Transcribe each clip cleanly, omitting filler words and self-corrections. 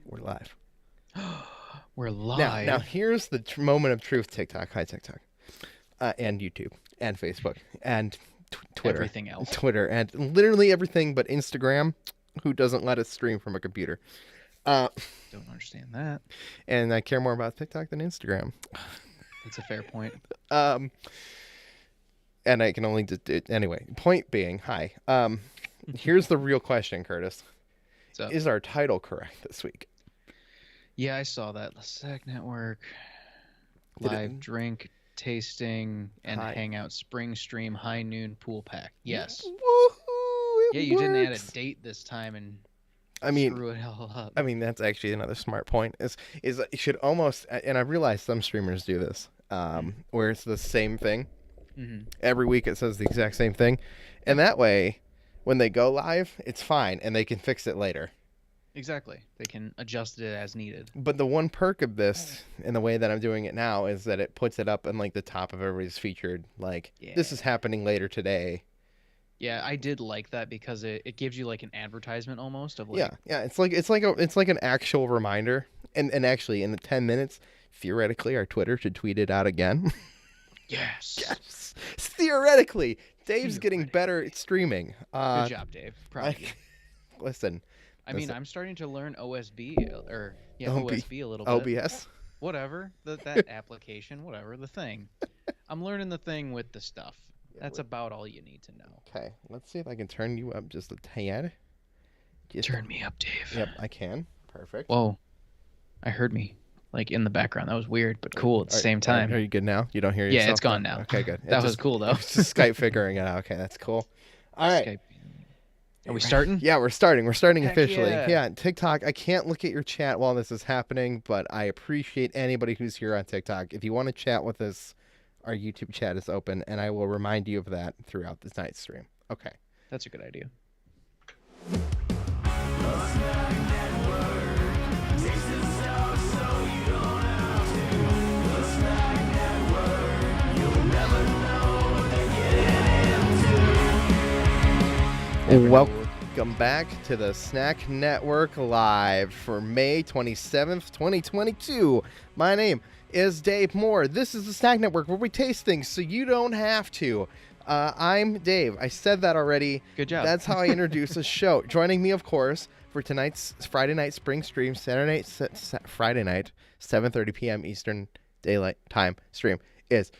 We're live. We're Now live. here's the moment of truth. TikTok, hi TikTok, and YouTube, and Facebook, and Twitter, Everything else. Twitter, and literally everything but Instagram, who doesn't let us stream from a computer. Uh, Don't understand that. and I care more about TikTok than Instagram. That's a fair point. Um, and I can only just anyway. Point being, hi. Here's the real question, Curtis. So, Is our title correct this week? yeah, I saw that. Sec Network, Did it- live drink tasting, and Hi. Hangout spring stream high noon pool pack. Yes. Woohoo! Yeah, you didn't add a date this time and screw it all up. I mean, that's actually another smart point. Is it should almost, and I realize some streamers do this, where it's the same thing every week. It says the exact same thing, and that way, when they go live, it's fine, and they can fix it later. Exactly. They can adjust it as needed. But the one perk of this, and the way that I'm doing it now, is that it puts it up in like the top of everybody's featured. Like, this is happening later today. Yeah, I did like that because it gives you like an advertisement almost of like Yeah. It's like an actual reminder. And actually, in the 10 minutes, theoretically, our Twitter should tweet it out again. Yes. Theoretically, Dave's getting better at streaming. Good job, Dave. Proud of you. Listen. I mean, I'm starting to learn OSB or OSB a little bit. OBS. Whatever that application, whatever the thing. I'm learning the thing with the stuff. That's about all you need to know. Okay, let's see if I can turn you up just a tad. Turn me up, Dave. Yep, I can. Perfect. Whoa, I heard me like in the background. That was weird, but cool at the same time. Are you good now? You don't hear yourself? Yeah, it's gone now. Okay, good. That was cool though. It's just Skype figuring it out. Okay, that's cool. All right. Skype. Are we starting? Yeah, we're starting. We're starting Heck officially. yeah. TikTok. I can't look at your chat while this is happening, but I appreciate anybody who's here on TikTok. If you want to chat with us, our YouTube chat is open, and I will remind you of that throughout this night's stream. Okay. That's a good idea. Welcome back to the Snack Network Live for May 27th, 2022. My name is Dave Moore. This is the Snack Network where we taste things so you don't have to. I'm Dave. I said that already. Good job. That's how I introduce the show. Joining me, of course, for tonight's Friday night spring stream, Friday night, 7:30 p.m. Eastern Daylight Time stream is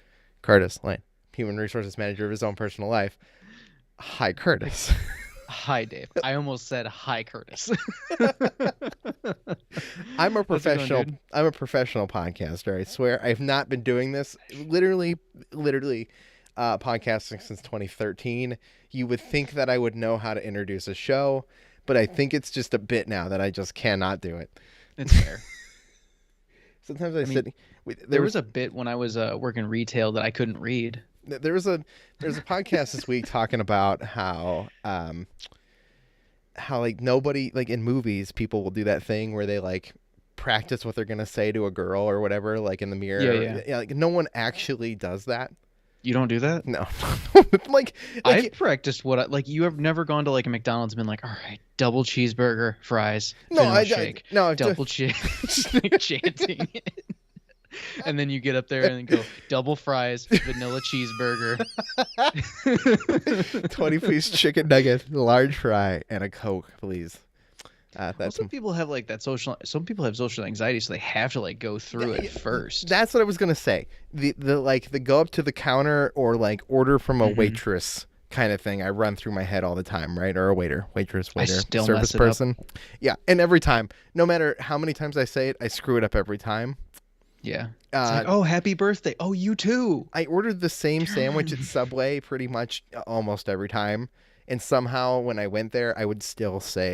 Curtis Lane, Human Resources Manager of his own personal life. Hi, Curtis. Hi, Dave. I almost said hi, Curtis. I'm a professional. Going, I'm a professional podcaster. I swear, I've not been doing this literally, podcasting since 2013. You would think that I would know how to introduce a show, but I think it's just a bit now that I just cannot do it. It's fair. Sometimes I sit. There was a bit when I was working retail that I couldn't read. There's a podcast this week talking about how like nobody, like in movies, people will do that thing where they like practice what they're gonna say to a girl or whatever, like in the mirror. Yeah, like no one actually does that. You don't do that? No. like I've practiced you have never gone to like a McDonald's and been like, all right, double cheeseburger, fries, shake, double cheese, chanting it. And then you get up there and go, double fries, vanilla cheeseburger. 20-piece chicken nugget, large fry, and a Coke, please. Some people have like that some people have social anxiety, so they have to like go through it first. That's what I was gonna say. The go up to the counter or like order from a waitress kind of thing. I run through my head all the time, right? Or a waitress, service person. Yeah, and every time, no matter how many times I say it, I screw it up every time. Yeah. It's like, oh, happy birthday. Oh, you too. I ordered the same sandwich at Subway pretty much almost every time. And somehow when I went there, I would stumble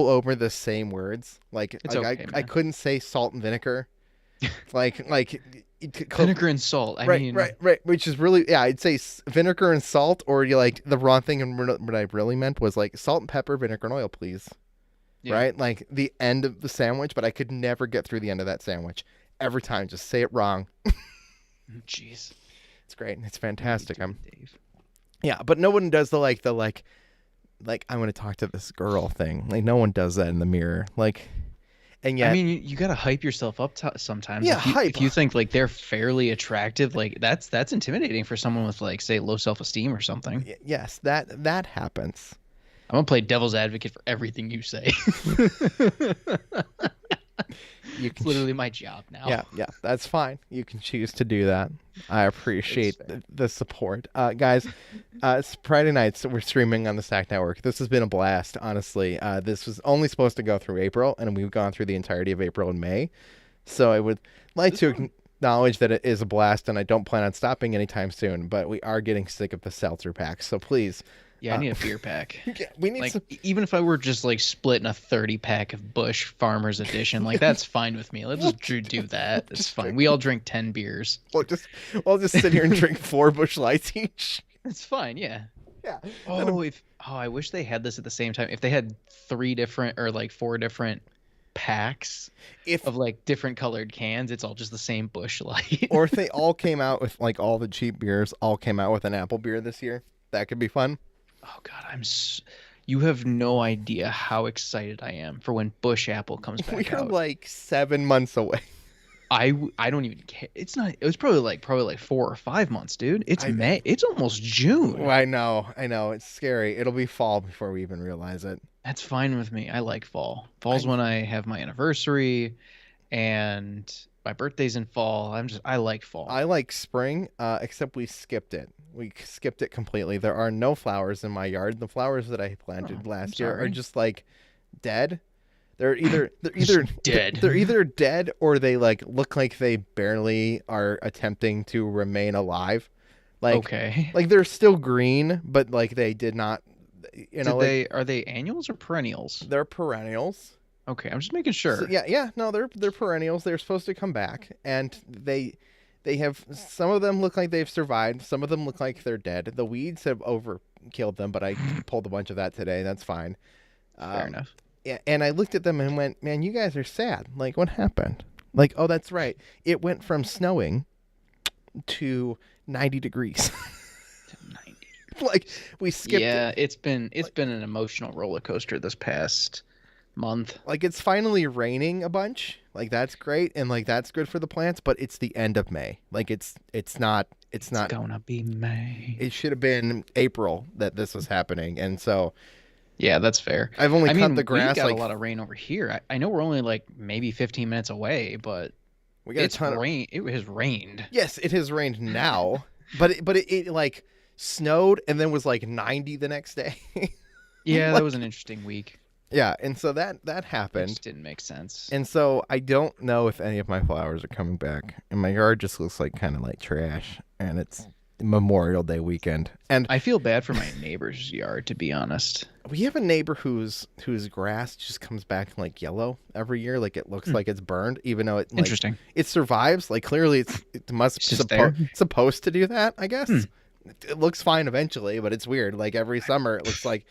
over the same words. Like, I couldn't say salt and vinegar. Vinegar and salt. I mean, right. Which is really, I'd say vinegar and salt, or you like the wrong thing. And what I really meant was like salt and pepper, vinegar and oil, please. Yeah. Right? Like the end of the sandwich, but I could never get through the end of that sandwich. Every time, just say it wrong. Jeez. It's great. It's fantastic. Yeah, but no one does the I'm going to talk to this girl thing. Like no one does that in the mirror. Like And I yet, mean, you gotta hype yourself up sometimes. yeah, If you think like they're fairly attractive, like that's intimidating for someone with like say low self-esteem or something. Yes, that happens. I'm gonna play devil's advocate for everything you say. You can It's literally my job now. yeah, that's fine. You can choose to do that. I appreciate the support. Guys, it's Friday nights. We're streaming on the Stack Network. This has been a blast, honestly. This was only supposed to go through April, and we've gone through the entirety of April and May. So I would like to acknowledge that it is a blast, and I don't plan on stopping anytime soon, but we are getting sick of the seltzer packs. So please. Yeah, I need a beer pack. Yeah, we need like some... even if I were just like splitting a 30 pack of Busch Farmers Edition, like that's fine with me. Let's just do that. It's fine. We all drink 10 beers. We'll just sit here and drink 4 Busch Lights each. It's fine. Yeah. Yeah. I wish they had this at the same time. If they had 3 different or like 4 different packs of like different colored cans, it's all just the same Busch Light. Or if they all came out with like all the cheap beers, all came out with an apple beer this year, that could be fun. Oh God, you have no idea how excited I am for when Busch Apple comes back out. We're like 7 months away. I don't even care. It was probably like 4 or 5 months, dude. It's May. It's almost June. I know. It's scary. It'll be fall before we even realize it. That's fine with me. I like fall. Fall's when I have my anniversary, and my birthday's in fall. I like fall. I like spring, except we skipped it. We skipped it completely. There are no flowers in my yard. The flowers that I planted last year are just like dead. They're either dead. They're either dead or they like look like they barely are attempting to remain alive. Like they're still green, but like they did not. Are they annuals or perennials? They're perennials. Okay, I'm just making sure. So, yeah. No, they're perennials. They're supposed to come back, and they have, some of them look like they've survived. Some of them look like they're dead. The weeds have overkilled them, but I pulled a bunch of that today. That's fine. Fair enough. Yeah, and I looked at them and went, man, you guys are sad. Like, what happened? Like, oh, that's right. It went from snowing to 90 degrees. Like, we skipped. Yeah, it's been an emotional roller coaster this past month. Like, it's finally raining a bunch. Like, that's great, and like that's good for the plants, but it's the end of May. Like, it's not gonna be May. It should have been April that this was happening. And so yeah, that's fair. I've only cut the grass. We got a lot of rain over here. I know we're only like maybe 15 minutes away, but we got a ton of rain. It has rained. Yes, it has rained now, but it like snowed and then was like 90 the next day. Yeah, that was an interesting week. Yeah, and so that happened. It just didn't make sense. And so I don't know if any of my flowers are coming back. And my yard just looks like kind of like trash. And it's Memorial Day weekend. And I feel bad for my neighbor's yard, to be honest. We have a neighbor whose grass just comes back like yellow every year. Like it looks like it's burned, even though it interesting. It survives. Like clearly it must be supposed to do that, I guess. It looks fine eventually, but it's weird. Like every summer it looks like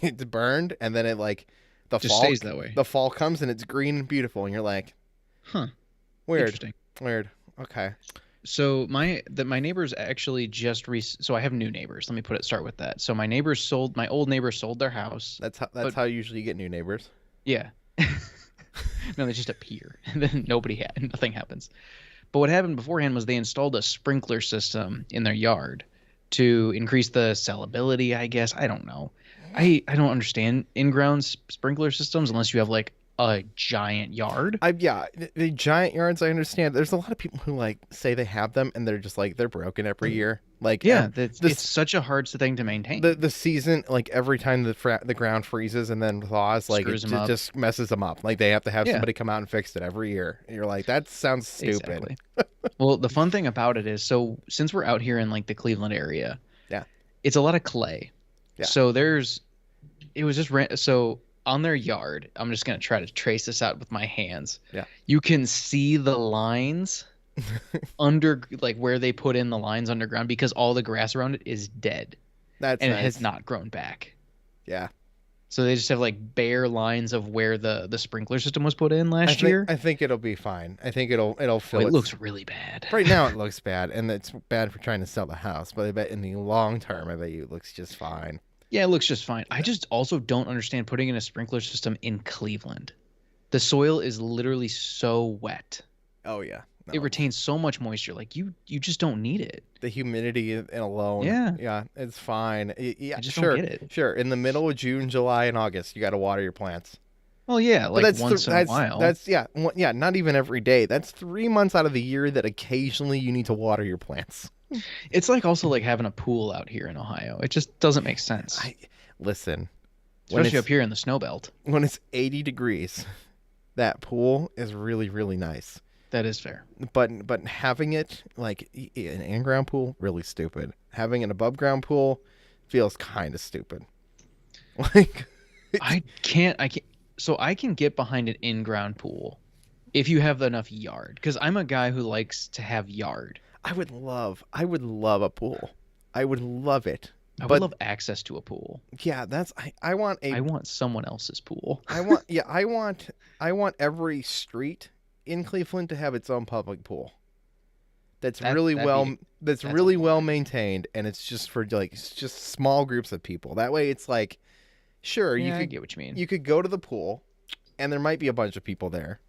it's burned, and then it like the just fall stays that way. The fall comes and it's green and beautiful, and you're like, huh, weird. Interesting. Weird. Okay. So my neighbors actually so I have new neighbors. Let me start with that. So my old neighbors sold their house. That's how usually you get new neighbors. Yeah. No, they just appear, and then nothing happens. But what happened beforehand was they installed a sprinkler system in their yard to increase the sellability, I guess. I don't know. I don't understand in-ground sprinkler systems unless you have like a giant yard. The giant yards I understand. There's a lot of people who like say they have them and they're just like they're broken every year. Like it's such a hard thing to maintain. The season, like every time the ground freezes and then thaws, like it just messes them up. Like they have to have somebody come out and fix it every year. And you're like, that sounds stupid. Exactly. Well, the fun thing about it is, so since we're out here in like the Cleveland area, it's a lot of clay. Yeah. So so on their yard, I'm just going to try to trace this out with my hands. Yeah. You can see the lines under, like where they put in the lines underground, because all the grass around it is dead. It has not grown back. Yeah. So they just have like bare lines of where the sprinkler system was put in last year. I think it'll be fine. I think it'll fill. It looks really bad. Right now it looks bad, and it's bad for trying to sell the house. But I bet in the long term, I bet it looks just fine. Yeah, it looks just fine. I just also don't understand putting in a sprinkler system in Cleveland. The soil is literally so wet. Oh yeah. No, it retains so much moisture. Like you just don't need it. The humidity alone. Yeah. Yeah, it's fine. Yeah, I just sure. don't get it. Sure. In the middle of June, July, and August, you got to water your plants. Well, yeah, like once in a while. That's yeah, not even every day. That's 3 months out of the year that occasionally you need to water your plants. It's like also like having a pool out here in Ohio. It just doesn't make sense. Listen, especially up here in the snow belt. When it's 80 degrees, that pool is really, really nice. That is fair. But having it like an in-ground pool, really stupid. Having an above-ground pool feels kind of stupid. Like I can't. So I can get behind an in-ground pool if you have enough yard, because I'm a guy who likes to have yard. I would love a pool. I would love it. I would love access to a pool. Yeah, I want someone else's pool. I want every street in Cleveland to have its own public pool. That's really well maintained, and it's just for it's just small groups of people. That way it's like, sure, I get what you mean. You could go to the pool and there might be a bunch of people there,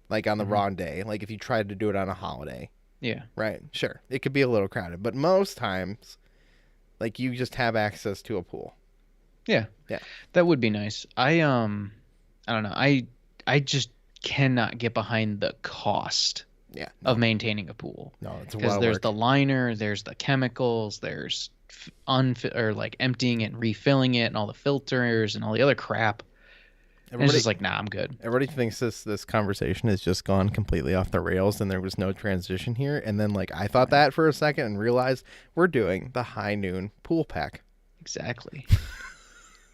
like on the wrong day, like if you tried to do it on a holiday. Yeah. Right. Sure. It could be a little crowded, but most times, like, you just have access to a pool. Yeah. Yeah. That would be nice. I don't know. I just cannot get behind the cost of maintaining a pool. No, it's a lot of work. Because there's the liner, there's the chemicals, there's emptying it and refilling it and all the filters and all the other crap. It's just like, nah, I'm good. Everybody thinks this conversation has just gone completely off the rails and there was no transition here. And then, like, I thought that for a second and realized we're doing the high noon pool pack. Exactly.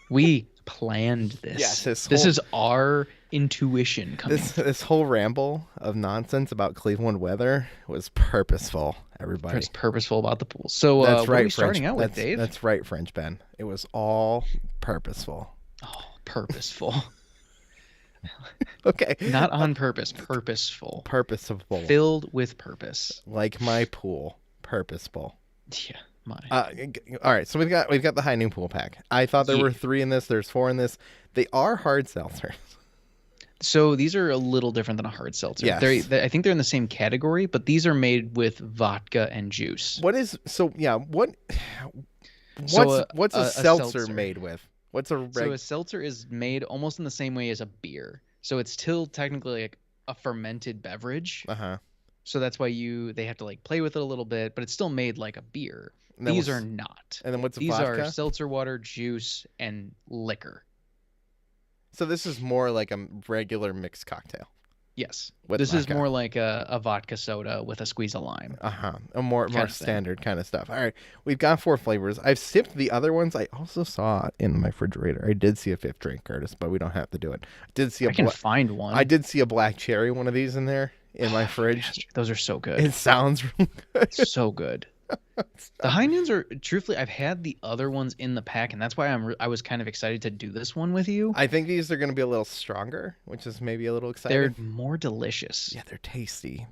We planned this. Yes, this is our intuition coming. This whole ramble of nonsense about Cleveland weather was purposeful, everybody. It's purposeful about the pool. So that's right, what are we starting out with, Dave? That's right, French Ben. It was all purposeful. Oh, purposeful. Okay. Not on purpose, purposeful. Purposeful. Filled with purpose. Like my pool. Purposeful. Yeah, mine. All right, so we've got the high noon pool pack. I thought there were 3 in this. There's 4 in this. They are hard seltzers. So these are a little different than a hard seltzer. Yes. I think they're in the same category, but these are made with vodka and juice. What's a seltzer made with? So a seltzer is made almost in the same way as a beer. So it's still technically like a fermented beverage. Uh-huh. So that's why they have to like play with it a little bit, but it's still made like a beer. These are not. And then what's these vodka? Are seltzer water, juice, and liquor. So this is more like a regular mixed cocktail. Yes. This is more like a vodka soda with a squeeze of lime. A more standard kind of stuff. All right. We've got 4 flavors. I've sipped the other ones. I also saw in my refrigerator. I did see a 5th drink, Curtis, but we don't have to do it. I can find one. I did see a black cherry, one of these in there in my fridge. Those are so good. It sounds really good. So good. The high noons are, truthfully, I've had the other ones in the pack, and that's why I was kind of excited to do this one with you. I think these are going to be a little stronger, which is maybe a little exciting. They're more delicious. Yeah, they're tasty.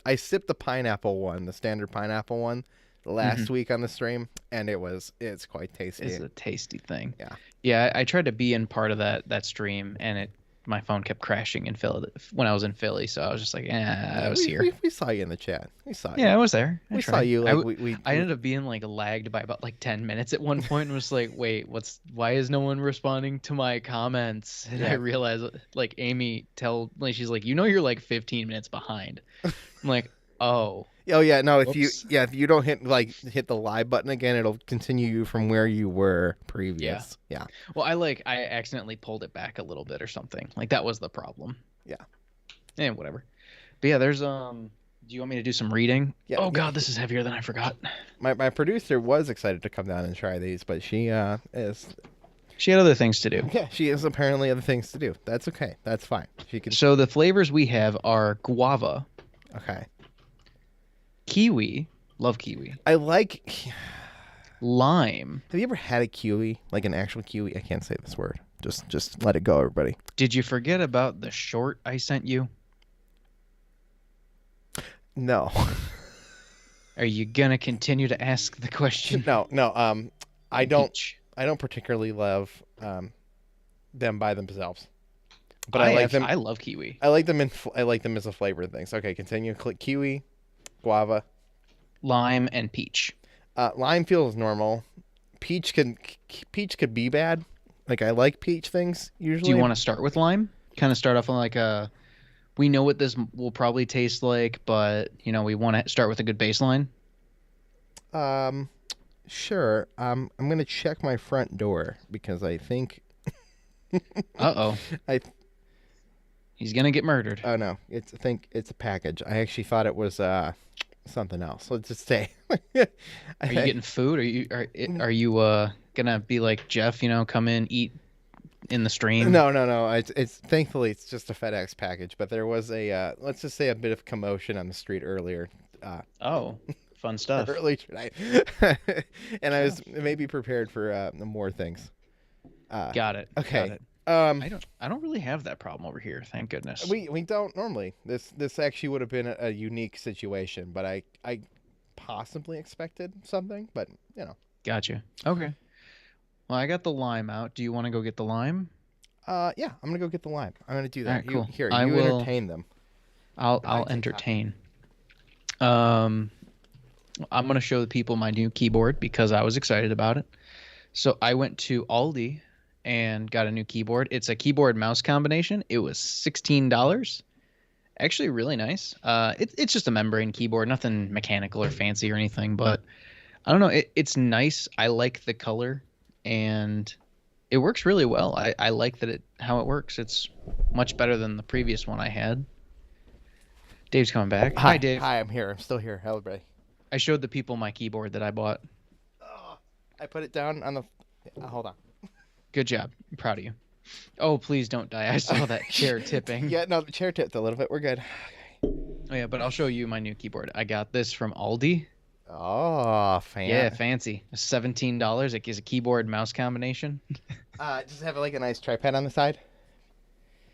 I sipped the pineapple one, the standard pineapple one, last week on the stream, and it's quite tasty. It's a tasty thing. Yeah. Yeah, I tried to be in part of that stream, and my phone kept crashing in Philly when I was in Philly, so I was just like, I was here. We saw you in the chat. We saw you. Yeah, I was there. We saw you. I ended up being like lagged by about like 10 minutes at one point, and was like, wait, why is no one responding to my comments? And I realized, like, Amy she's like, you're like 15 minutes behind. I'm like, oh. Oh yeah, no. If you don't hit the live button again, it'll continue you from where you were previous. Yeah. Well, I accidentally pulled it back a little bit or something. Like that was the problem. Yeah. And whatever. But yeah, there's Do you want me to do some reading? Yeah. Oh God, this is heavier than I forgot. My producer was excited to come down and try these, but she is. She had other things to do. Yeah, she has apparently other things to do. That's okay. That's fine. She can. So the flavors we have are guava. Okay. Kiwi. Love kiwi. I like lime. Have you ever had a kiwi? Like an actual kiwi? I can't say this word. Just let it go, everybody. Did you forget about the short I sent you? No. Are you gonna continue to ask the question? No. I don't particularly love them by themselves. But I like them. I love kiwi. I like them as a flavor thing. So, okay, continue. Kiwi, guava, lime, and peach. Lime feels normal. Peach could be bad. Like, I like peach things usually. Do you want to start with lime? Kind of start off on like we know what this will probably taste like, but we want to start with a good baseline. Sure. I'm gonna check my front door because I think. Uh-oh. He's gonna get murdered. Oh no! I think it's a package. I actually thought it was something else. Let's just say. Are you getting food? Are you gonna be like Jeff? Come in, eat in the stream? No. It's thankfully it's just a FedEx package. But there was a let's just say a bit of commotion on the street earlier. Fun stuff. Early tonight, and I was maybe prepared for more things. Got it. Okay. Got it. I don't really have that problem over here, thank goodness. We don't normally. This actually would have been a unique situation, but I possibly expected something, but Gotcha. Okay. Well, I got the lime out. Do you want to go get the lime? Yeah, I'm gonna go get the lime. I'm gonna do that. All right, cool. You will entertain them. I'll entertain. I'm gonna show the people my new keyboard because I was excited about it. So I went to Aldi and got a new keyboard. It's a keyboard mouse combination. It was $16. Actually really nice. It's just a membrane keyboard, nothing mechanical or fancy or anything, but I don't know, it's nice. I like the color and it works really well. I like how it works. It's much better than the previous one I had. Dave's coming back. Hi Dave. Hi, I'm here. I'm still here. Hello, everybody. I showed the people my keyboard that I bought. I put it down on the hold on. Good job. I'm proud of you. Oh, please don't die. I saw that chair tipping. Yeah, no, the chair tipped a little bit. We're good. Okay. Oh, yeah, but I'll show you my new keyboard. I got this from Aldi. Oh, fancy. Yeah, fancy. $17. It gives a keyboard mouse combination. Does it have like a nice trackpad on the side?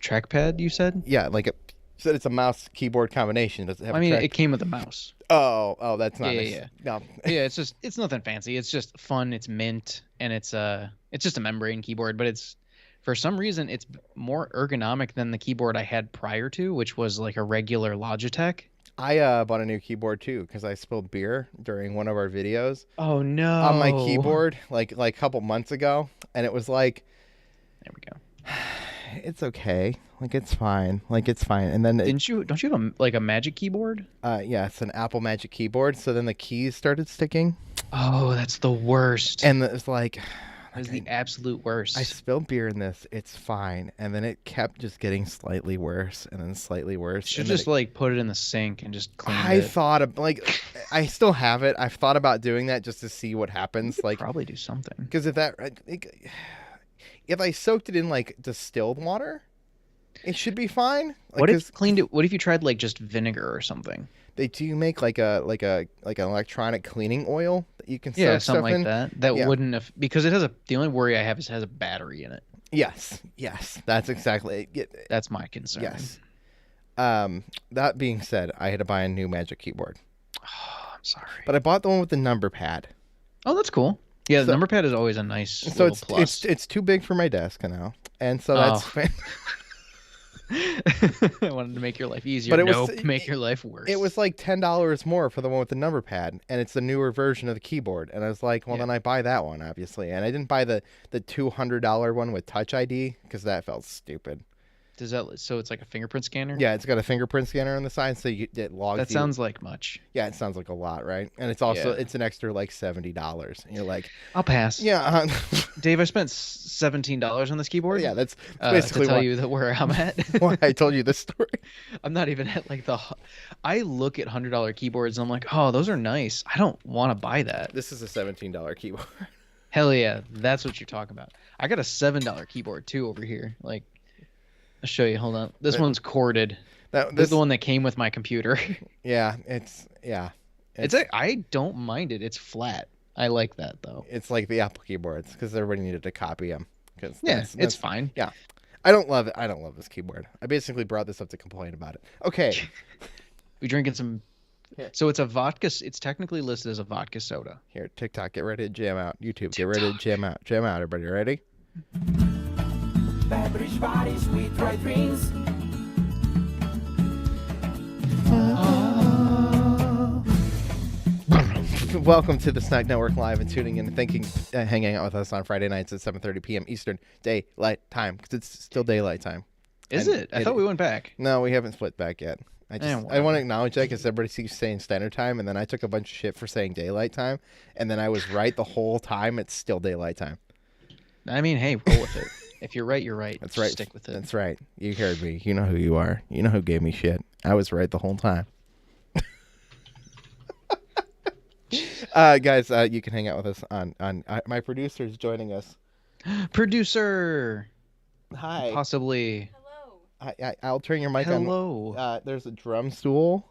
Trackpad, you said? Yeah, you said it's a mouse keyboard combination. Does it have it came with a mouse. Oh, that's not nice. Yeah. No. Yeah, it's nothing fancy. It's just fun. It's mint, and it's just a membrane keyboard, but for some reason it's more ergonomic than the keyboard I had prior to, which was like a regular Logitech. I bought a new keyboard too because I spilled beer during one of our videos. Oh no! On my keyboard, like a couple months ago, and it was like, there we go. It's okay. Like it's fine. And then don't you have a Magic keyboard? Yeah, it's an Apple Magic keyboard. So then the keys started sticking. Oh, that's the worst. And it's like, it's the absolute worst. I spilled beer in this. It's fine. And then it kept just getting slightly worse and then slightly worse. You should just put it in the sink and just clean it. I thought of I still have it. I've thought about doing that just to see what happens. Probably do something. Because if I soaked it in distilled water, it should be fine. What if cleaned it? What if you tried just vinegar or something? They do make like an electronic cleaning oil that you can soak something stuff in. That. That wouldn't have, because it has the only worry I have is it has a battery in it. Yes, that's exactly it. That's my concern. Yes. That being said, I had to buy a new Magic keyboard. Oh, I'm sorry. But I bought the one with the number pad. Oh, that's cool. Yeah, the number pad is always a nice little plus. It's too big for my desk now, and so that's. I wanted to make your life easier. But make your life worse. It was like $10 more for the one with the number pad, and it's the newer version of the keyboard. And I was like, then I buy that one, obviously. And I didn't buy the $200 one with Touch ID because that felt stupid. So it's like a fingerprint scanner? Yeah, it's got a fingerprint scanner on the side, so it logs. That sounds like much. Yeah, it sounds like a lot, right? And it's also it's an extra $70. And you're like, I'll pass. Yeah, Dave, I spent $17 on this keyboard. Yeah, that's basically to tell you where I'm at. Why I told you this story. I'm not even at I look at $100 keyboards and I'm like, oh, those are nice. I don't want to buy that. This is a $17 keyboard. Hell yeah, that's what you're talking about. I got a $7 keyboard too over here. I'll show you. Hold on. This one's corded. This is the one that came with my computer. Yeah, I don't mind it. It's flat. I like that though. It's like the Apple keyboards because everybody needed to copy them. It's fine. Yeah, I don't love it. I don't love this keyboard. I basically brought this up to complain about it. Okay. We drinking some. So it's a vodka. It's technically listed as a vodka soda. Here, TikTok, get ready to jam out. YouTube, get ready to jam out. Jam out, everybody. Ready? beverage bodies with dry drinks. Welcome to the Snack Network Live and tuning in and hanging out with us on Friday nights at 7:30 p.m. Eastern Daylight Time because it's still daylight time. Is it? I thought we went back. No, we haven't split back yet. I want to acknowledge that because everybody keeps saying standard time, and then I took a bunch of shit for saying daylight time, and then I was right the whole time. It's still daylight time. I mean, hey, roll with it. If you're right, you're right. That's right. Stick with it. That's right. You heard me. You know who you are. You know who gave me shit. I was right the whole time. Guys, you can hang out with us on my producer's joining us. Producer. Hi. Possibly. I'll turn your mic on. Hello. There's a drum stool.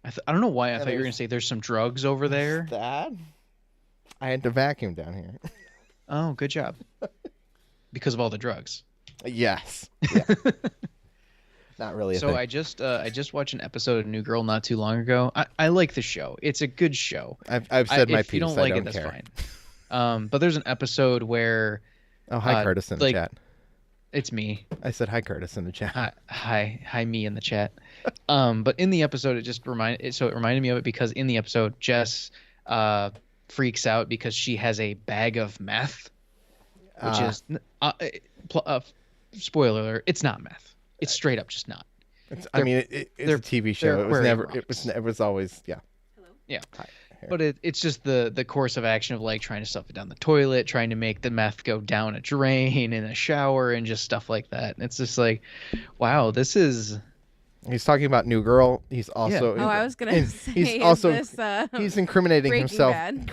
I don't know why I thought you were going to say there's some drugs over there. That? I had to vacuum down here. Oh, good job. Because of all the drugs. Yes. Yeah. Not really. So I just watched an episode of New Girl not too long ago. I like the show. It's a good show. I've said my piece. If you don't like it, that's fine. But there's an episode where. Oh, hi, Curtis in the chat. It's me. I said hi, Curtis in the chat. Hi, me in the chat. But in the episode, it reminded me of it because in the episode, Jess freaks out because she has a bag of meth, which is spoiler alert. It's not meth. It's straight up just not. It's a TV show. It was always Hello? Yeah. Hi. But it's just the course of action of like trying to stuff it down the toilet, trying to make the meth go down a drain in a shower, and just stuff like that. And it's just like, wow, this is. He's talking about New Girl. He's also. Yeah. I was gonna say. He's also. He's incriminating himself. Bad?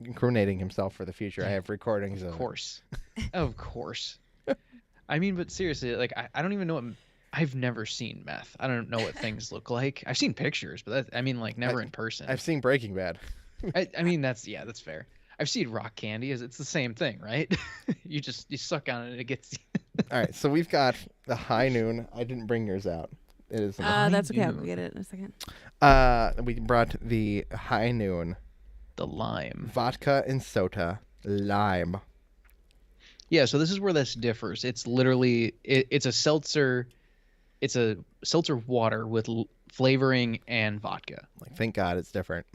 Incriminating himself for the future. I have recordings of. Of course. Of course. I mean, but seriously, like I don't even know what. I've never seen meth. I don't know what things look like. I've seen pictures, but never in person. I've seen Breaking Bad. I mean, that's fair. I've seen rock candy. It's the same thing, right? you suck on it and it gets. All right, so we've got the High Noon. I didn't bring yours out. It is. That's okay. I'll get it in a second. We brought the High Noon. The lime. Vodka and soda lime. Yeah, so this is where this differs. It's literally it's a seltzer. It's a seltzer water with flavoring and vodka. Like, thank God it's different.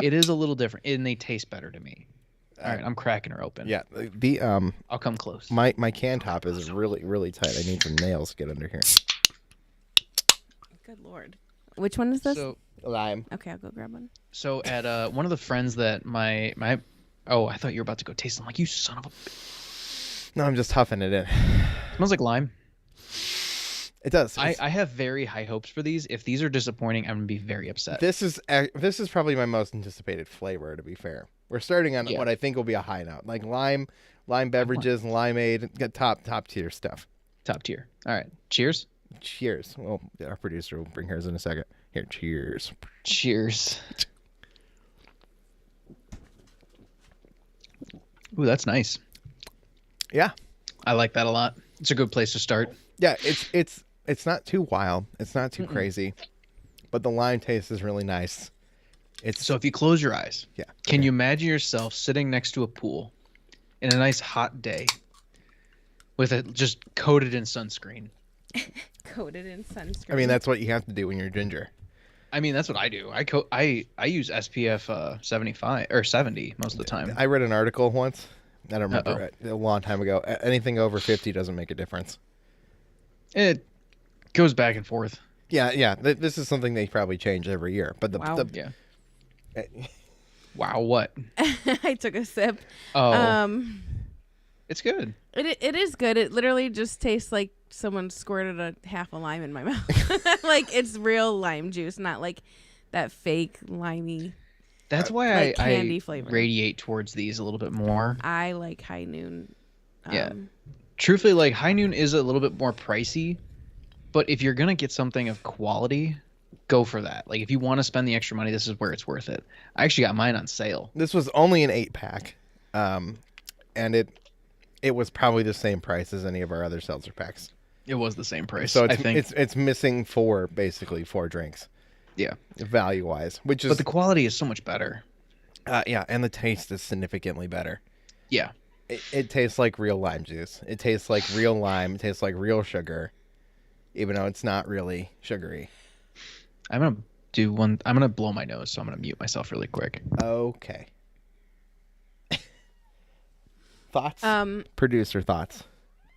It is a little different, and they taste better to me. All right, I'm cracking her open. Yeah, I'll come close. My can top is really, really tight. I need some nails to get under here. Good Lord. Which one is this? So, lime. Okay, I'll go grab one. So at one of the friends that my I thought you were about to go taste them. Like, you son of a. No, I'm just huffing it in. Smells like lime. It does. I have very high hopes for these. If these are disappointing, I'm gonna be very upset. This is probably my most anticipated flavor. To be fair, we're starting on what I think will be a high note, like lime beverages, limeade, top tier stuff. Top tier. All right. Cheers. Cheers. Well, our producer will bring hers in a second. Here, cheers. Cheers. Ooh, that's nice. Yeah, I like that a lot. It's a good place to start. Yeah, it's not too wild. It's not too crazy, but the lime taste is really nice. So if you close your eyes, can you imagine yourself sitting next to a pool in a nice hot day with it just coated in sunscreen? Coated in sunscreen. I mean, that's what you have to do when you're ginger. I mean, that's what I do. I use SPF 75 or 70 most of the time. I read an article once. I don't remember it, a long time ago. Anything over 50 doesn't make a difference. It goes back and forth. Yeah. This is something they probably change every year. But Wow, what? I took a sip. Oh. It's good. It is good. It literally just tastes like someone squirted a half a lime in my mouth. Like, it's real lime juice, not like that fake limey. That's why candy I flavor. Radiate towards these a little bit more. I like High Noon. Truthfully, like, High Noon is a little bit more pricey, but if you're gonna get something of quality, go for that. Like, if you want to spend the extra money, this is where it's worth it. I actually got mine on sale. This was only an 8-pack, and it was probably the same price as any of our other seltzer packs. It was the same price. So I think it's missing four drinks. Yeah, value wise, but the quality is so much better. And the taste is significantly better. Yeah, It tastes like real lime juice. It tastes like real lime. It tastes like real sugar, even though it's not really sugary. I'm gonna blow my nose, so I'm gonna mute myself really quick. Okay. Thoughts? Producer thoughts.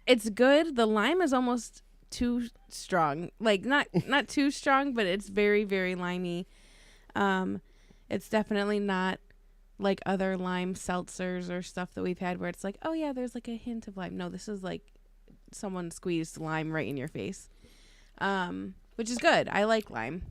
It's good. The lime is almost too strong. Like not too strong, but it's very, very limey. It's definitely not like other lime seltzers or stuff that we've had where it's like, oh yeah, there's like a hint of lime. No, this is like someone squeezed lime right in your face. Which is good. I like lime.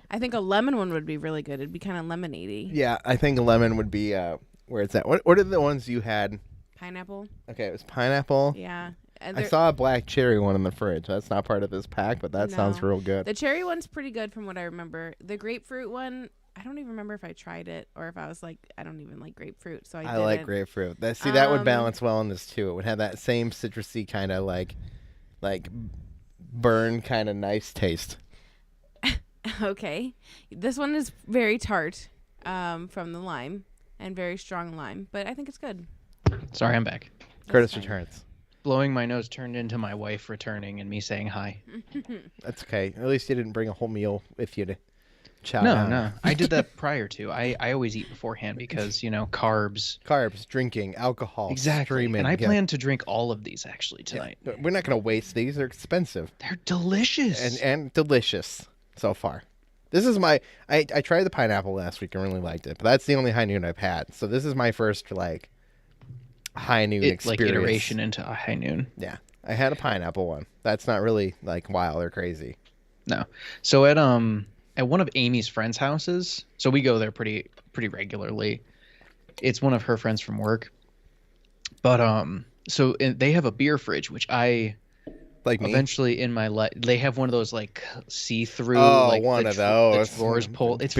I think a lemon one would be really good. It'd be kind of lemonade-y. Yeah, I think lemon would be where it's at. What are the ones you had? Pineapple. Okay, it was pineapple. Yeah. I saw a black cherry one in the fridge. That's not part of this pack, but that sounds real good. The cherry one's pretty good from what I remember. The grapefruit one, I don't even remember if I tried it or if I was like, I don't even like grapefruit, so I didn't. like grapefruit. That would balance well in this too. It would have that same citrusy kind of like burn kind of nice taste. Okay. This one is very tart from the lime and very strong lime, but I think it's good. Sorry, I'm back. Curtis returns. Blowing my nose turned into my wife returning and me saying hi. That's okay. At least you didn't bring a whole meal with you to chow No, down. no. I did that prior to. I always eat beforehand because, carbs. Carbs, drinking, alcohol, Exactly. streaming. And I plan to drink all of these actually tonight. Yeah. We're not going to waste these. They're expensive. They're delicious. And delicious so far. This is my... I tried the pineapple last week and really liked it, but that's the only high noon I've had. So this is my first, high noon experience. Like iteration into a high noon. Yeah. I had a pineapple one. That's not really, wild or crazy. No. So at one of Amy's friends' houses, so we go there pretty regularly. It's one of her friends from work. But so they have a beer fridge, which I eventually in my life they have one of those see-through one of those the drawers pulled. It's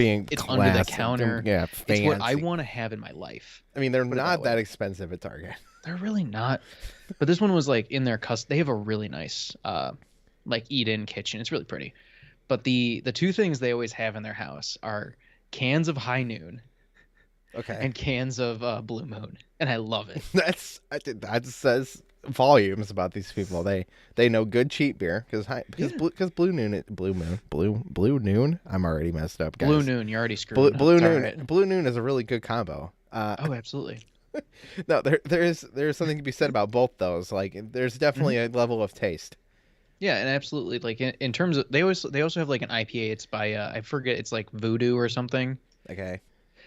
under the counter. Yeah, fancy. It's what I want to have in my life. I mean, they're not that expensive at Target. They're really not. But this one was in their they have a really nice eat-in kitchen. It's really pretty. But the two things they always have in their house are cans of High Noon, and cans of Blue Moon, and I love it. That says volumes about these people. They know good cheap beer because Blue Noon. I'm already messed up, guys. Blue Noon, you're already screwed. Blue Noon. Right. Blue Noon is a really good combo. Oh, absolutely. No, there's something to be said about both those. There's definitely a level of taste. Yeah, and absolutely. In terms of they also have an IPA. It's by I forget. It's Voodoo or something. Okay.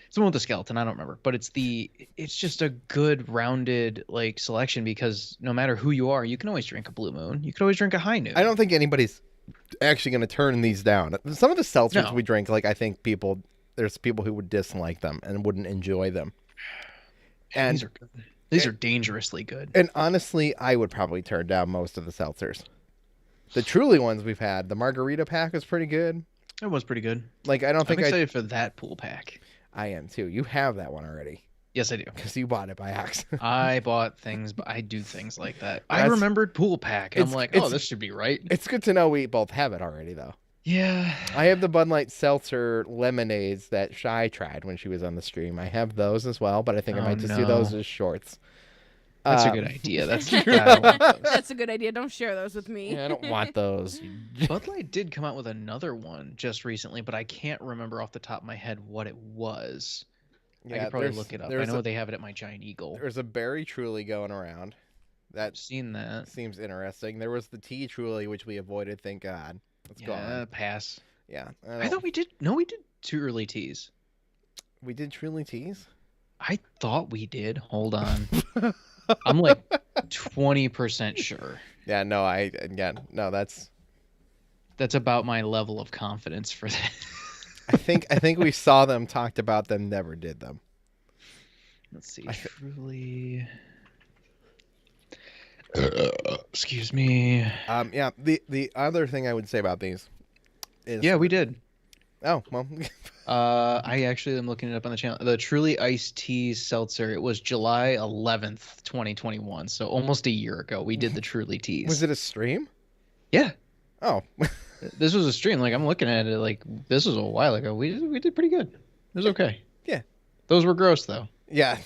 It's the one with the skeleton. I don't remember, but it's just a good rounded selection because no matter who you are, you can always drink a Blue Moon. You can always drink a High Noon. I don't think anybody's actually going to turn these down. Some of the seltzers we drink, I think there's people who would dislike them and wouldn't enjoy them. And these are dangerously good. And honestly, I would probably turn down most of the seltzers. The Truly ones we've had, the margarita pack was pretty good. It was pretty good. I don't think I'm excited for that pool pack. I am too. You have that one already. Yes, I do. Because you bought it by accident. I bought things, but I do things like that. I remembered pool pack. And I'm like, this should be right. It's good to know we both have it already, though. Yeah. I have the Bud Light Seltzer lemonades that Shy tried when she was on the stream. I have those as well, but I think I might just do those as shorts. That's a good idea. That's That's a good idea. Don't share those with me. Yeah, I don't want those. Bud Light did come out with another one just recently, but I can't remember off the top of my head what it was. Yeah, I could probably look it up. I know they have it at my Giant Eagle. There's a Berry Truly going around. I've seen that. Seems interesting. There was the Tea Truly, which we avoided, thank God. It's gone. Pass. Yeah. I thought we did. No, we did two early teas. We did Truly teas? I thought we did. Hold on. I'm 20% sure. Yeah, no, that's about my level of confidence for that. I think we saw them, talked about them, never did them. Let's see. Truly. Excuse me. Yeah. The other thing I would say about these is we did. Oh well. I actually am looking it up on the channel. The Truly Iced Tea Seltzer. It was July 11th, 2021. So almost a year ago, we did the Truly Teas. Was it a stream? Yeah. Oh. This was a stream. I'm looking at it this was a while ago. We did pretty good. It was okay. Yeah. Those were gross though. Yeah.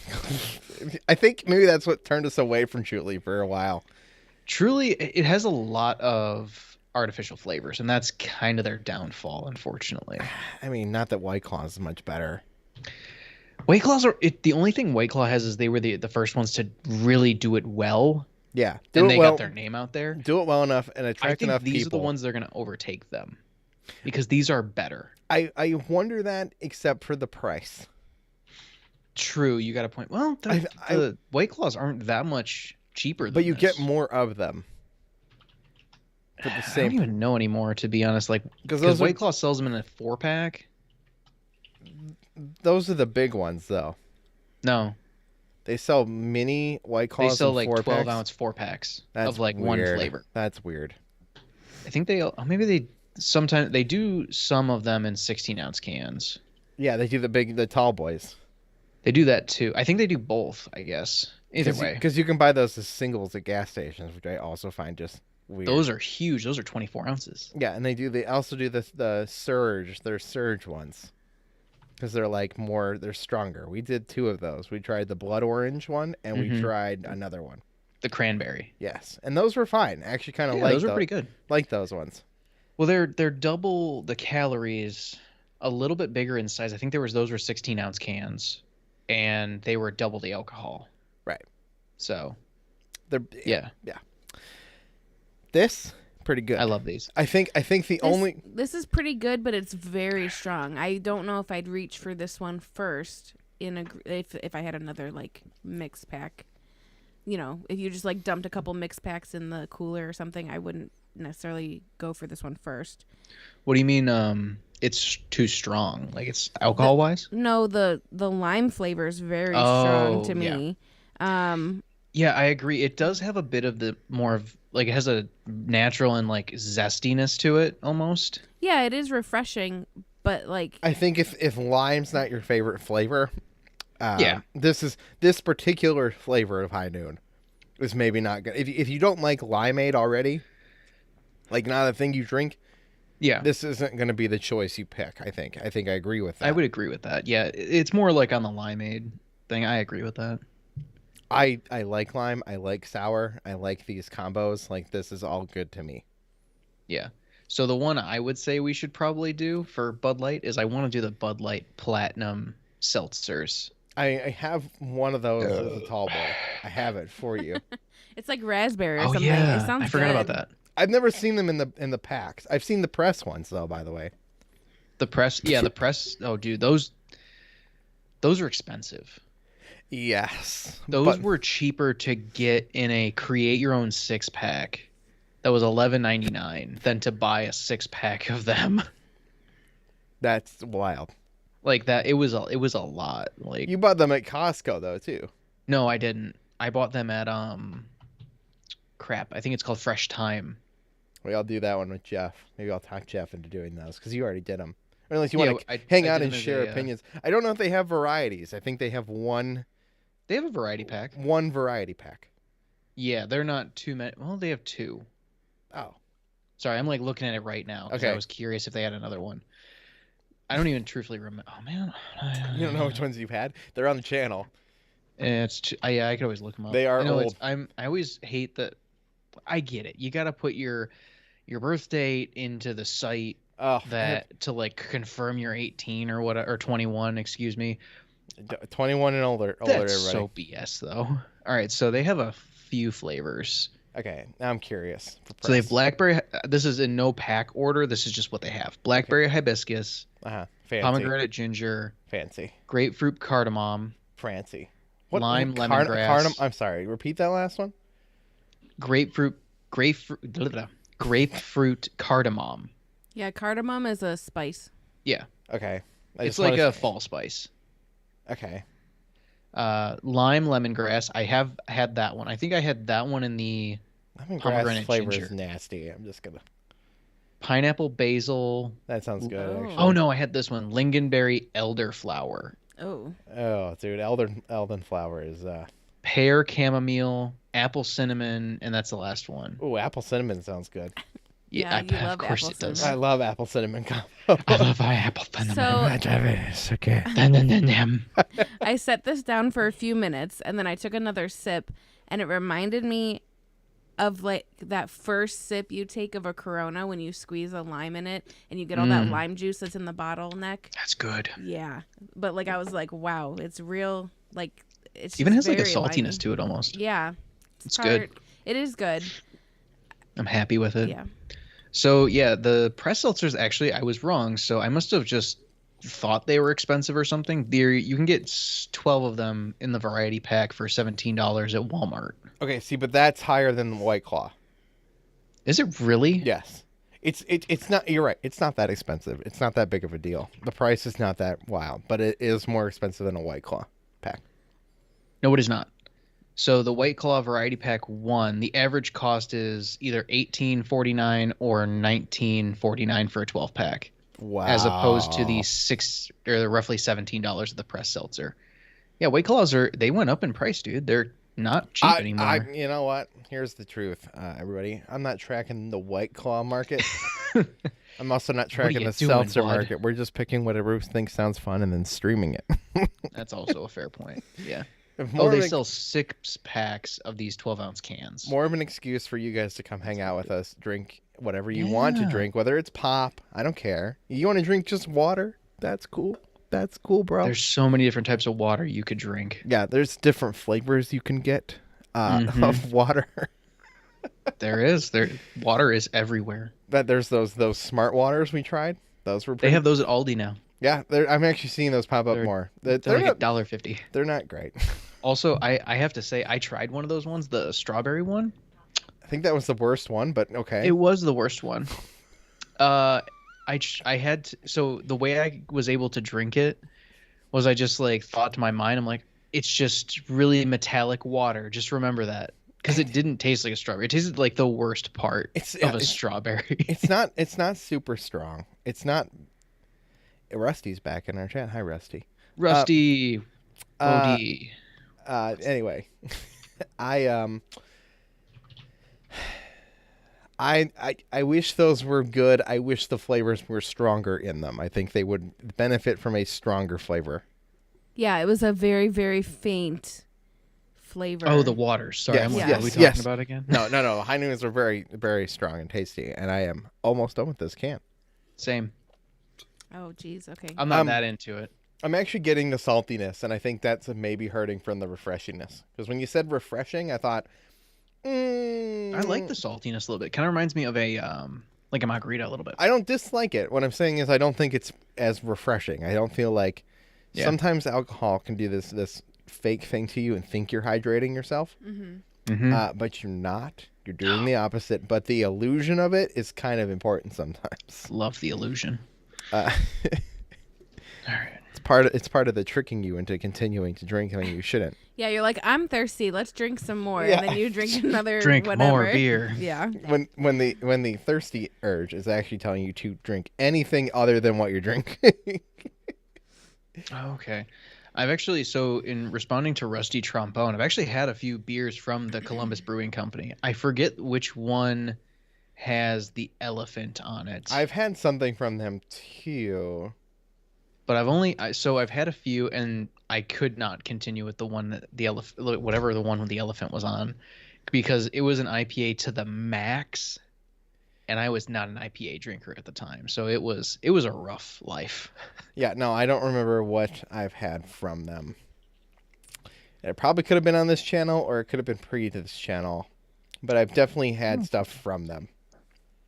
I think maybe that's what turned us away from Truly for a while. Truly, it has a lot of artificial flavors, and that's kind of their downfall, unfortunately. I mean, not that White Claw is much better. White Claws are the only thing White Claw has is they were the first ones to really do it well. Yeah, and they got their name out there. Do it well enough and attract enough people. These are the ones that are going to overtake them because these are better. I wonder that, except for the price. True, you got a point. Well, the White Claws aren't that much cheaper than but you this. get more of them for the same. I don't even know anymore, to be honest. Like, because White Claw sells them in a 4-pack. Those are the big ones, though. No, they sell mini White Claws. They sell like 12 ounce 4-packs of like weird. one flavor. That's weird. I think they sometimes they do some of them in 16-ounce cans. Yeah, they do the tall boys. They do that too. I think they do both, I guess. Either way. Because you can buy those as singles at gas stations, which I also find just weird. Those are huge. Those are 24 ounces. Yeah, and they also do the Surge. They're Surge ones. Because they're they're stronger. We did 2 of those. We tried the blood orange one, and we tried another one. The cranberry. Yes, and those were fine. I actually kind of those are pretty good. Like those ones. Well, they're double the calories, a little bit bigger in size. I think those were 16-ounce cans. And they were double the alcohol. Right. So, yeah. This pretty good. I love these. I think this is pretty good, but it's very strong. I don't know if I'd reach for this one first if I had another like mix pack. You know, if you just like dumped a couple mix packs in the cooler or something, I wouldn't necessarily go for this one first. What do you mean? It's too strong. Like it's alcohol wise? No, the lime flavor is very strong to me. Yeah, I agree. It does have a bit of the more of like it has a natural and like zestiness to it almost. Yeah, it is refreshing, but like I think if lime's not your favorite flavor, this particular flavor of High Noon is maybe not good. If you don't like limeade already, like not a thing you drink. Yeah, this isn't going to be the choice you pick. I think I agree with that. I would agree with that. Yeah, it's more like on the limeade thing. I agree with that. I like lime. I like sour. I like these combos. Like this is all good to me. Yeah. So the one I would say we should probably do for Bud Light is I want to do the Bud Light Platinum seltzers. I have one of those as a tall boy. I have it for you. It's like raspberry or something. Yeah. It sounds I forgot good. about that. I've never seen them in the packs. I've seen the press ones though, by the way. The press, yeah, the press. Oh, dude, those are expensive. Yes, those were cheaper to get in a create your own 6-pack. That was $11.99 than to buy a 6-pack of them. That's wild. Like that, it was a lot. Like you bought them at Costco though too. No, I didn't. I bought them at crap. I think it's called Fresh Time. Maybe I'll do that one with Jeff. Maybe I'll talk Jeff into doing those because you already did them. Or unless you want to hang out and share opinions. I don't know if they have varieties. I think they have one. They have a variety pack. One variety pack. Yeah, they're not too many. Well, they have 2. Oh. Sorry, I'm like looking at it right now because I was curious if they had another one. I don't even truthfully remember. Oh, man. You don't know which ones you've had? They're on the channel. Yeah, I could always look them up. They are old. I always hate that. I get it. You got to put your birth date into the site to like confirm you're 18 or what, or 21, excuse me. 21 and older. That's everybody. So BS though. All right, so they have a few flavors. Okay, now I'm curious. So they have blackberry. This is in no pack order. This is just what they have. Blackberry hibiscus. Fancy. Pomegranate ginger. Fancy. Grapefruit cardamom. Fancy. Lime lemongrass. I'm sorry. Repeat that last one. Grapefruit cardamom. Yeah, cardamom is a spice. Yeah. Okay. It's like a fall spice. Okay. Lime lemongrass. I have had that one. I think I had that one in the lemongrass flavor is nasty. I'm just gonna. Pineapple basil. That sounds good. Actually. Oh no, I had this one. Lingonberry elderflower. Oh. Oh, dude, elderflower is. Pear chamomile, apple cinnamon, and that's the last one. Oh, apple cinnamon sounds good. Yeah, you love of course apple it does. I love apple cinnamon combo. I love apple cinnamon. So okay. I set this down for a few minutes, and then I took another sip, and it reminded me of like that first sip you take of a Corona when you squeeze a lime in it, and you get all that lime juice that's in the bottleneck. That's good. Yeah, but like I was like, wow, it's real. Like it's Even just has like a very saltiness limey. to it almost. Yeah, It's good. It is good. I'm happy with it. Yeah. So yeah, the press seltzers, actually I was wrong. So I must have just thought they were expensive or something. You can get 12 of them in the variety pack for $17 at Walmart. Okay, see, but that's higher than the White Claw. Is it really? Yes. It's not, you're right. It's not that expensive. It's not that big of a deal. The price is not that wild, but it is more expensive than a White Claw pack. No, it is not. So the White Claw Variety Pack 1, the average cost is either $18.49 or $19.49 for a 12 pack. Wow. As opposed to the roughly $17 of the press seltzer. Yeah, White Claws they went up in price, dude. They're not cheap anymore. You know what? Here's the truth, everybody. I'm not tracking the White Claw market. I'm also not tracking the seltzer market. We're just picking whatever we think sounds fun and then streaming it. That's also a fair point. Yeah. They sell 6 packs of these 12-ounce cans. More of an excuse for you guys to come hang out with us, drink whatever you want to drink, whether it's pop, I don't care. You want to drink just water? That's cool. That's cool, bro. There's so many different types of water you could drink. Yeah, there's different flavors you can get of water. Water is everywhere. There's those smart waters we tried. Those were They have those at Aldi now. Yeah, I'm actually seeing those pop up more. They're like $1.50. They're not great. Also, I have to say, I tried one of those ones, the strawberry one. I think that was the worst one, but okay. It was the worst one. So the way I was able to drink it was I just like thought to my mind, I'm like, it's just really metallic water. Just remember that. Because it didn't taste like a strawberry. It tasted like the worst part of a strawberry. It's not super strong. It's not. Rusty's back in our chat. Hi, Rusty. Rusty. Anyway, I wish those were good. I wish the flavors were stronger in them. I think they would benefit from a stronger flavor. Yeah, it was a very, very faint flavor. Oh, the waters. Sorry, yes, what are we talking about again? No. High Noons are very, very strong and tasty, and I am almost done with this can. Same. Oh, geez. Okay. I'm not that into it. I'm actually getting the saltiness, and I think that's maybe hurting from the refreshiness. Because when you said refreshing, I thought, I like the saltiness a little bit. Kind of reminds me of a like a margarita a little bit. I don't dislike it. What I'm saying is I don't think it's as refreshing. I don't feel like sometimes alcohol can do this fake thing to you and think you're hydrating yourself. But you're not. You're doing the opposite. But the illusion of it is kind of important sometimes. Love the illusion. All right. It's part of the tricking you into continuing to drink when you shouldn't. Yeah, you're like, I'm thirsty. Let's drink some more, and then you drink another. Drink whatever. more beer. Yeah. When the thirsty urge is actually telling you to drink anything other than what you're drinking. Okay. I've actually, in responding to Rusty Trombone, I've actually had a few beers from the Columbus Brewing Company. I forget which one has the elephant on it. I've had something from them too. But I've had a few, and I could not continue with the one that whatever the one with the elephant was on, because it was an IPA to the max, and I was not an IPA drinker at the time, so it was a rough life. Yeah, no, I don't remember what I've had from them. It probably could have been on this channel, or it could have been pre to this channel, but I've definitely had stuff from them.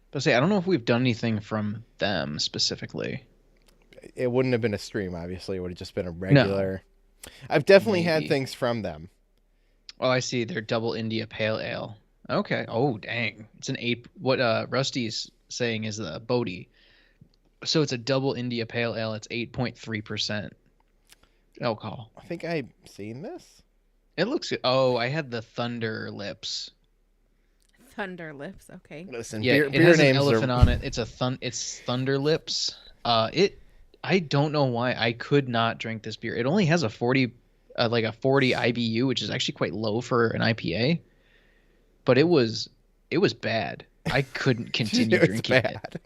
But I don't know if we've done anything from them specifically. It wouldn't have been a stream, obviously. It would have just been a regular. No. I've definitely had things from them. Oh, I see. They're Double India Pale Ale. Okay. Oh, dang. It's an 8. What Rusty's saying is the Bodhi. So it's a Double India Pale Ale. It's 8.3% alcohol. I think I've seen this. It looks good. Oh, I had the Thunder Lips. Thunder Lips. Okay. Listen, yeah, it has an elephant on it. It's it's Thunder Lips. I don't know why I could not drink this beer. It only has a 40 IBU, which is actually quite low for an IPA. But it was bad. I couldn't continue It's drinking it. bad.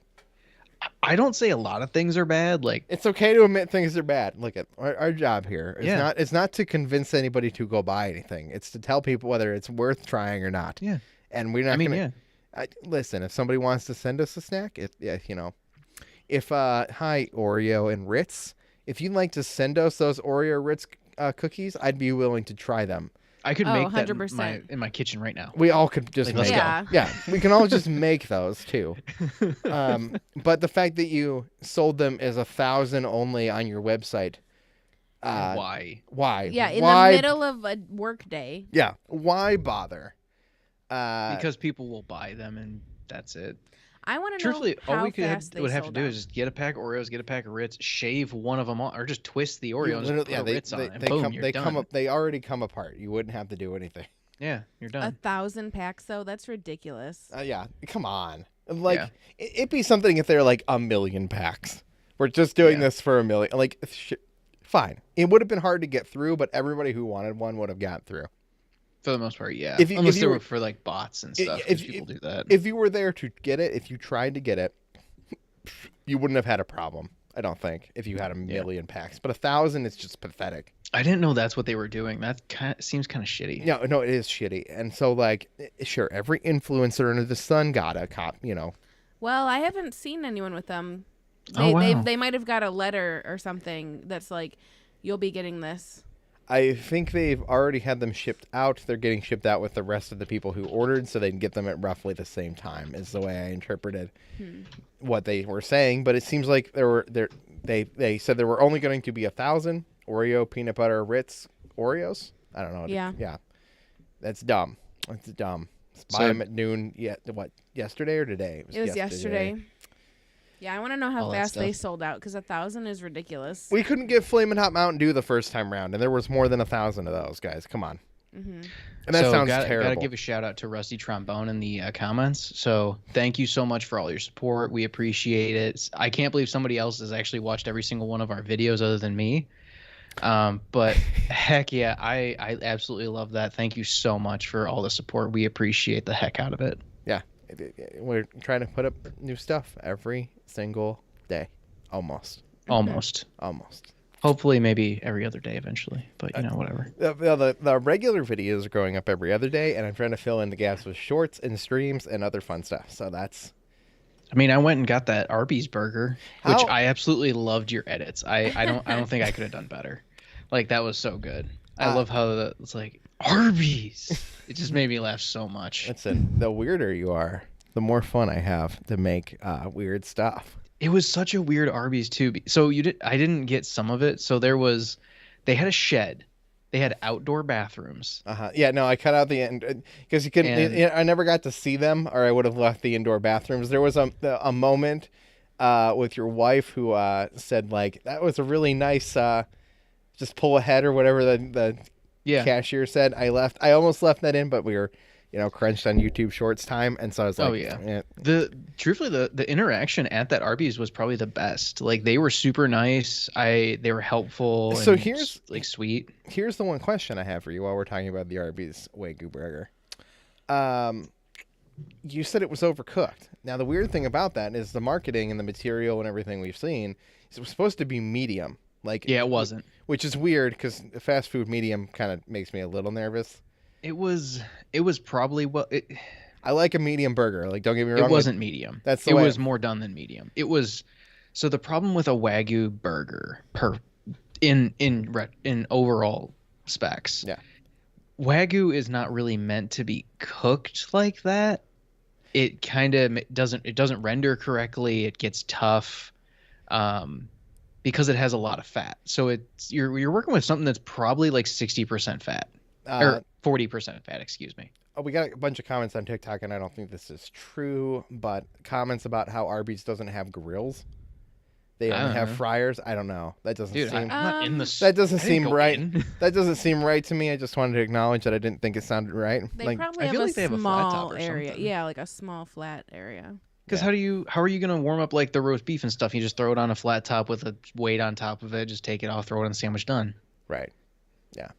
I don't say a lot of things are bad. Like, it's okay to admit things are bad. Look at our job here. It's not to convince anybody to go buy anything. It's to tell people whether it's worth trying or not. Yeah. And we're not gonna. Listen, if somebody wants to send us a snack, if hi Oreo and Ritz, if you'd like to send us those Oreo Ritz cookies, I'd be willing to try them. I could make that 100%. in my kitchen right now. We all could just Like, make let's them. Yeah, we can all just make those too. But the fact that you sold them as 1,000 only on your website. Why? Why? Yeah, in why, the middle of a work day. Yeah. Why bother? Because people will buy them and that's it. I want to know Truthfully, how all we fast would have to sold do out. is just get a pack of Oreos, get a pack of Ritz, shave one of them on, or just twist the Oreos and put a Ritz on it, and boom, you're done. They already come apart. You wouldn't have to do anything. Yeah, you're done. 1,000 packs though, that's ridiculous. Yeah, come on. Like it'd be something if they're like 1,000,000 packs. We're just doing this for 1,000,000. Like, fine. It would have been hard to get through, but everybody who wanted one would have gotten through. For the most part, yeah. Unless they were for like bots and stuff, because people do that. If you were there to get it, if you tried to get it, you wouldn't have had a problem. I don't think if you had 1,000,000 packs, but 1,000 is just pathetic. I didn't know that's what they were doing. That seems kind of shitty. No, it is shitty. And so, like, sure, every influencer under the sun got a cop. Well, I haven't seen anyone with them. They might have got a letter or something that's like, you'll be getting this. I think they've already had them shipped out. They're getting shipped out with the rest of the people who ordered, so they can get them at roughly the same time. Is the way I interpreted what they were saying. But it seems like they said there were only going to be 1,000 Oreo peanut butter Ritz Oreos. I don't know. Yeah. That's dumb. That's dumb. Buy them at noon. Yesterday or today? It was yesterday. Yeah, I want to know how fast they sold out, because 1,000 is ridiculous. We couldn't get Flamin' Hot Mountain Dew the first time round, and there was more than 1,000 of those, guys. Come on. Mm-hmm. And that sounds terrible. Gotta give a shout out to Rusty Trombone in the comments. So thank you so much for all your support. We appreciate it. I can't believe somebody else has actually watched every single one of our videos other than me. But heck yeah, I absolutely love that. Thank you so much for all the support. We appreciate the heck out of it. Yeah. We're trying to put up new stuff every single day. Almost. Hopefully maybe every other day eventually, but whatever. The regular videos are going up every other day, and I'm trying to fill in the gaps with shorts and streams and other fun stuff. So that's... I mean, I went and got that Arby's burger, which I absolutely loved your edits. I don't think I could have done better. Like, that was so good. I love how it's like, Arby's. It just made me laugh so much. Listen, the weirder you are, the more fun I have to make weird stuff. It was such a weird Arby's too. So I didn't get some of it. So they had a shed. They had outdoor bathrooms. Yeah, no, I cut out the end because you couldn't. I never got to see them, or I would have left the indoor bathrooms. There was a moment with your wife who said, like, that was a really nice just pull ahead or whatever the cashier said. I almost left that in, but we were crunched on YouTube Shorts time, and so I was like, truthfully the interaction at that Arby's was probably the best. Like, they were super nice. They were helpful. So and here's like sweet. Here's the one question I have for you while we're talking about the Arby's Wagyu burger. You said it was overcooked. Now the weird thing about that is the marketing and the material and everything we've seen is it was supposed to be medium. Like, yeah, it wasn't. Which is weird because fast food medium kind of makes me a little nervous. It was probably I like a medium burger. Like, don't get me wrong. It wasn't medium. It was more done than medium. It was. So the problem with a Wagyu burger in overall specs. Yeah. Wagyu is not really meant to be cooked like that. It kind of doesn't render correctly. It gets tough. Because it has a lot of fat. So you're working with something that's probably like 60% fat. Or 40% fat, excuse me. We got a bunch of comments on TikTok, and I don't think this is true, but comments about how Arby's doesn't have grills. They only have fryers. I don't know. That doesn't seem. I'm not in the. That doesn't seem right. That doesn't seem right to me. I just wanted to acknowledge that I didn't think it sounded right. They probably have a small area. Yeah, like a small flat area. Because how are you gonna warm up like the roast beef and stuff? You just throw it on a flat top with a weight on top of it. Just take it off, throw it on the sandwich, done. Right. Yeah.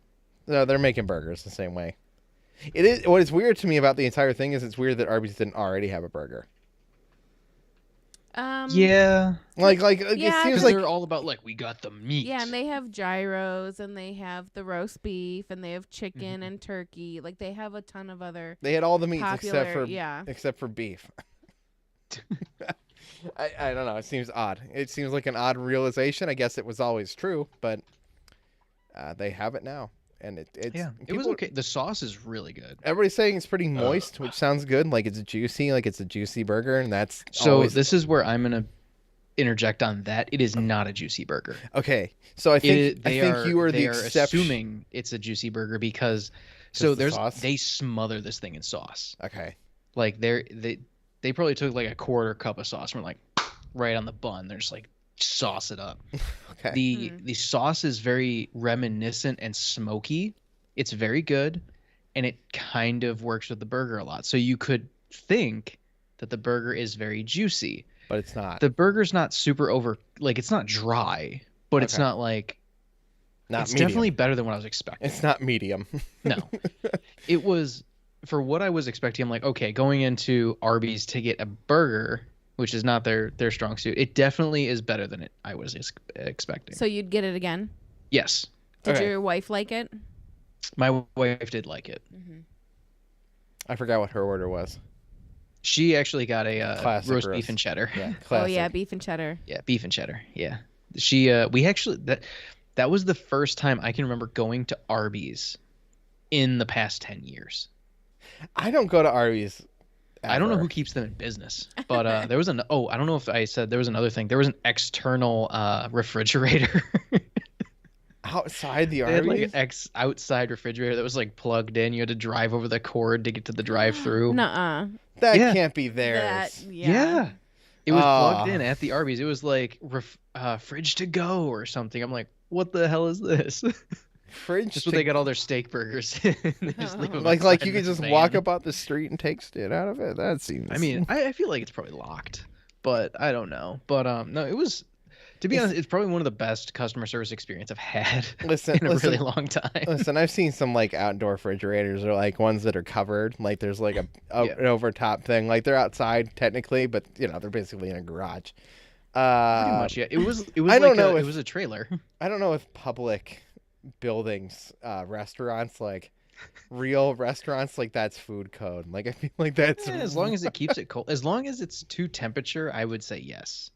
No, they're making burgers the same way. It is. What is weird to me about the entire thing is it's weird that Arby's didn't already have a burger. Yeah. Like Yeah, it seems 'Cause like they're all about like we got the meat. Yeah, and they have gyros, and they have the roast beef, and they have chicken and turkey. Like they have a ton of other. they had all the meats popular, except for beef. I don't know. It seems odd. It seems like an odd realization. I guess it was always true, but they have it now, and it was okay. The sauce is really good. Everybody's saying it's pretty moist, which sounds good. Like it's juicy, like it's a juicy burger, and that's so. This is where I'm gonna interject on that. It is not a juicy burger. Okay, so I think you are the exception. Assuming it's a juicy burger because they smother this thing in sauce. Okay, like they probably took like a quarter cup of sauce and were like right on the bun. They're just like sauce it up. Okay. The sauce is very reminiscent and smoky. It's very good, and it kind of works with the burger a lot. So you could think that the burger is very juicy, but it's not. The burger's not super it's not dry, but it's not like it's medium. Definitely better than what I was expecting. It's not medium. No. It was for what I was expecting. I'm like, okay, going into Arby's to get a burger, which is not their strong suit. It definitely is better than I was expecting. So you'd get it again? Yes. Did your wife like it? My wife did like it. Mm-hmm. I forgot what her order was. She actually got a roast beef and cheddar. Yeah, oh yeah, beef and cheddar. Yeah, beef and cheddar. Yeah. We actually that was the first time I can remember going to Arby's in the past 10 years. I don't go to Arby's ever. I don't know who keeps them in business, but there was I don't know if I said there was another thing. There was an external refrigerator. Outside the Arby's? They had like an outside refrigerator that was like plugged in. You had to drive over the cord to get to the drive-through. Nuh-uh. That can't be theirs. Yeah. It was plugged in at the Arby's. It was like fridge to go or something. I'm like, what the hell is this? Fridge. Just where they got all their steak burgers. They just leave them like you could just walk up out the street and take shit out of it. That seems. I mean, I feel like it's probably locked, but I don't know. But no, it was. To be honest, it's probably one of the best customer service experience I've had in a really long time. Listen, I've seen some like outdoor refrigerators or like ones that are covered. Like there's like an overtop thing. Like they're outside technically, but they're basically in a garage. Pretty much, yeah. It was. I don't know. It was a trailer. I don't know if public buildings, restaurants, like real restaurants, like that's food code. Like I feel like that's as long as it keeps it cold. As long as it's to temperature, I would say yes.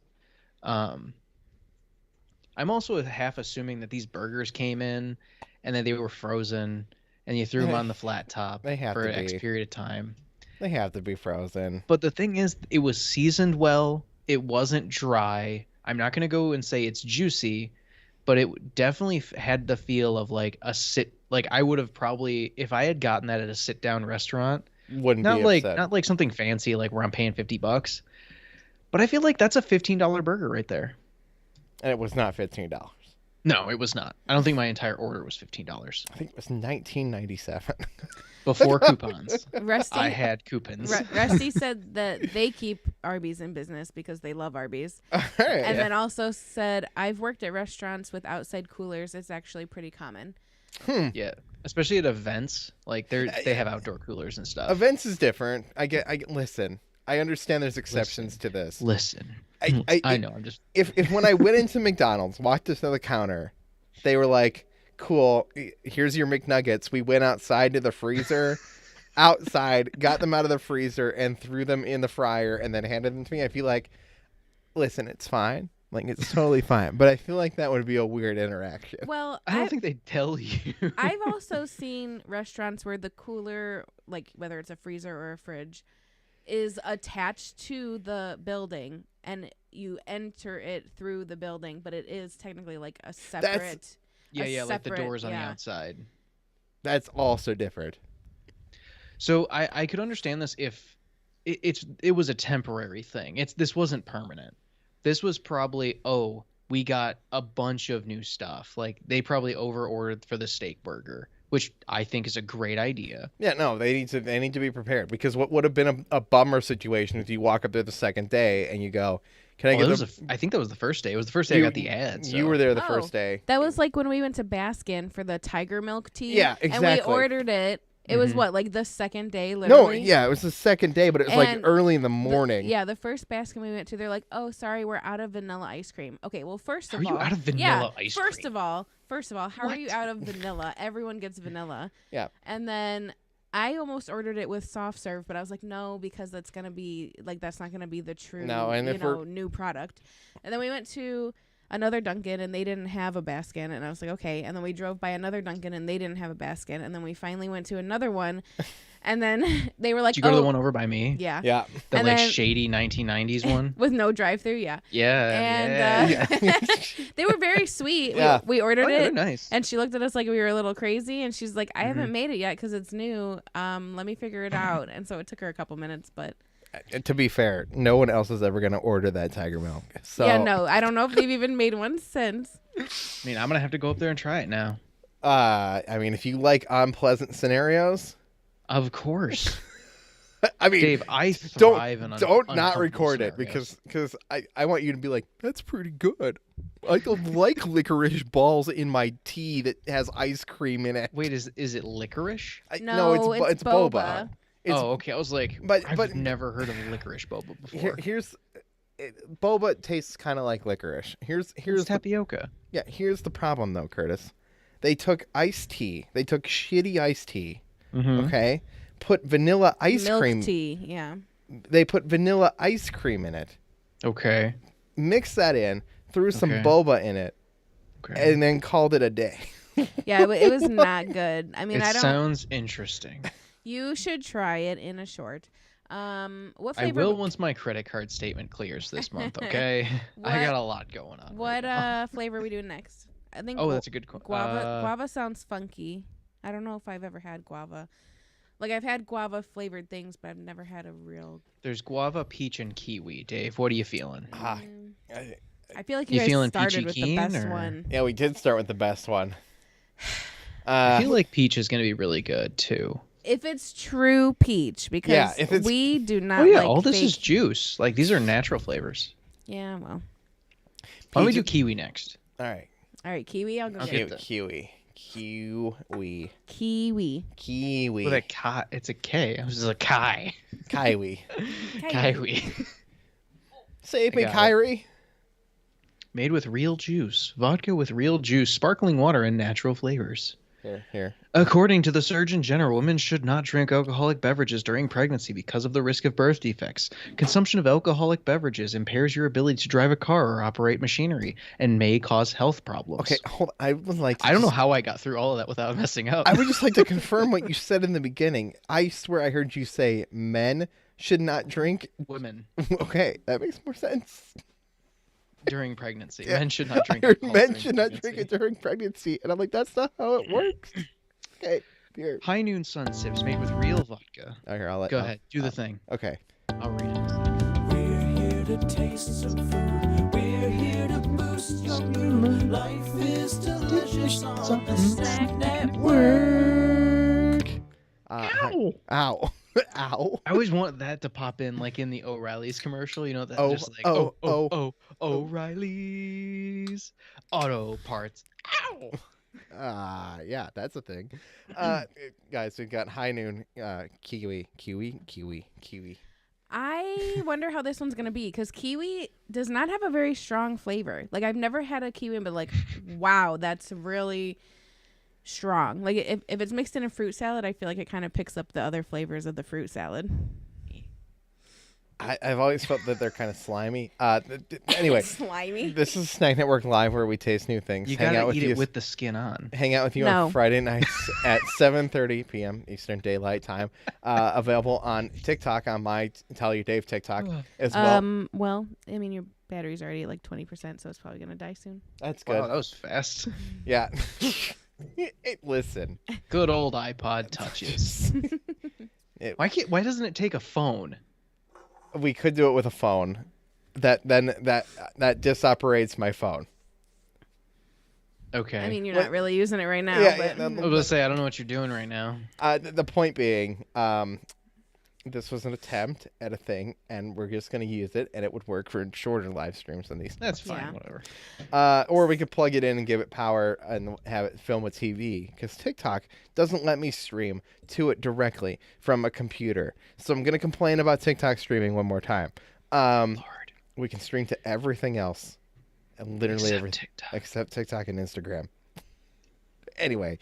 I'm also half assuming that these burgers came in and then they were frozen and you threw them on the flat top for an X period of time. They have to be frozen. But the thing is, it was seasoned well. It wasn't dry. I'm not going to go and say it's juicy, but it definitely had the feel of like I would have probably, if I had gotten that at a sit down restaurant, not like something fancy, like where I'm paying $50, but I feel like that's a $15 burger right there. And it was not $15. No, it was not. I don't think my entire order was $15. I think it was $19.97. Before coupons. Rusty, I had coupons. Rusty said that they keep Arby's in business because they love Arby's. And then also said, I've worked at restaurants with outside coolers. It's actually pretty common. Yeah, especially at events. Like they have outdoor coolers and stuff. Events is different. Listen. I understand there's exceptions to this. Listen. I know. I'm just if when I went into McDonald's, walked to the counter, they were like, "Cool, here's your McNuggets." We went outside to the freezer, got them out of the freezer, and threw them in the fryer, and then handed them to me. I feel like, listen, it's fine. Like it's totally fine, but I feel like that would be a weird interaction. Well, I don't think they tell you. I've also seen restaurants where the cooler, like whether it's a freezer or a fridge, is attached to the building and you enter it through the building, but it is technically like a separate. Like the doors on the outside. That's also different. So I could understand this if it was a temporary thing. This wasn't permanent. This was probably we got a bunch of new stuff. Like they probably over ordered for the steak burger, which I think is a great idea. Yeah, no, they need to be prepared because what would have been a bummer situation if you walk up there the second day and you go, "Can I get I think that was the first day. It was the first day I got the ad. So. You were there the first day. That was like when we went to Baskin for the tiger milk tea. Yeah, exactly. And we ordered it It was what, like the second day, No, literally? yeah, it was the second day, but it was like And early in the morning. The first basket we went to, they're like, "Oh, sorry, we're out of vanilla ice cream." Okay, well, first How of are all, you out of vanilla ice cream? First of all, how are you out of vanilla? Everyone gets vanilla. Yeah. And then I almost ordered it with soft serve, but I was like, no, because that's gonna be like that's not gonna be the true, new product. And then we went to another Dunkin' and they didn't have a basket, and I was like, okay. And then we drove by another Dunkin' and they didn't have a basket, and then we finally went to another one, and then they were like, did you go to the one over by me? Yeah. Yeah. The And like then- shady 1990s one. with no drive-through, yeah. Yeah. And they were very sweet. Yeah. We ordered They're it, nice. and she looked at us like we were a little crazy, and she's like, I Mm-hmm. haven't made it yet because it's new. Let me figure it out. And so it took her a couple minutes, but To be fair, no one else is ever going to order that tiger milk. So yeah, no, I don't know if they've even made one since. I mean, I'm gonna have to go up there and try it now. I mean, if you like unpleasant scenarios, Of course, I mean, Dave. I thrive in don't not uncomfortable record it scenarios. because I want you to be like, that's pretty good. I don't like licorice balls in my tea that has ice cream in it. Wait, is it licorice? No, it's it's boba. boba. It's, Oh, okay. I was like, but- I've never heard of licorice boba before. boba tastes kind of like licorice. Here's It's the, tapioca. here's the problem though, Curtis. They took iced tea. They took shitty iced tea. Mm-hmm. Okay, put vanilla ice Milk cream. tea, yeah. They put vanilla ice cream in it. Okay. Mix that in. Threw some Okay. boba in it, Okay. and then called it a day. Yeah, but it was not good. I mean, it I don't. sounds interesting. You should try it in a short. What I flavor? will once my credit card statement clears this month. Okay. I What- got a lot going on. What right now. flavor are we doing next? I think. Oh, that's a good guava. Guava sounds funky. I don't know if I've ever had guava. Like I've had guava flavored things, but I've never had a real. There's guava, peach, and kiwi. Dave, what are you feeling? I feel like You you guys feeling started peachy with the keen, best or- one. Yeah, we did start with the best one. I feel like peach is going to be really good too. If it's true peach, because Yeah, if it's- we do not. Oh yeah, like all this fake... is juice. Like these are natural flavors. Yeah, well, Why don't we do Peach- kiwi next? All right. all right, kiwi. I'll go. Okay. get Kiwi. Kiwi. With a K. It's a K. It was a Kai. Kiwi. Kiwi. Save me, got it. Kyrie. Made with real juice. Vodka with real juice, sparkling water, and natural flavors. Here. According to the Surgeon General, women should not drink alcoholic beverages during pregnancy because of the risk of birth defects. Consumption of alcoholic beverages impairs your ability to drive a car or operate machinery and may cause health problems. Okay, hold on. I would like to I don't know just- how I got through all of that without messing up. I would just like to confirm what you said in the beginning. I swear I heard you say men should not drink. Women Okay, that makes more sense. during pregnancy. Men should not drink I heard alcohol men during should not drink pregnancy. it during pregnancy. And I'm like, that's not how it works. Okay, here. High Noon Sun Sips made with real vodka. Oh, here, I'll let Go ahead, do the thing. Okay. I'll read it. We're here to taste some food. We're here to boost your mood. Life is delicious on the Snack Network. Ow. Ow. Ow. I always want that to pop in, like in the O'Reilly's commercial. You know that Oh, just like oh. O'Reilly's Auto Parts. Ow! Yeah, that's a thing. Guys, we've got High Noon, kiwi. I wonder how this one's gonna be because kiwi does not have a very strong flavor. Like I've never had a kiwi, but like, wow, that's really strong. Like if it's mixed in a fruit salad, I feel like it kind of picks up the other flavors of the fruit salad. I've always felt that they're kind of slimy. Anyway, Slimy. this is Snack Network Live where we taste new things. You Hang out gotta with eat you. it with the skin on. Hang out with you No. on Friday nights at 7:30 p.m. Eastern Daylight Time. Available on TikTok on my Tell You Dave TikTok as well. Well, I mean your battery's already at like 20%, so it's probably gonna die soon. That's good. Wow, that was fast. Yeah. Listen. Good old iPod touches. Why doesn't it take a phone? We could do it with a phone. That disoperates my phone. Okay. I mean, you're What- not really using it right now. Yeah, but yeah, I was gonna say I don't know what you're doing right now. The point being, this was an attempt at a thing, and we're just going to use it, and it would work for shorter live streams than these. That's fine, Yeah. whatever. Or we could plug it in and give it power and have it film a TV, because TikTok doesn't let me stream to it directly from a computer. So I'm going to complain about TikTok streaming one more time. Lord. We can stream to everything else, and literally everything TikTok. except TikTok and Instagram. Anyway,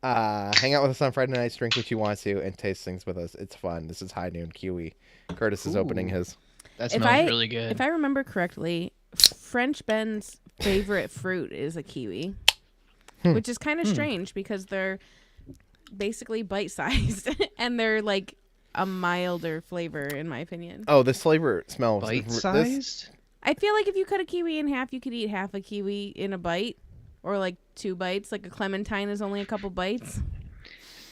hang out with us on Friday nights, drink what you want to, and taste things with us. It's fun. This is High Noon Kiwi. Curtis is opening his. That If smells really good. If I remember correctly, French Ben's favorite fruit is a kiwi, which is kind of strange because they're basically bite-sized and they're like a milder flavor, in my opinion. Oh, this flavor smells Bite-sized? I feel like if you cut a kiwi in half, you could eat half a kiwi in a bite, or like 2 bites. Like a clementine is only a couple bites.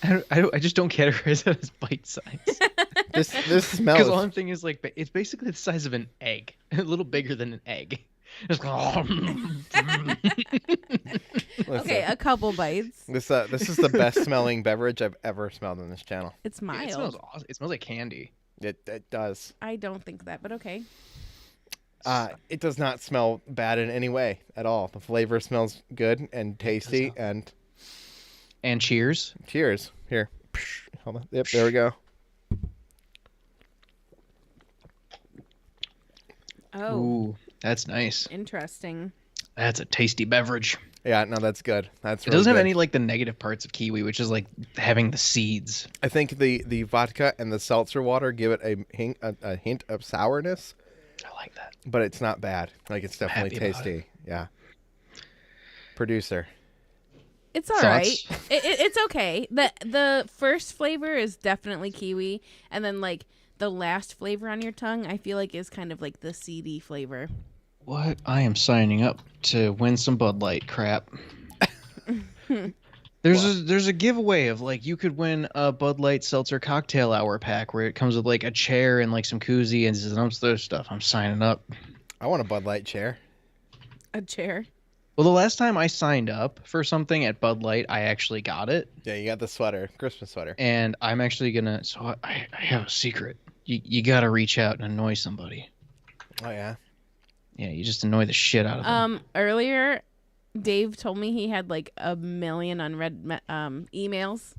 I just don't categorize it as bite-sized. This Because smells. all I'm thinking is like it's basically the size of an egg, a little bigger than an egg. Just Okay, a couple bites. This is the best smelling beverage I've ever smelled on this channel. It's It mild. smells awesome. It smells like candy. It does. I don't think that, but okay. It does not smell bad in any way at all. The flavor smells good and tasty. And And cheers. cheers. Here. Hold on. Yep, there we go. Oh, Ooh, that's nice. interesting. That's a tasty beverage. Yeah, no, that's good. That's It really doesn't have good. any like the negative parts of kiwi, which is like having the seeds. I think the vodka and the seltzer water give it a hint of sourness, I like that. but it's not bad. Like, it's definitely happy about tasty. Yeah. Producer. It's all right. Thoughts? It's okay. The first flavor is definitely kiwi, and then like the last flavor on your tongue, I feel like is kind of like the seedy flavor. What? I am signing up to win some Bud Light crap. There's a giveaway of like you could win a Bud Light Seltzer Cocktail Hour pack where it comes with like a chair and like some koozie and some other stuff. I'm signing up. I want a Bud Light chair. A chair. Well, the last time I signed up for something at Bud Light, I actually got it, Yeah, you got the sweater, Christmas sweater. and I'm actually gonna. So I have a secret. You gotta reach out and annoy somebody. Oh yeah. Yeah, you just annoy the shit out of them. Earlier, Dave told me he had like 1 million unread emails.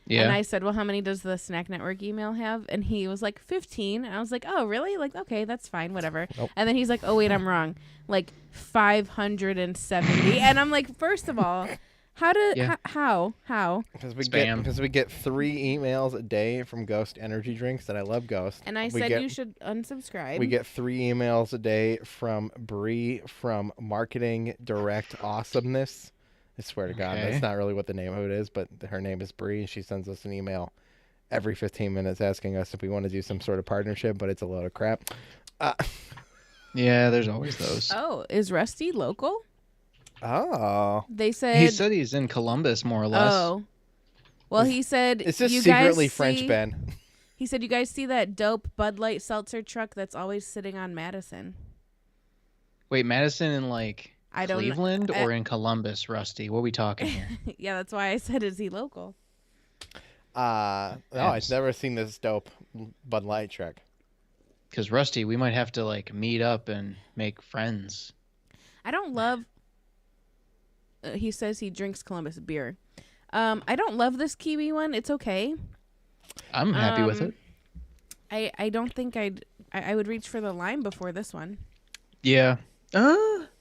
Yeah. And I said, well, how many does the Snack Network email have? And he was like, 15. And I was like, oh, really? Like, okay, that's fine, whatever. Nope. And then he's like, oh, wait, I'm wrong. Like 570. And I'm like, first of all, how? Because we get 3 emails a day from Ghost Energy Drinks that I love Ghost. And I We said get- you should unsubscribe. We get 3 emails a day from Bree from Marketing Direct Awesomeness. I swear to God, Okay. that's not really what the name of it is, but her name is Bree, and she sends us an email every 15 minutes asking us if we want to do some sort of partnership, but it's a load of crap. Yeah, there's always those. Oh, is Rusty local? Oh. They said. He said he's in Columbus, more or less. Oh. Well, he said. It's just you secretly guys French see, Ben. He said, you guys see that dope Bud Light seltzer truck that's always sitting on Madison? Wait, Madison in like I don't kn- Cleveland or in Columbus, Rusty? What are we talking here? Yeah, that's why I said, is he local? No, I've never seen this dope Bud Light truck. Because Rusty, we might have to like meet up and make friends. I don't love. He says he drinks Columbus beer. I don't love this kiwi one. It's okay. I'm happy with it. I don't think I would reach for the lime before this one. Yeah.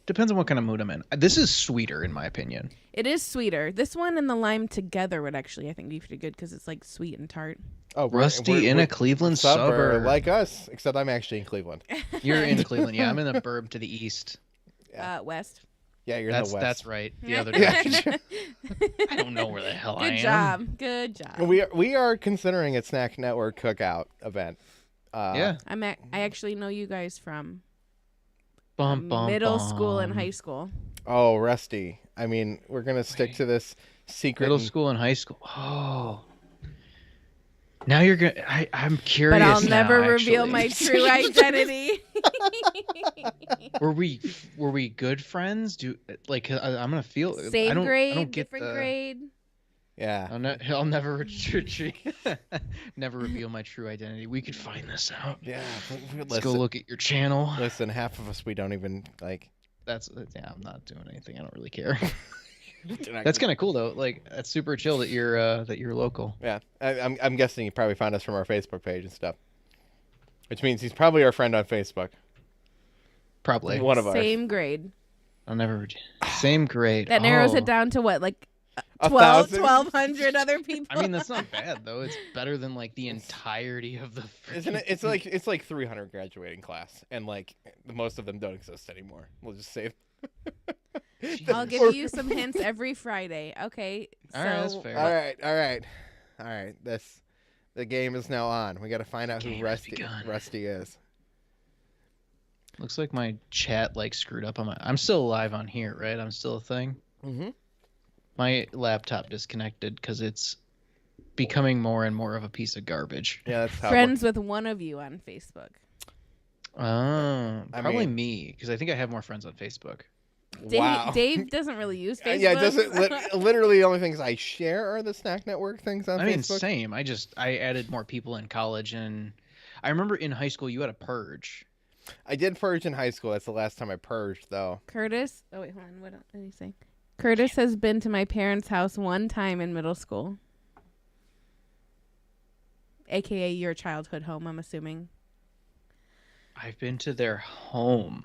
Depends on what kind of mood I'm in. This is sweeter, in my opinion. It is sweeter. This one and the lime together would actually, I think, be pretty good because it's like sweet and tart. Oh, Rusty in a Cleveland suburb. like us, except I'm actually in Cleveland. You're in Cleveland. Yeah, I'm in the burb to the east. Yeah. West. Yeah, you're That's in the west. that's right. The other direction. I don't know where the hell I Good am. job. Good job. We are considering a Snack Network cookout event. Yeah. I actually know you guys from Bum, bum, middle bum. school and high school. Oh, Rusty. I mean, we're gonna stick to this secret. Middle school and high school. Oh. Now you're gonna. I'm curious. But I'll now, never reveal actually. my true identity. Were we good friends? I'm gonna feel. I Same don't, grade, I don't get different the, grade. Yeah. I'll never never reveal my true identity. We could find this out. Yeah. Let's go look at your channel. Listen, half of us we don't even like. I'm not doing anything. I don't really care. That's kind of cool though. Like that's super chill that you're local. Yeah, I'm guessing he probably found us from our Facebook page and stuff, which means he's probably our friend on Facebook. Probably one of ours. Same grade. Same grade. That narrows it down to what, like 1,200 other people. I mean, that's not bad though. It's better than like the entirety of the. Isn't it? It's like 300 graduating class, and like most of them don't exist anymore. We'll just say. I'll give you some hints every Friday. Okay. All right, that's fair. All right. The game is now on. We got to find out who Rusty is. Looks like my chat like screwed up on my. I'm still live on here, right? I'm still a thing. Mm-hmm. My laptop disconnected because it's becoming more and more of a piece of garbage. Yeah, that's how. Friends with one of you on Facebook. Oh, probably me because I think I have more friends on Facebook. Wow. Dave doesn't really use Facebook. Yeah, it doesn't. Literally, the only things I share are the Snack Network things on Facebook. I mean, same. I added more people in college, and I remember in high school you had a purge. I did purge in high school. That's the last time I purged, though. Curtis. Oh wait, hold on. What did he say? Curtis has been to my parents' house one time in middle school. AKA your childhood home, I'm assuming. I've been to their home.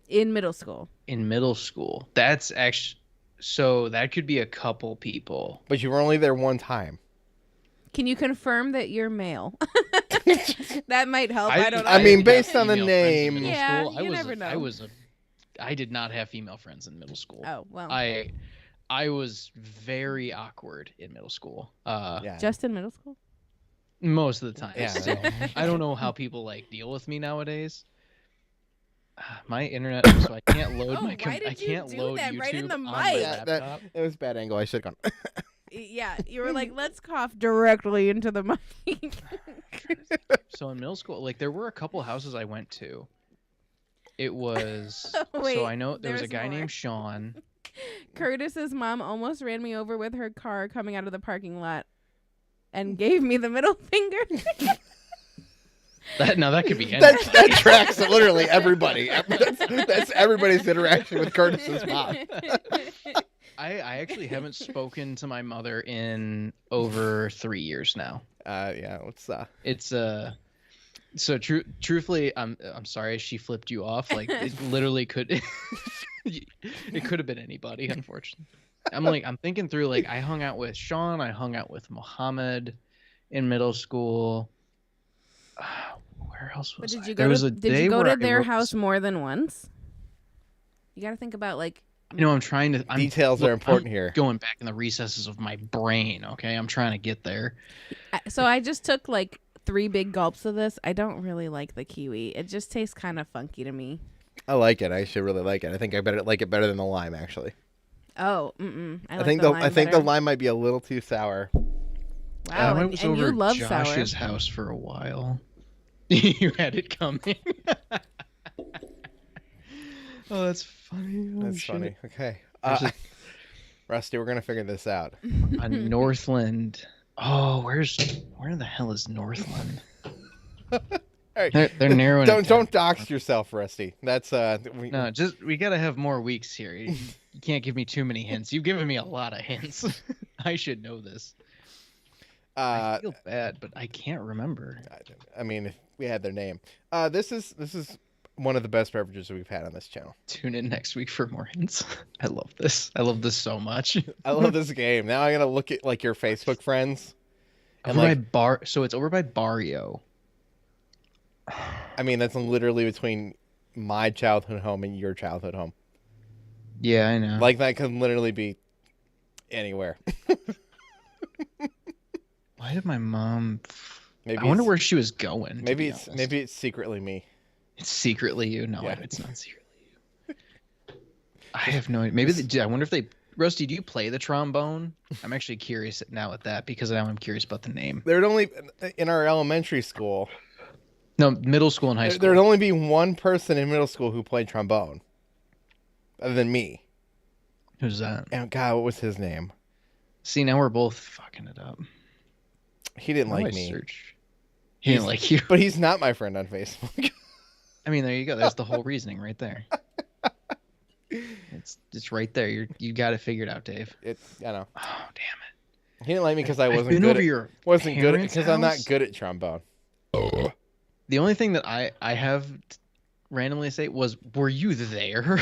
In middle school. That's actually... So that could be a couple people. But you were only there one time. Can you confirm that you're male? That might help. I don't know. I mean, based on the name. Yeah, you never know. I did not have female friends in middle school. Oh, well. I was very awkward in middle school. Yeah. Just in middle school? Most of the time. Yeah. So, I don't know how people like deal with me nowadays. My internet, so I can't load my computer. I can't load that YouTube right in the on mic? my Yeah, laptop. it was a bad angle. I should have gone. Yeah, you were like, let's cough directly into the mic. So in middle school, like there were a couple houses I went to. It was Wait, so I know there was a there's guy more. named Sean. Curtis's mom almost ran me over with her car coming out of the parking lot and gave me the middle finger. That could be anything. That tracks literally everybody. That's everybody's interaction with Curtis's mom. I actually haven't spoken to my mother in over 3 years now. Yeah, it's so truthfully, I'm sorry she flipped you off. Like it literally could it could have been anybody, unfortunately. I'm thinking through, like I hung out with Sean, I hung out with Mohammed in middle school. Where else was Did you go to their house more than once? You got to think about like. I'm trying to. Details are important here. Going back in the recesses of my brain. Okay, I'm trying to get there. So I just took like 3 big gulps of this. I don't really like the kiwi. It just tastes kind of funky to me. I like it. I should really like it. I think I better like it better than the lime, actually. Oh, I think the lime might be a little too sour. Wow, I was and over you love Josh's sour. house for a while. You had it coming. Oh, that's funny. That's funny. Okay. Rusty, we're going to figure this out. On Northland. Oh, where the hell is Northland? All right. They're narrowing. Don't dox yourself, Rusty. That's No, we gotta have more weeks here. You can't give me too many hints. You've given me a lot of hints. I should know this. I feel bad, but I can't remember. I mean, if we had their name. This is one of the best beverages we've had on this channel. Tune in next week for more hints. I love this. I love this so much. I love this game. Now I'm gonna look at like your Facebook friends. And over by Bar. So it's over by Barrio. I mean, that's literally between my childhood home and your childhood home. Yeah, I know. Like that could literally be anywhere. Why did my mom? Maybe I wonder where she was going. Maybe it's secretly me. It's secretly you. No, yeah. it's not secretly you. I have no idea. Maybe I wonder if they. Rusty, do you play the trombone? I'm actually curious now at that because now I'm curious about the name. There'd only in our elementary school. No, middle school and high school. There'd only be one person in middle school who played trombone, other than me. Who's that? And God, what was his name? See, now we're both fucking it up. He didn't How do like I me. search? He didn't like you. But he's not my friend on Facebook. I mean, there you go. That's the whole reasoning right there. It's right there. You got it figured out, Dave. I know. Oh, damn it. He didn't like me because I I've wasn't been good. over your Wasn't good parents' because I'm not house. good at trombone. The only thing that I have randomly say was, were you there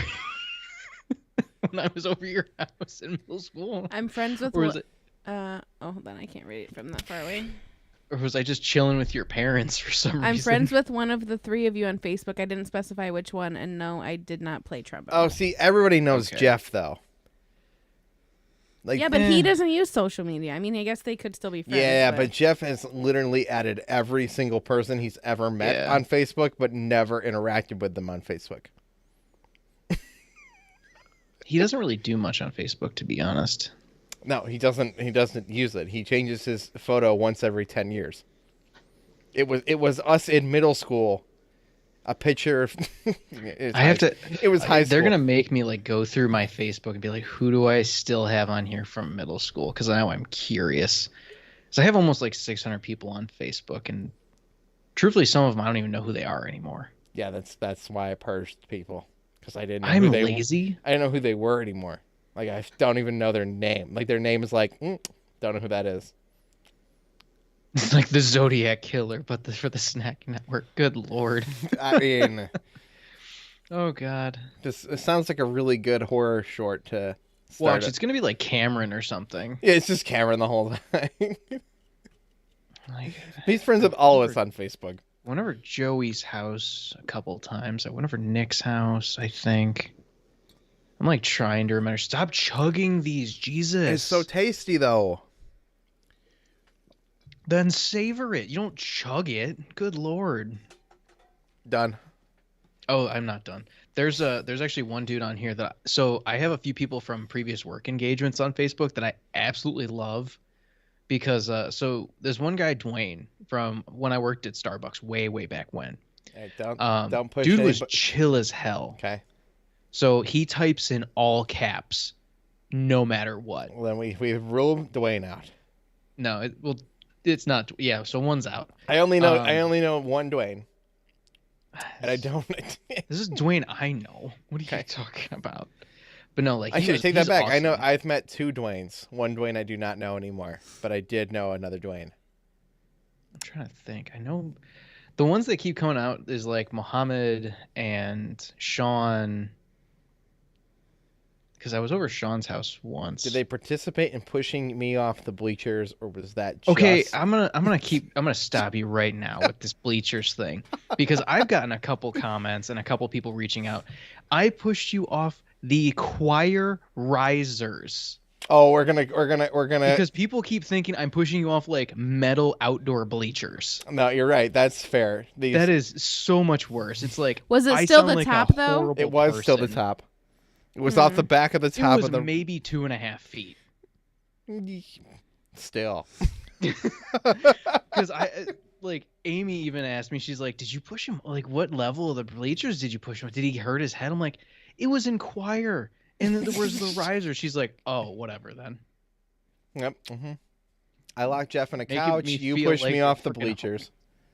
when I was over your house in middle school? I'm friends with. Or was it, Oh, hold on. I can't read it from that far away. or was I just chilling with your parents for some reason? I'm friends with one of the three of you on Facebook. I didn't specify which one, and no, I did not play trombone. Oh, see, everybody knows Okay. Jeff though. Like, yeah, but he doesn't use social media. I mean, I guess they could still be friends. yeah, but Jeff has literally added every single person he's ever met Yeah. on Facebook, but never interacted with them on Facebook. He doesn't really do much on Facebook, to be honest. No, he doesn't. He doesn't use it. He changes his photo once every 10 years. It was us in middle school. A picture of. I have to. It was high school. They're gonna make me like go through my Facebook and be like, who do I still have on here from middle school? Because now I'm curious. So I have almost like 600 people on Facebook, and truthfully, some of them I don't even know who they are anymore. Yeah, that's why I purged people, because I didn't know I'm who they lazy. I didn't know who they were anymore. Like, I don't even know their name. Like, their name is like, don't know who that is. It's like the Zodiac Killer, but for the Snack Network. Good lord. I mean, Oh god. it sounds like a really good horror short to start. Watch, it's gonna be like Cameron or something. Yeah, it's just Cameron the whole time. Like, He's friends with all of us on Facebook. went over Joey's house a couple times. I went over Nick's house, I think. I'm like trying to remember. Stop chugging these, Jesus. It's so tasty, though. Then savor it. You don't chug it. Good lord. Done. Oh, I'm not done. There's actually one dude on here that so I have a few people from previous work engagements on Facebook that I absolutely love because so there's one guy, Dwayne, from when I worked at Starbucks way back when. Hey, don't push Dude any was chill as hell. Okay. So he types in all caps no matter what. Well, then we ruled Dwayne out. No, it's not. Yeah, so one's out. I only know one Dwayne. And I don't. This is Dwayne I know. What are you talking about? But no, like I should take that he's back. I know awesome. I've met two Dwaynes. One Dwayne I do not know anymore, but I did know another Dwayne. I'm trying to think. I know the ones that keep coming out is like Muhammad and Sean. Because I was over Sean's house once. Did they participate in pushing me off the bleachers, or was that just... Okay, I'm gonna stop you right now with this bleachers thing because I've gotten a couple comments and a couple people reaching out. I pushed you off the choir risers. Oh, we're gonna Because people keep thinking I'm pushing you off like metal outdoor bleachers. No, you're right. That's fair. That is so much worse. It's like Was it I still sound the like a top, though? horrible It was still the person. top. It was off the back of the It top was of the. maybe 2.5 feet. Still. Because I like Amy even asked me, she's like, "Did you push him? Like, what level of the bleachers did you push him? Did he hurt his head?" I'm like, "It was in choir, and then there was the riser." She's like, "Oh, whatever then." Yep. I locked Jeff on a Making couch. me You feel pushed like me a off the freaking bleachers.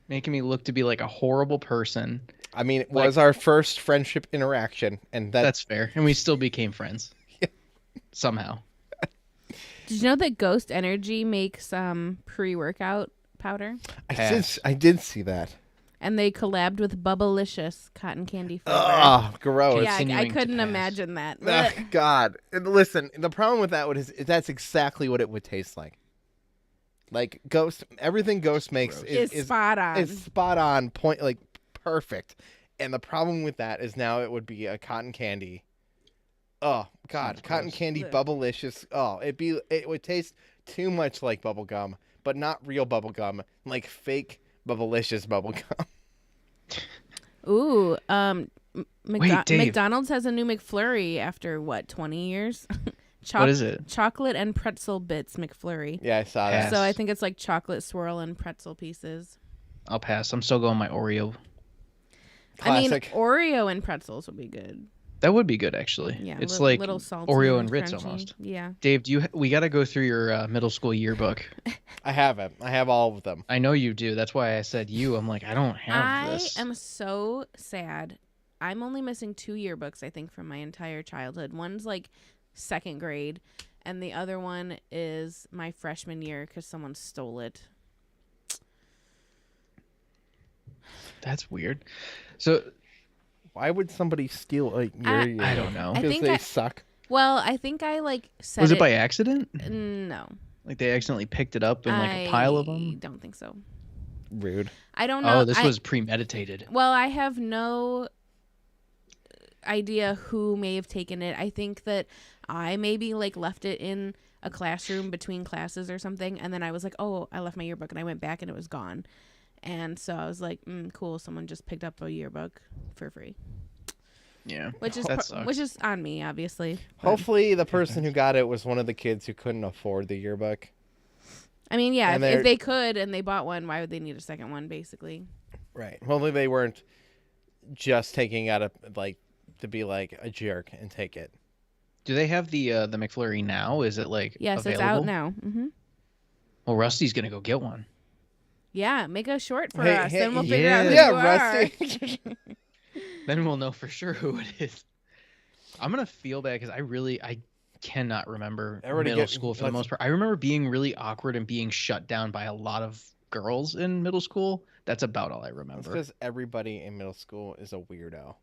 Making me look to be like a horrible person. I mean, it Like- was our first friendship interaction, and That's fair, and we still became friends. Somehow. Did you know that Ghost Energy makes pre-workout powder? I did see that. And they collabed with Bubblicious cotton candy flavor. Oh, gross. yeah, I continuing to couldn't pass. imagine that. Ugh, God. And listen, the problem with that is that's exactly what it would taste like. Like everything Ghost makes Is spot on. Is spot on point, like perfect. And the problem with that is now it would be a cotton candy. Oh God, Sounds cotton gross. candy Ugh. bubblicious. Oh, it would taste too much like bubble gum, but not real bubble gum, like fake bubblicious bubble gum. Ooh, Wait, Dave. McDonald's has a new McFlurry after what, 20 years? What is it? Chocolate and pretzel bits McFlurry. Yeah, I saw that. Yes. So I think it's like chocolate swirl and pretzel pieces. I'll pass. I'm still going my Oreo. Classic. I mean, Oreo and pretzels would be good. That would be good, actually. Yeah, it's little, like little salty Oreo and Ritz crunchy. almost. Yeah. Dave, we got to go through your middle school yearbook. I have it. I have all of them. I know you do. That's why I said you. I'm like, I don't have this. I am so sad. I'm only missing 2 yearbooks, I think, from my entire childhood. One's like 2nd grade, and the other one is my freshman year because someone stole it. That's weird. So, why would somebody steal a year? I don't know. Because they suck. Well, I think I like said Was it by accident? No. Like they accidentally picked it up in like a pile of them? I don't think so. Rude. I don't know. Oh, this was premeditated. Well, I have no idea who may have taken it. I think that I maybe like left it in a classroom between classes or something, and then I was like, oh, I left my yearbook, and I went back and it was gone. And so I was like, cool, someone just picked up a yearbook for free. Yeah. Which is on me, obviously. Hopefully the person who got it was one of the kids who couldn't afford the yearbook. I mean, yeah, if they could and they bought one, why would they need a second one, basically? Right. Hopefully they weren't just taking out to be like a jerk and take it. Do they have the McFlurry now? Is it like yes, available? It's out now. Mm-hmm. Well, Rusty's gonna go get one. Yeah, make a short for us, then we'll figure yeah. out who Yeah, you Rusty. Then we'll know for sure who it is. I'm gonna feel bad because I cannot remember middle school for the most part. I remember being really awkward and being shut down by a lot of girls in middle school. That's about all I remember. Because everybody in middle school is a weirdo.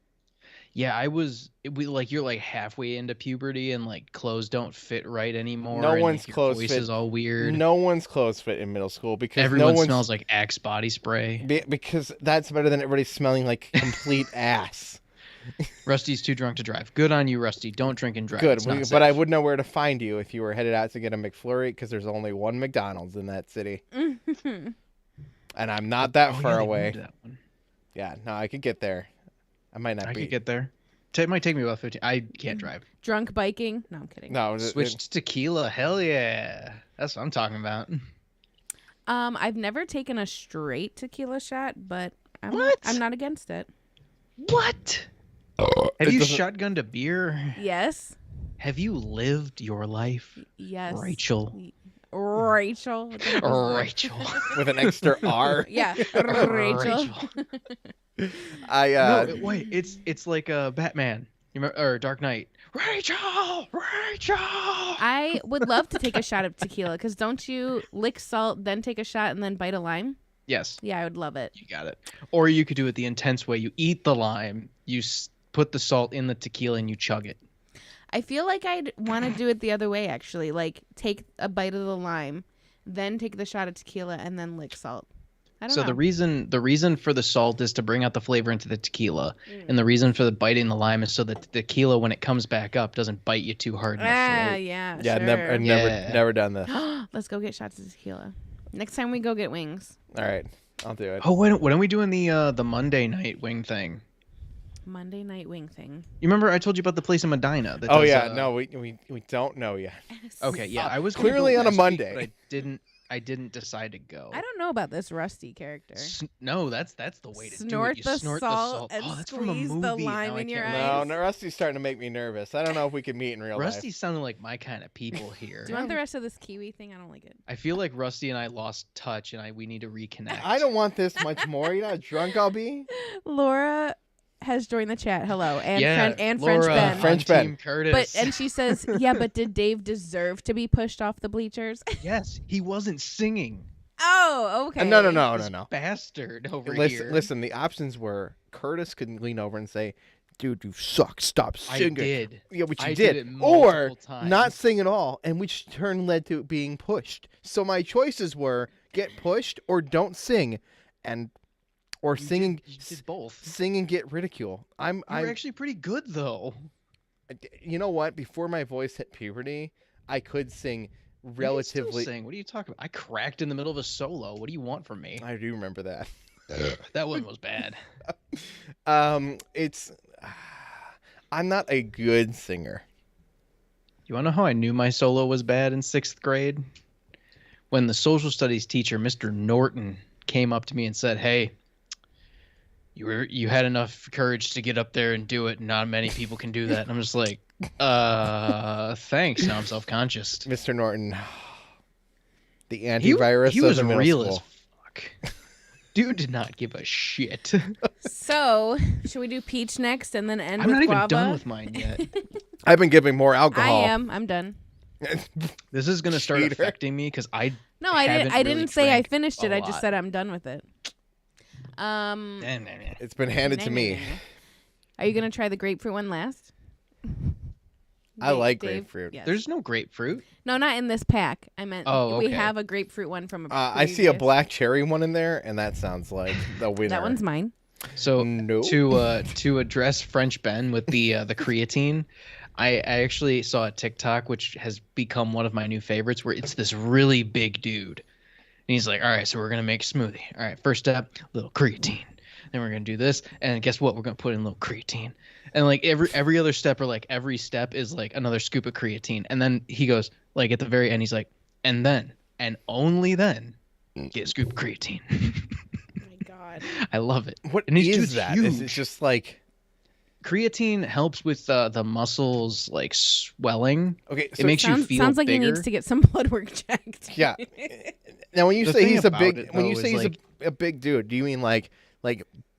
Yeah, you're like halfway into puberty and like clothes don't fit right anymore. No and, one's like, clothes voice fit. is all weird. No one's clothes fit in middle school because everyone smells like Axe body spray. Because that's better than everybody smelling like complete ass. Rusty's too drunk to drive. Good on you, Rusty. Don't drink and drive. Good, but I would know where to find you if you were headed out to get a McFlurry because there's only one McDonald's in that city. And I'm not that far away. That one. Yeah, no, I could get there. I could get there. It might take me about 15. I can't drive. Drunk biking? No, I'm kidding. No, Switch to tequila. Hell yeah. That's what I'm talking about. I've never taken a straight tequila shot, but I'm not against it. What? Have you shotgunned a beer? Yes. Have you lived your life? Yes. Rachel. Rachel. With an extra R. Yeah. Rachel. No, wait. It's like Batman. You remember, or Dark Knight. Rachel. I would love to take a shot of tequila because don't you lick salt, then take a shot, and then bite a lime? Yes. Yeah, I would love it. You got it. Or you could do it the intense way. You eat the lime, you put the salt in the tequila, and you chug it. I feel like I'd want to do it the other way, actually. Like, take a bite of the lime, then take the shot of tequila, and then lick salt. I don't know. The reason for the salt is to bring out the flavor into the tequila, and the reason for the biting the lime is so that the tequila, when it comes back up, doesn't bite you too hard. Yeah, sure. Never done this. Let's go get shots of tequila. Next time we go get wings. All right, I'll do it. Oh, when are we doing the Monday night wing thing? Monday night wing thing. You remember I told you about the place in Medina? That no, we don't know yet. Okay, yeah, I was clearly on a Monday. Week, but I didn't decide to go. I don't know about this Rusty character. No, that's the way to snort do it. You snort the salt and that's from a squeeze movie. the lime in your eyes. eyes. No, Rusty's starting to make me nervous. I don't know if we can meet in real life. Rusty's sounding like my kind of people here. Do you want the rest of this kiwi thing? I don't like it. I feel like Rusty and I lost touch, and we need to reconnect. I don't want this much more. You know how drunk I'll be? Laura has joined the chat. Hello. And Laura, French Ben. French Ben. Team Curtis. And she says, yeah, but did Dave deserve to be pushed off the bleachers? Yes, he wasn't singing. Oh, okay. No. Bastard over here. Listen, the options were Curtis could lean over and say, dude, you suck. Stop singing. I did. Yeah, which you did. Or times. not sing at all, and which turn led to being pushed. So my choices were get pushed or don't sing, or sing and you did both. Sing and get ridicule. I'm actually pretty good though. You know what? Before my voice hit puberty, I could sing relatively. Sing. What are you talking about? I cracked in the middle of a solo. What do you want from me? I do remember that. That one was bad. I'm not a good singer. You want to know how I knew my solo was bad in 6th grade? When the social studies teacher, Mr. Norton, came up to me and said, "Hey, you had enough courage to get up there and do it. Not many people can do that. And I'm just like, thanks. Now I'm self-conscious. Mr. Norton, the antivirus he was of the middle real school. as fuck. Dude did not give a shit. So, should we do peach next and then end I'm with not even guava? done with mine yet. I've been giving more alcohol. I am. I'm done. This is gonna start affecting me because I No, I didn't. I didn't say I finished it. I just lot. said I'm done with it. It's been handed to me. Are you gonna try the grapefruit one last? I like Dave? grapefruit. Yes. There's no grapefruit. No, not in this pack. I meant Oh, we okay. have a grapefruit one from a I see a previous- black cherry one in there, and that sounds like the winner. That one's mine. So Nope. to address French Ben with the creatine, I actually saw a TikTok which has become one of my new favorites, where it's this really big dude, and he's like, "All right, so we're gonna make a smoothie. All right, first step, little creatine. Then we're gonna do this, and guess what? We're gonna put in a little creatine." And like every other step, or like every step is like another scoop of creatine, and then he goes like at the very end, he's like, "And then, and only then, get a scoop of creatine." Oh my god. I love it. What And these is dudes that? Is it huge. just like Creatine helps with the muscles like swelling. okay? So It makes you feel Sounds like bigger. he needs to get some blood work checked. yeah. Now, when you The say thing he's a about big, it, when you though, say is, he's like- a big dude, do you mean like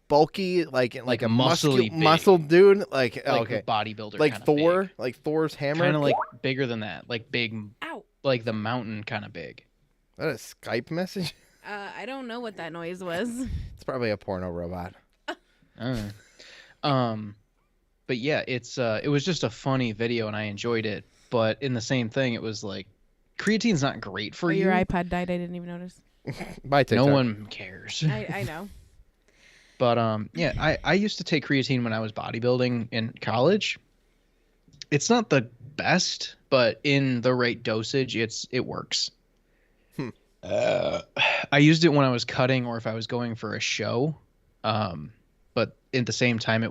bulky, like a muscly big. muscle dude, like like okay, a bodybuilder, like kinda Thor, big. like Thor's hammer? Kind of like bigger than that, like big, Ow. like the mountain kind of big. Is that a Skype message? I don't know what that noise was. It's probably a porno robot. But yeah, it was just a funny video and I enjoyed it. But in the same thing, it was like creatine's not great for Oh, you. your iPod died. I didn't even notice. Bye, TikTok. No one cares. I know. But yeah, I used to take creatine when I was bodybuilding in college. It's not the best, but in the right dosage, it works. I used it when I was cutting or if I was going for a show. But at the same time,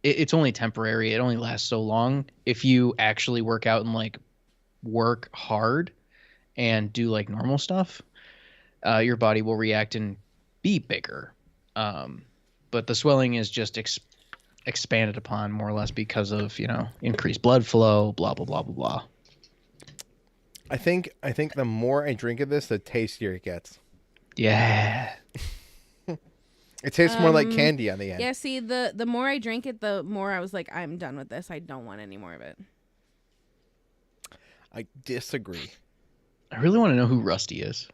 it's only temporary. It only lasts so long. If you actually work out and like work hard and do like normal stuff, your body will react and be bigger. But the swelling is just expanded upon more or less because of, increased blood flow, blah, blah, blah, blah, blah. I think the more I drink of this, the tastier it gets. Yeah. It tastes more like candy on the end. Yeah, see, the more I drank it, the more I was like, I'm done with this. I don't want any more of it. I disagree. I really want to know who Rusty is.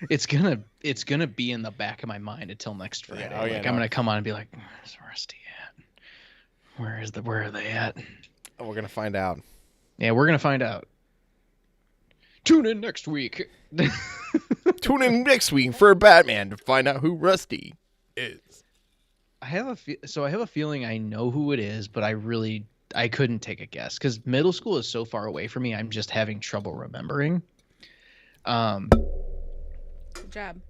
It's gonna be in the back of my mind until next Friday. Oh, yeah, I'm no. gonna come on and be like, "Where's Rusty at? Where are they at?" We're gonna find out. Yeah, we're gonna find out. Tune in next week. Tune in next week for Batman to find out who Rusty is. I have a feeling I know who it is, but I couldn't take a guess because middle school is so far away from me. I'm just having trouble remembering. Good job.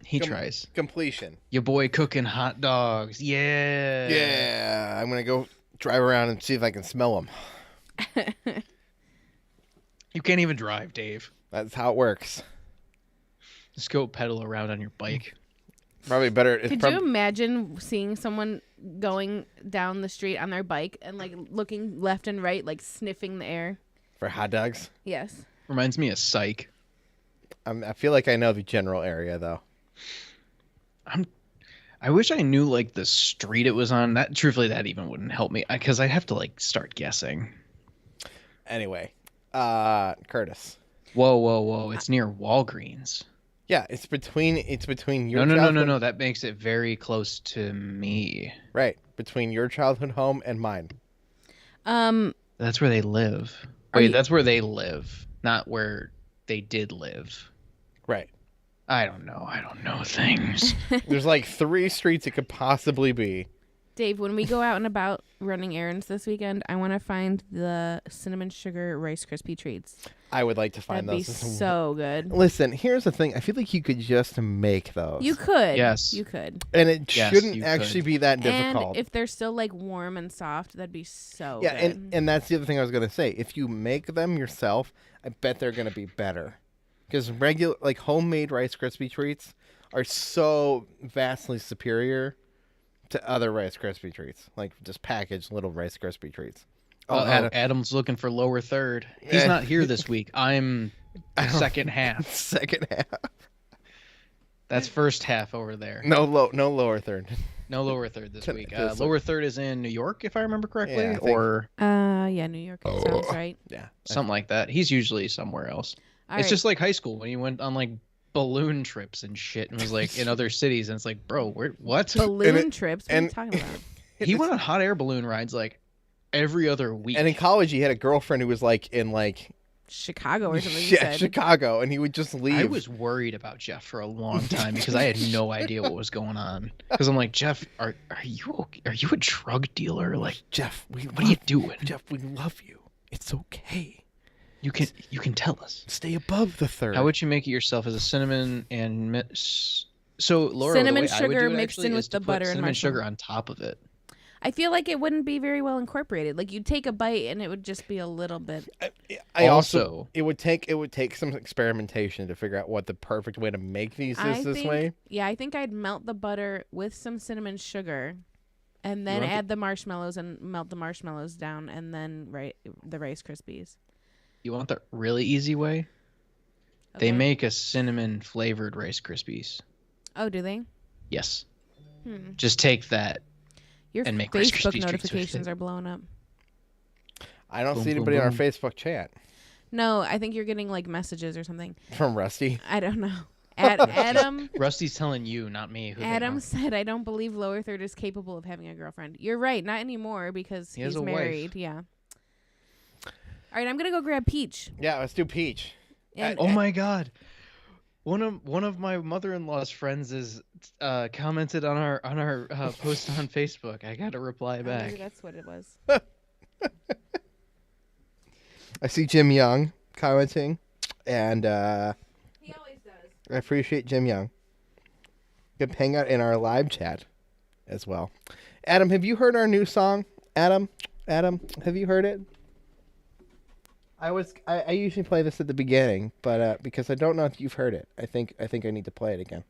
He tries. Completion. Your boy cooking hot dogs. Yeah. Yeah, I'm gonna go drive around and see if I can smell them. You can't even drive, Dave. That's how it works. Just go pedal around on your bike. Probably better. Could you imagine seeing someone going down the street on their bike and like looking left and right, like sniffing the air? for hot dogs? Yes. Reminds me of Psych. I feel like I know the general area though. I wish I knew like the street it was on. That truthfully, that even wouldn't help me because I'd have to like start guessing. Anyway, Curtis. Whoa! It's near Walgreens. Yeah, it's between your No. childhood- That makes it very close to me. Right, between your childhood home and mine. That's where they live. Are Wait, you- that's where they live, not where they did live. Right. I don't know things. There's like 3 streets it could possibly be. Dave, when we go out and about running errands this weekend, I want to find the cinnamon sugar Rice Krispie treats. I would like to find That'd be those. so good. Listen, here's the thing. I feel like you could just make those. You could. Yes. You could. And it Yes, shouldn't you actually could. be that difficult. And if they're still like warm and soft, that'd be so yeah, good. and that's the other thing I was going to say. If you make them yourself, I bet they're going to be better. Because regular, like homemade Rice Krispie treats are so vastly superior to other Rice Krispie treats, like just packaged little Rice Krispie treats. Oh, Adam's looking for lower third. He's not here this week. I'm second half. Second half. That's first half over there. No lower third. No lower third this week. Lower third is in New York, if I remember correctly, Yeah, or yeah, New York sounds right. Yeah, something like that. He's usually somewhere else. It's just like high school when you went on like balloon trips and shit, and was like in other cities, and it's like, bro, what? Balloon trips? What are you talking about? He went on hot air balloon rides like every other week. And in college, he had a girlfriend who was like in like Chicago or something. Yeah, Chicago, and he would just leave. I was worried about Jeff for a long time because I had no idea what was going on. Because I'm like, Jeff, are you okay? Are you a drug dealer? Like, Jeff, what are you doing? Jeff, we love you. It's okay. You can tell us. Stay above the third. How would you make it yourself as a cinnamon and so Laura? Cinnamon sugar mixed in with the butter and cinnamon marshmallow. sugar on top of it. I feel like it wouldn't be very well incorporated. Like you'd take a bite and it would just be a little bit. I also it would take some experimentation to figure out what the perfect way to make these is this way. Yeah, I think I'd melt the butter with some cinnamon sugar, and then add the marshmallows and melt the marshmallows down, and then the Rice Krispies. You want the really easy way? Okay. They make a cinnamon flavored Rice Krispies. Oh, do they? Yes. Just take that. Your and make Facebook notifications are blowing up. I don't see anybody on our Facebook chat. No, I think you're getting like messages or something. From Rusty? I don't know. Adam. Rusty's telling you, not me. Adam said, I don't believe lower third is capable of having a girlfriend. You're right. Not anymore because he's married. Wife. Yeah. All right, I'm going to go grab Peach. Yeah, let's do Peach. Oh, my God. One of my mother-in-law's friends is commented on our post on Facebook. I got to reply back. Maybe that's what it was. I see Jim Young commenting, and he always does. I appreciate Jim Young. Good hangout in our live chat as well. Adam, have you heard our new song? Adam, have you heard it? I usually play this at the beginning, but because I don't know if you've heard it, I think I need to play it again.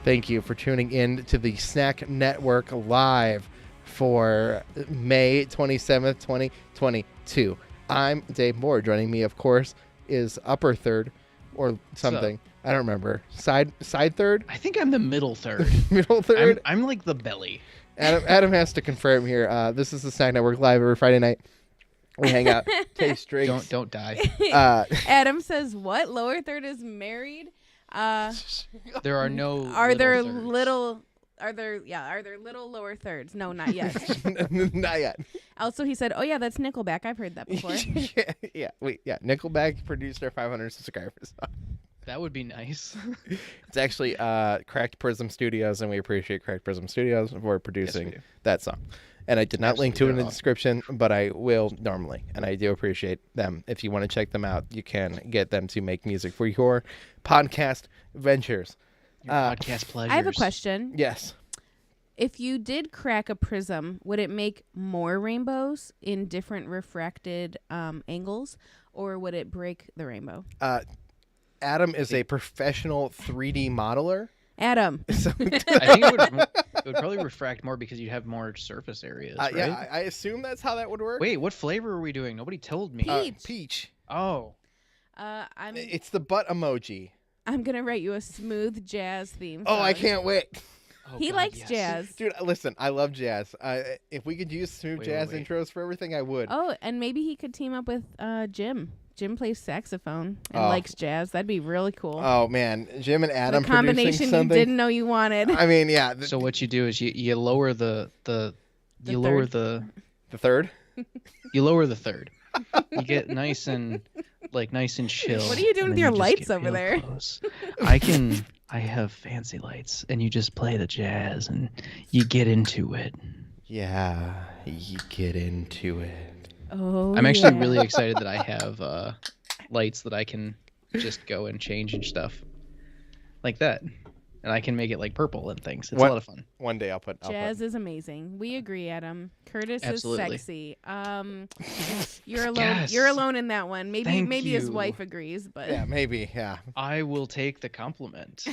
Thank you for tuning in to the Snack Network Live for May 27th, 2022. I'm Dave Moore. Joining me, of course, is upper third or something. I don't remember. Side third? I think I'm the middle third. Middle third? I'm like the belly. Adam has to confirm here. This is the Snack Network Live every Friday night. We hang out, taste drinks. Don't die. Adam says, what? Lower third is married? There are no. Are there little lower thirds? No, not yet. Not yet. Also, he said, "Oh yeah, that's Nickelback. I've heard that before." yeah. Nickelback produced our 500 subscribers. That would be nice. It's actually Cracked Prism Studios, and we appreciate Cracked Prism Studios for producing that song. And I did not link to it in the description, but I will normally. And I do appreciate them. If you want to check them out, you can get them to make music for your podcast ventures. Your podcast pleasures. I have a question. Yes. If you did crack a prism, would it make more rainbows in different refracted angles, or would it break the rainbow? Adam is a professional 3D modeler. Adam. I think it would probably refract more because you'd have more surface areas, right? Yeah, I assume that's how that would work. Wait, what flavor are we doing? Nobody told me. Peach. Oh. It's the butt emoji. I'm going to write you a smooth jazz theme song. Oh, I can't wait. He likes jazz. Dude, listen, I love jazz. If we could use smooth jazz intros for everything, I would. Oh, and maybe he could team up with Jim. Jim plays saxophone and likes jazz. That'd be really cool. Oh, man. Jim and Adam the combination you didn't know you wanted. I mean, yeah. So what you do is you lower the lower the third? You lower the third. You get nice and chill. What are you doing with your lights over there? I have fancy lights, and you just play the jazz, and you get into it. Yeah, you get into it. Oh, I'm actually really excited that I have lights that I can just go and change and stuff like that. and I can make it like purple and things. It's a lot of fun. One day I'll Jazz is amazing. We agree, Adam. Curtis Absolutely. is sexy. You're alone. Yes. You're alone in that one. Maybe Thank his you. wife agrees, but Yeah, maybe. Yeah. I will take the compliment.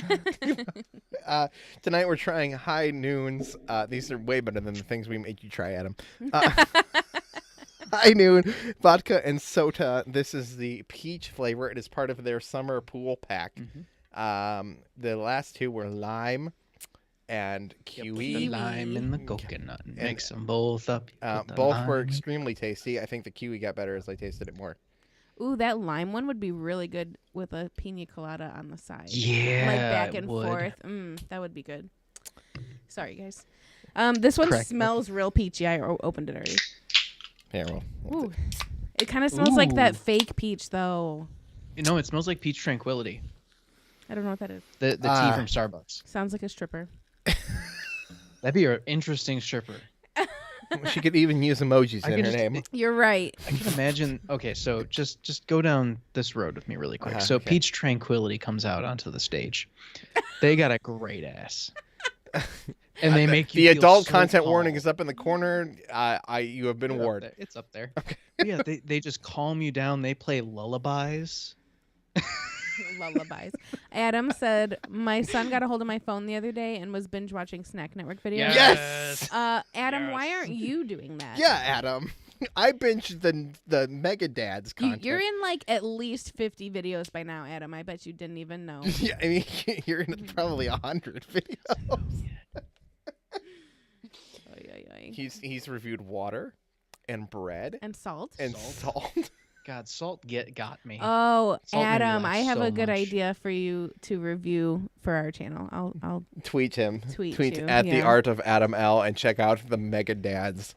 Tonight we're trying high noons. These are way better than the things we make you try, Adam. High noon vodka and soda. This is the peach flavor. It is part of their summer pool pack. The last two were lime and kiwi. The lime and the coconut. Mix them both up. Both were extremely tasty. I think the kiwi got better as I tasted it more. ooh, that lime one would be really good with a pina colada on the side. Yeah, like back and forth. That would be good. Sorry, guys. This one smells real peachy. I opened it already. Yeah, well. Ooh. It kind of smells like that fake peach, though. No, it smells like peach tranquility. I don't know what that is. The tea from Starbucks. Sounds like a stripper. That'd be an interesting stripper. She could even use emojis in her name. You're right. I can imagine. Okay, so just go down this road with me really quick. So okay. Peach Tranquility comes out onto the stage. They got a great ass. And they make you the feel adult so content calm. warning is up in the corner. You have been warned. It's up there. Yeah, they just calm you down. They play lullabies. Lullabies. Adam said, my son got a hold of my phone the other day and was binge watching Snack Network videos. Yes. Adam, why aren't you doing that? Yeah, Adam. I binged the Mega Dads content. You're in like at least 50 videos by now, Adam. I bet you didn't even know. Yeah, I mean, you're in probably 100 videos. He's reviewed water and bread and salt. and salt. God, salt got me. Oh, Salt made me Adam, laugh I have so a good much. idea for you to review for our channel. I'll Tweet him. Tweet you, at the yeah. Art of Adam L and check out the Mega Dads,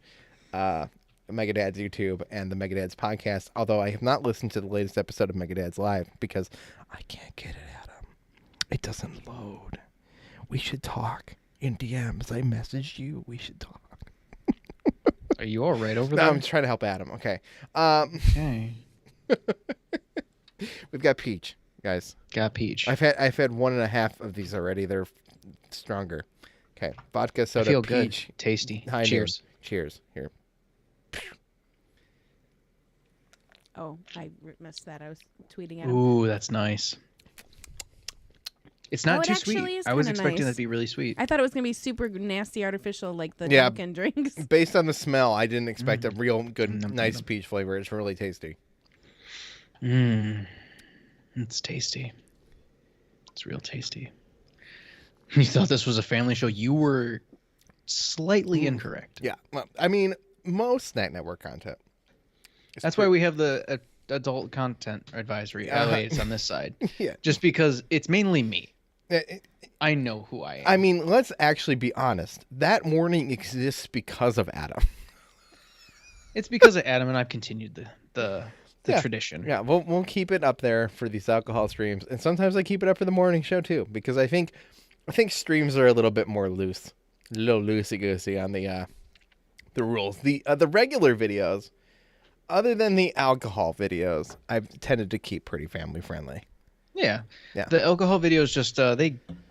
Mega Dads YouTube and the Mega Dads podcast. Although I have not listened to the latest episode of Mega Dads Live because I can't get it, Adam. It doesn't load. We should talk in DMs. I messaged you. We should talk. Are you all right over No, there? I'm trying to help Adam. Okay. Okay. We've got peach, guys. Got peach. I've had 1.5 of these already. They're stronger. Okay, vodka, soda, I feel peach, good. Tasty. high noon. Cheers. Cheers. Here. Oh, I missed that. I was tweeting at him. Ooh, that's nice. It's not Oh, it too actually sweet. is I was kinda expecting that nice. to be really sweet. I thought it was gonna be super nasty, artificial, like the Yeah. Dunkin' drinks. Based on the smell, I didn't expect a real good, Mm. nice peach flavor. It's really tasty. It's tasty. It's real tasty. You thought this was a family show. You were slightly incorrect. Yeah. Well, I mean, most Snack Network content. That's why we have the adult content advisory. Uh-huh. It's on this side. Yeah. Just because it's mainly me. It- I know who I am. I mean, let's actually be honest. That warning exists because of Adam. It's because of Adam and I've continued the Yeah. tradition. Yeah, we'll keep it up there for these alcohol streams, and sometimes I keep it up for the morning show too, because I think streams are a little bit more loose, a little loosey goosey on the rules. The regular videos, other than the alcohol videos, I've tended to keep pretty family friendly. Yeah. Yeah. The alcohol videos just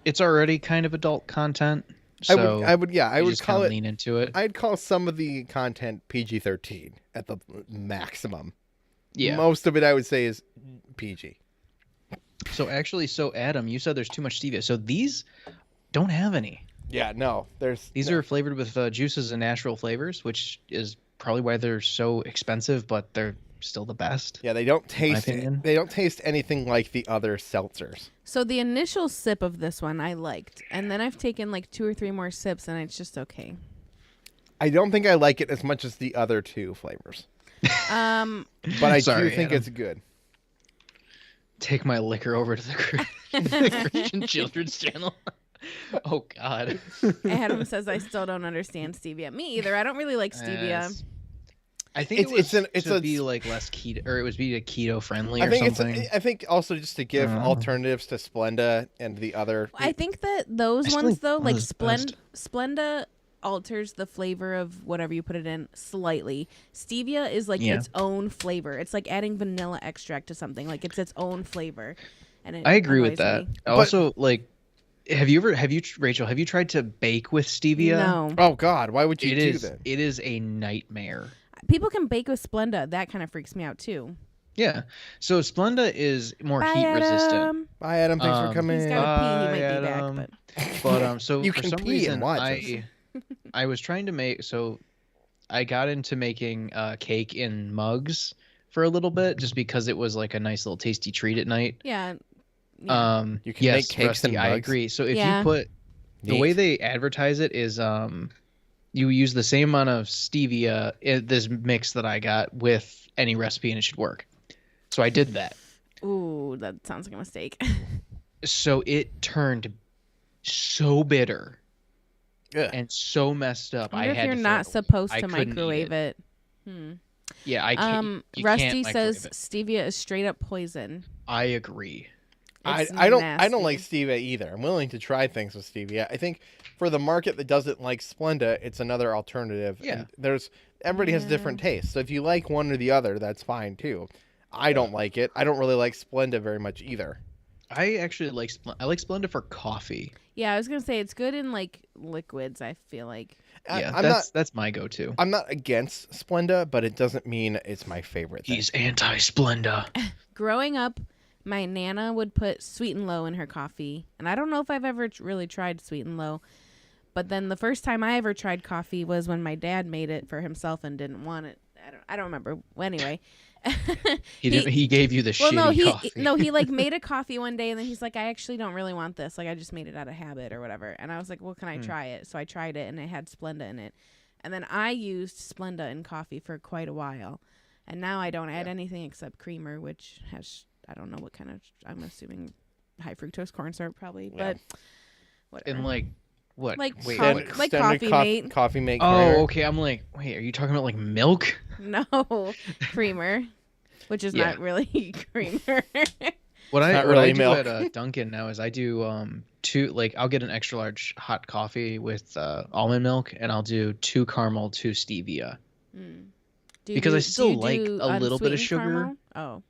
it's already kind of adult content. So I would you would just call kinda it. lean into it. I'd call some of the content PG-13 at the maximum. Yeah. Most of it I would say is PG. So Adam, you said there's too much stevia. So these don't have any. Yeah, no, These are flavored with juices and natural flavors, which is probably why they're so expensive, but they're still the best. Yeah, they don't taste. opinion. They don't taste anything like the other seltzers. So the initial sip of this one I liked, and then I've taken like 2 or 3 more sips, and it's just okay. I don't think I like it as much as the other two flavors, but I Sorry, do think Adam. it's good. Take my liquor over to the Christian Children's Channel. Oh God. Adam says I still don't understand stevia. Me either. I don't really like stevia. I think It's to a- be like less keto, or it was be keto friendly I or think something. I think also just to give alternatives to Splenda and the other. I think that those I still ones think though, like Splenda's best. Splenda alters the flavor of whatever you put it in slightly. Stevia is like Yeah. its own flavor. It's like adding vanilla extract to something. Like it's its own flavor. And it I agree with annoys that. me. Also, like Rachel, have you tried to bake with stevia? No. Oh God, why would you do that? It is a nightmare. People can bake with Splenda. That kind of freaks me out too. Yeah. So Splenda is more Bye, heat Adam. resistant. Bye, Adam. Thanks for coming. He's in. got to pee. He might Bye, be Adam. back, But so You for can some pee reason and watch us. I was trying to make I got into making cake in mugs for a little bit just because it was like a nice little tasty treat at night. Yeah. You can yes, make cakes Rusty, in I mugs. agree. So if Yeah. you put the Neat. way they advertise it is you use the same amount of stevia in this mix that I got with any recipe and it should work. So I did that. Ooh, that sounds like a mistake. So it turned so bitter Ugh. and so messed up. I wonder if had you're to not throw it. supposed I to couldn't eat microwave it. it. Yeah, I can't. You Rusty can't says microwave it. stevia is straight up poison. I agree. I It's don't nasty. like stevia either. I'm willing to try things with stevia. I think for the market that doesn't like Splenda, it's another alternative. Yeah. And everybody has different tastes. So if you like one or the other, that's fine too. I don't like it. I don't really like Splenda very much either. I actually like Splenda for coffee. Yeah, I was gonna say it's good in like liquids. I feel like. That's my go-to. I'm not against Splenda, but it doesn't mean it's my favorite thing. He's anti-Splenda. Growing up, my nana would put Sweet and Low in her coffee, and I don't know if I've ever really tried Sweet and Low. But then the first time I ever tried coffee was when my dad made it for himself and didn't want it. I don't remember. Well, anyway. He gave you the shitty coffee. He like made a coffee one day and then he's like, I actually don't really want this. Like I just made it out of habit or whatever. And I was like, well, can I try it? So I tried it and it had Splenda in it. And then I used Splenda in coffee for quite a while. And now I don't add anything except creamer, which has, I don't know what kind of, I'm assuming high fructose corn syrup probably, but whatever. And like what? Like Wait, co- what? like Standard Coffee Mate. Coffee Mate. Oh, grater. okay. I'm like, wait, are you talking about like milk? No, creamer, which is Yeah. not really creamer. What I really do milk. at Dunkin' now is I do I'll get an extra large hot coffee with almond milk and I'll do 2 caramel, 2 stevia. Because I still like a little bit of unsweetened sugar. caramel? Oh.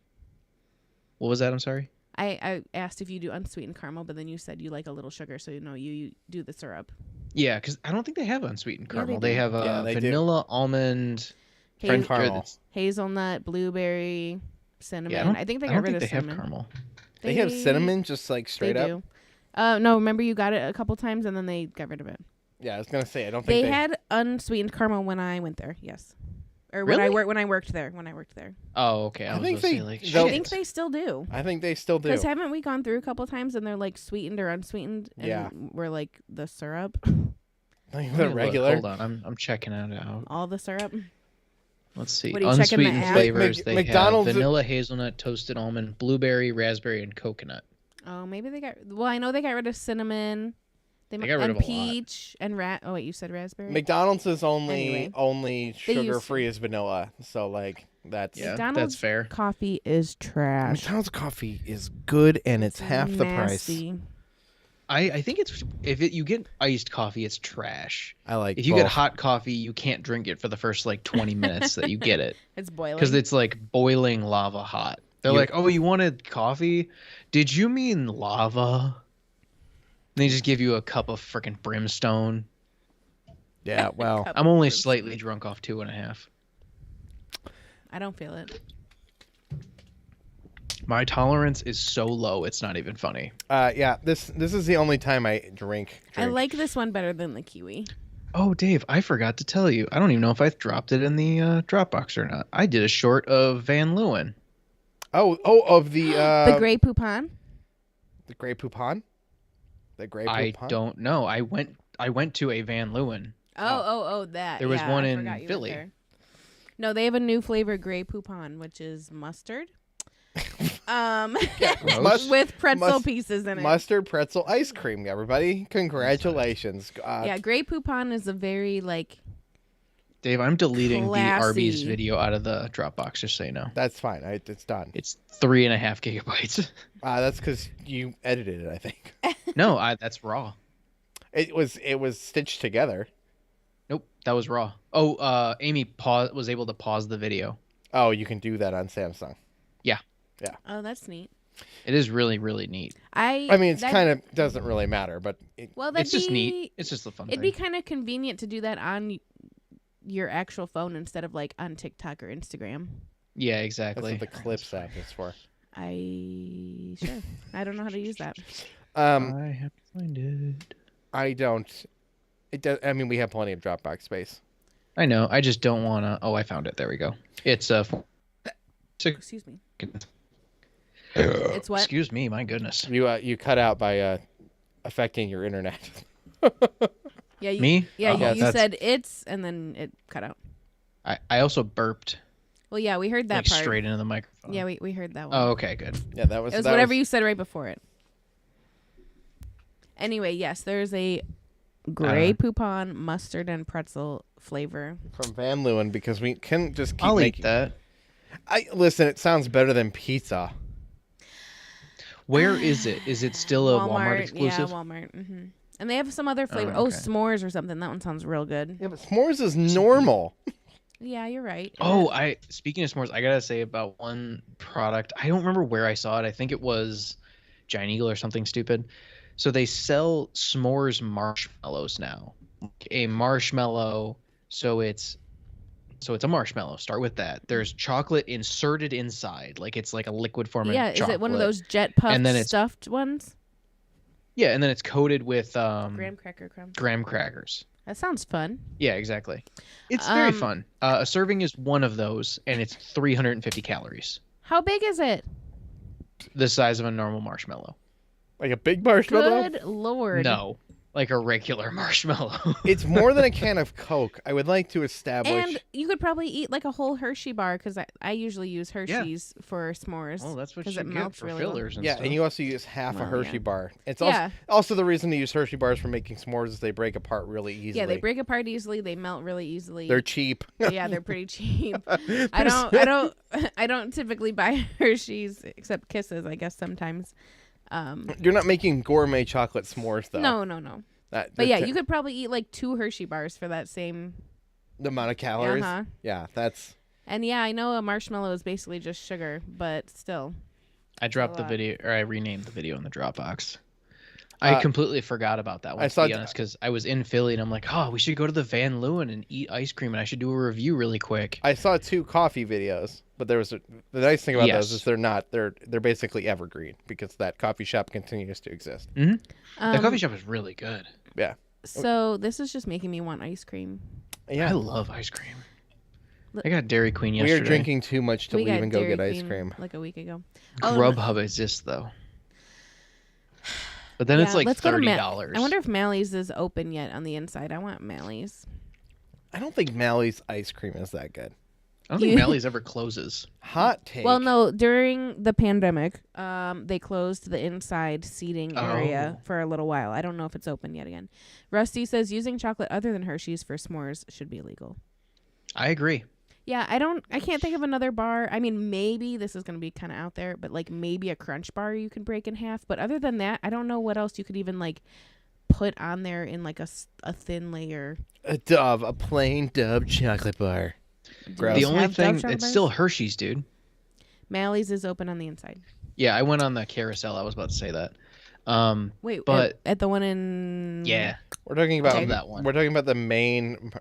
What was that? I'm sorry. I asked if you do unsweetened caramel, but then you said you like a little sugar, so you do the syrup. Yeah, because I don't think they have unsweetened Yeah, they caramel. do. They have Yeah, they do. vanilla, almond, Hazel- caramel. Hazelnut, blueberry, cinnamon. Yeah, I think they I got don't rid think of they have cinnamon. caramel. They have cinnamon just like straight they up. do. No, remember you got it a couple times and then they got rid of it. Yeah, I was gonna say I don't They think had unsweetened caramel when I went there. Yes. Or when I Really? worked there. Oh, okay. I was think gonna they- say, like, they'll- I shit. think they still do. I think they still do. Because haven't we gone through a couple times and they're like sweetened or unsweetened? And Yeah. we're like the syrup, Like Let me the look. regular. Hold on, I'm checking it out. all the syrup. Let's see. What are you checking the Unsweetened app? flavors. They McDonald's- have vanilla, hazelnut, toasted almond, blueberry, raspberry, and coconut. Oh, maybe they got. Well, I know they got rid of cinnamon. They mi- got rid and of a lot. peach and Oh wait, you said raspberry. McDonald's is Anyway. only They sugar use- free as vanilla. So like that's Yeah, McDonald's that's fair. coffee is trash. McDonald's coffee is good and it's half the price. Nasty. I think it's you get iced coffee, it's trash. I like If you both. get hot coffee, you can't drink it for the first like 20 minutes that you get it It's boiling. because it's like boiling lava hot. They're You- like, "Oh, you wanted coffee? Did you mean lava?" And they just give you a cup of freaking brimstone. Yeah, well, Cup I'm of only brimstone. slightly drunk off 2.5. I don't feel it. My tolerance is so low, it's not even funny. yeah. This is the only time I drink. I like this one better than the kiwi. Oh, Dave, I forgot to tell you. I don't even know if I dropped it in the Dropbox or not. I did a short of Van Leeuwen. Of the The Grey Poupon. the Grey Poupon. The Grey I Poupon. don't know. I went to a Van Leeuwen. Oh, that. There was yeah, one I in forgot you went Philly. there. No, they have a new flavor, Grey Poupon, which is mustard. Gross. With pretzel Must- pieces in it. Mustard pretzel ice cream, everybody! Congratulations. Yeah, Grey Poupon is a very like. Dave, I'm deleting the Arby's Classy. video out of the Dropbox, just so you know. That's fine. It's done. It's 3.5 gigabytes. That's because you edited it. I think No, that's raw. it was stitched together. Nope, that was raw. Oh, Amy was able to pause the video. Oh, you can do that on Samsung. Yeah. Oh, that's neat. It is really, really neat. I mean, it's kind of doesn't really matter, but it's just neat. It's just a fun thing. It'd be kind of convenient to do that on your actual phone instead of like on TikTok or Instagram. Yeah, exactly. That's what the Clips app is for. Sure. I don't know how to use that. I have to find it. I don't. It does. I mean, we have plenty of Dropbox space. I know. I just don't want to. Oh, I found it. There we go. It's Excuse me. It's what? Excuse me. My goodness. You cut out by affecting your internet. Yeah. Me? Yeah. You said it's, and then it cut out. I also burped. Well, yeah, we heard that like part. Straight into the microphone. Yeah, we heard that one. Oh, okay, good. Yeah, that was. It was whatever you said right before it. Anyway, yes, there's a Grey Poupon mustard and pretzel flavor from Van Leeuwen because we can just keep I'll making eat that. Listen, it sounds better than pizza. Where is it? Is it still a Walmart exclusive? Yeah, Walmart. Mm-hmm. And they have some other flavor. Oh, okay. S'mores or something. That one sounds real good. Yeah, but s'mores is normal. Yeah, you're right. Speaking of s'mores, I gotta say about one product. I don't remember where I saw it. I think it was Giant Eagle or something stupid. So they sell s'mores marshmallows now. Like a marshmallow. So it's a marshmallow. Start with that. There's chocolate inserted inside, like it's like a liquid form of chocolate. Yeah, is it one of those jet puffed stuffed ones? Yeah, and then it's coated with graham cracker crumbs. Graham crackers. That sounds fun. Yeah, exactly. It's very fun. A serving is one of those, and it's 350 calories. How big is it? The size of a normal marshmallow. Like a big marshmallow? Good Lord. No, like a regular marshmallow. It's more than a can of Coke. I would like to establish. And you could probably eat like a whole Hershey bar because I usually use Hershey's for s'mores. Oh, that's what you it get melts for really fillers and yeah, stuff. and you also use half a Hershey bar. It's Yeah. also the reason to use Hershey bars for making s'mores is they break apart really easily. Yeah, they break apart easily. They melt really easily. They're cheap. Yeah, they're pretty cheap. I don't typically buy Hershey's except Kisses, I guess sometimes. You're not making gourmet chocolate s'mores though. No. But yeah, you could probably eat like 2 Hershey bars for that same the amount of calories. Uh-huh. Yeah, that's. And yeah, I know a marshmallow is basically just sugar, but still. I dropped the video, or I renamed the video in the Dropbox. I completely forgot about that one, to be honest, because I was in Philly and I'm like, oh, we should go to the Van Leeuwen and eat ice cream, and I should do a review really quick. I saw 2 coffee videos, but the nice thing about those is they're basically evergreen because that coffee shop continues to exist. Mm-hmm. The coffee shop is really good. Yeah. So this is just making me want ice cream. Yeah. I love ice cream. I got Dairy Queen yesterday. We are drinking too much to leave and go get ice cream. Like a week ago. Grubhub exists though. But then it's like $30. I wonder if Mally's is open yet on the inside. I want Mally's. I don't think Mally's ice cream is that good. I don't think Mally's ever closes. Hot take. Well, no, during the pandemic, they closed the inside seating area for a little while. I don't know if it's open yet again. Rusty says using chocolate other than Hershey's for s'mores should be illegal. I agree. Yeah, I can't think of another bar. I mean, maybe this is going to be kind of out there, but like maybe a Crunch bar you can break in half. But other than that, I don't know what else you could even like put on there in like a thin layer. A plain Dove chocolate bar. Gross. The only thing, it's still Hershey's, dude. Mally's is open on the inside. Yeah, I went on the carousel. I was about to say that. Wait, but at the one in... Yeah. We're talking about that one. We're talking about the main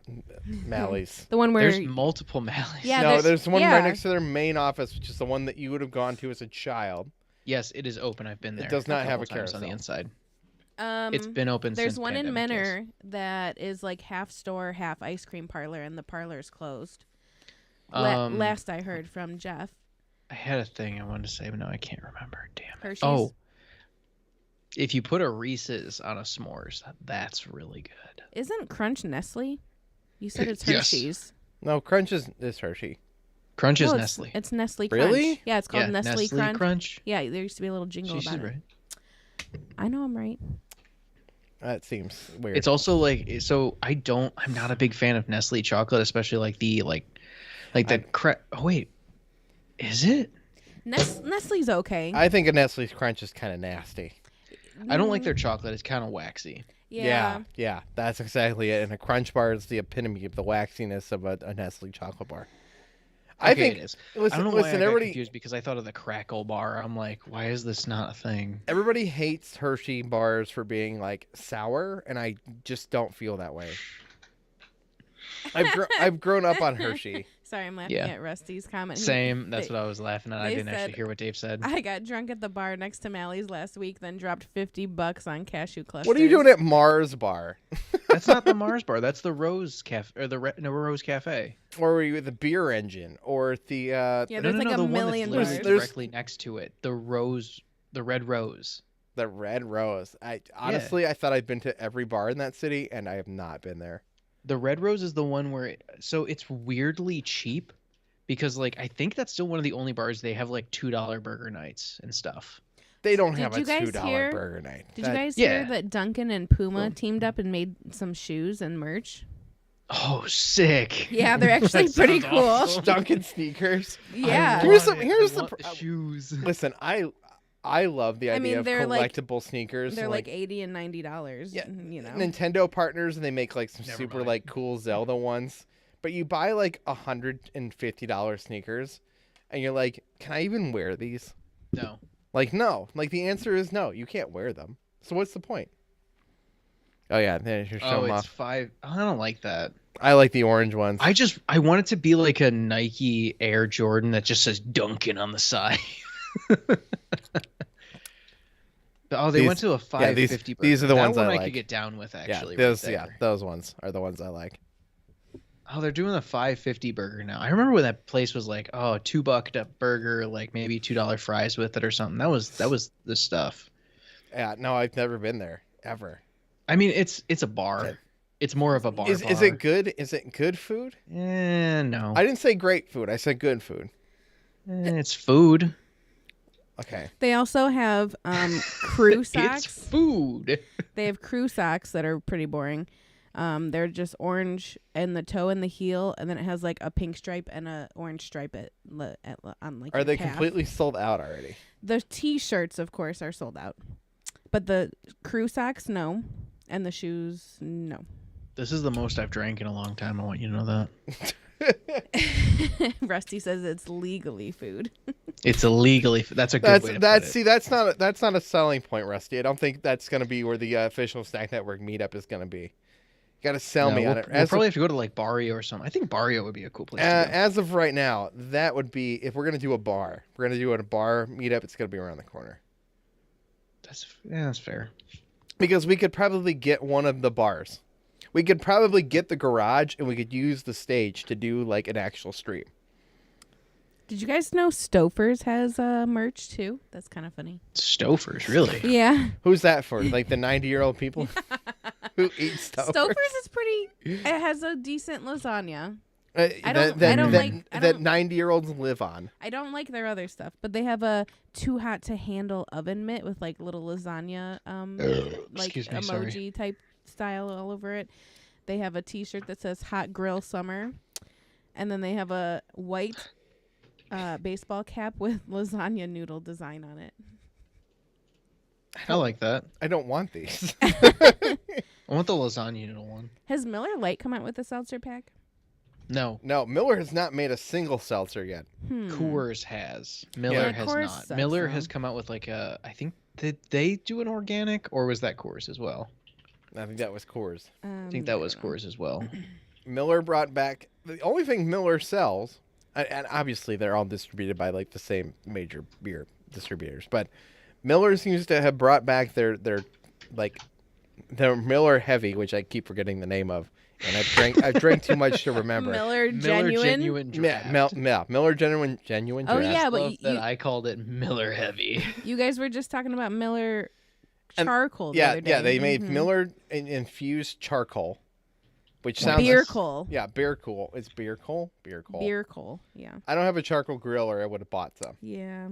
Mally's. The one where... There's multiple Mally's. Yeah, no, there's one right next to their main office, which is the one that you would have gone to as a child. Yes, it is open. I've been there. It does not have a carousel on the inside. It's been been open There's since one in pandemic, Menor that is like half store, half ice cream parlor, and the parlor is closed. Last I heard from Jeff. I had a thing I wanted to say, but no, I can't remember. Damn it. Hershey's? Oh. If you put a Reese's on a s'mores, that's really good. Isn't Crunch Nestle? You said it's Yes. Hershey's. No, Crunch is Hershey. Crunch is No, Nestle. It's Nestle Crunch. Really? Yeah, it's called Nestle Crunch. Yeah, there used to be a little jingle She's about it. right. I know I'm right. That seems weird. It's also like, so I'm not a big fan of Nestle chocolate, especially like the oh wait, is it? Nestle's okay. I think a Nestle's Crunch is kind of nasty. I don't like their chocolate. It's kind of waxy. Yeah. Yeah, that's exactly it. And a Crunch bar is the epitome of the waxiness of a Nestle chocolate bar. I think it is. Listen, I don't know listen, why I got everybody, confused because I thought of the Crackle bar. I'm like, why is this not a thing? everybody hates Hershey bars for being like sour, and I just don't feel that way. I've grown up on Hershey. Sorry, I'm laughing at Rusty's comment. Same. That's what I was laughing at. I didn't said, actually hear what Dave said. I got drunk at the bar next to Mally's last week, then dropped $50 on cashew clusters. What are you doing at Mars Bar? That's not the Mars bar. That's the Rose Cafe or the Rose Cafe. Or were you at the Beer Engine or the? Yeah, there's like a the million one that's bars. directly next to it. The Red Rose. The Red Rose. I honestly, I thought I'd been to every bar in that city, and I have not been there. The Red Rose is the one where it's weirdly cheap because like I think that's still one of the only bars they have like $2 burger nights and stuff. They don't have a $2 $2 burger night. Did you guys hear that Duncan and Puma teamed up and made some shoes and merch? Oh, sick! Yeah, they're actually pretty cool. Awesome. Duncan sneakers. Yeah. Here's the shoes. Listen, I love the idea of collectible sneakers. They're like $80 and $90. Yeah, you know. Nintendo partners, and they make like some super like cool Zelda ones. But you buy like $150 sneakers, and you're like, can I even wear these? No. No. Like the answer is no. You can't wear them. So what's the point? Oh yeah, you're showing it's off. 5. I don't like that. I like the orange ones. I want it to be like a Nike Air Jordan that just says Duncan on the side. They went to a 550. These are the ones I like. could get down with actually. Those ones are the ones I like. Oh, they're doing a 550 burger now. I remember when that place was like, oh, $2 burger, like maybe $2 fries with it or something. That was the stuff. Yeah, no, I've never been there ever. I mean, it's a bar. It's more of a bar. Is it good? Is it good food? No. I didn't say great food. I said good food. It's food. Okay. They also have crew socks. It's food. They have crew socks that are pretty boring. They're just orange in the toe and the heel, and then it has like a pink stripe and a orange stripe on like. Are they calf. completely sold out already? The T-shirts, of course, are sold out, but the crew socks, no, and the shoes, no. This is the most I've drank in a long time. I want you to know that. Rusty says it's legally food. It's illegally. That's a good way to put it. See, that's not a selling point, Rusty. I don't think that's going to be where the official Snack Network meetup is going to be. You got to sell me on it. We'll probably have to go to like Barrio or something. I think Barrio would be a cool place to go. As of right now, that would be if we're going to do a bar. If we're going to do a bar meetup. It's going to be around the corner. That's fair. Because we could probably get one of the bars. We could probably get the garage, and we could use the stage to do like an actual stream. Did you guys know Stouffer's has merch too? That's kind of funny. Stouffer's, really? Yeah. Who's that for? Like the 90-year-old people who eat Stouffer's? Stouffer's is pretty. It has a decent lasagna. That 90-year-olds live on. I don't like their other stuff, but they have a too hot to handle oven mitt with like little lasagna like emoji type style all over it. They have a T-shirt that says Hot Grill Summer, and then they have a white baseball cap with lasagna noodle design on it. I like that. I don't want these. I want the lasagna noodle one. Has Miller Lite come out with a seltzer pack? No, Miller has not made a single seltzer yet. Coors has. Miller has Coors not. Miller has come out with like I think, did they do an organic, or was that Coors as well? I think that was Coors. I think that was Coors as well. Miller brought back the only thing Miller sells, and obviously they're all distributed by like the same major beer distributors, but Miller seems to have brought back their Miller Heavy, which I keep forgetting the name of. And I've drank too much to remember. Miller Genuine Draft. Miller Genuine Draft. Oh yeah, but I called it Miller Heavy. You guys were just talking about Miller charcoal. Yeah, they made Miller infused charcoal, which sounds beer coal. Yeah, beer coal. It's beer coal. Beer coal. Yeah. I don't have a charcoal grill, or I would have bought some. Yeah.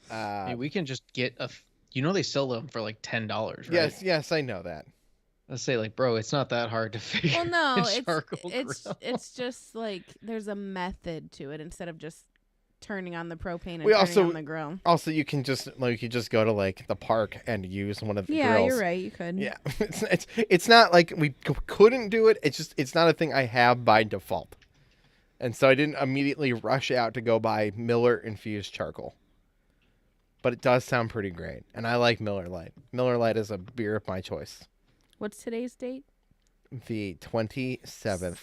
Hey, we can just get they sell them for like $10, right? Yes, I know that. Let's say, like, bro, it's not that hard to figure. Well, no, it's just like there's a method to it instead of just turning on the propane and turning on the grill. Also, you can just go to like the park and use one of the grills. Yeah, you're right. You could. Yeah, it's not like we couldn't do it. It's not a thing I have by default. And so I didn't immediately rush out to go buy Miller infused charcoal. But it does sound pretty great. And I like Miller Lite. Miller Lite is a beer of my choice. What's today's date? The 27th.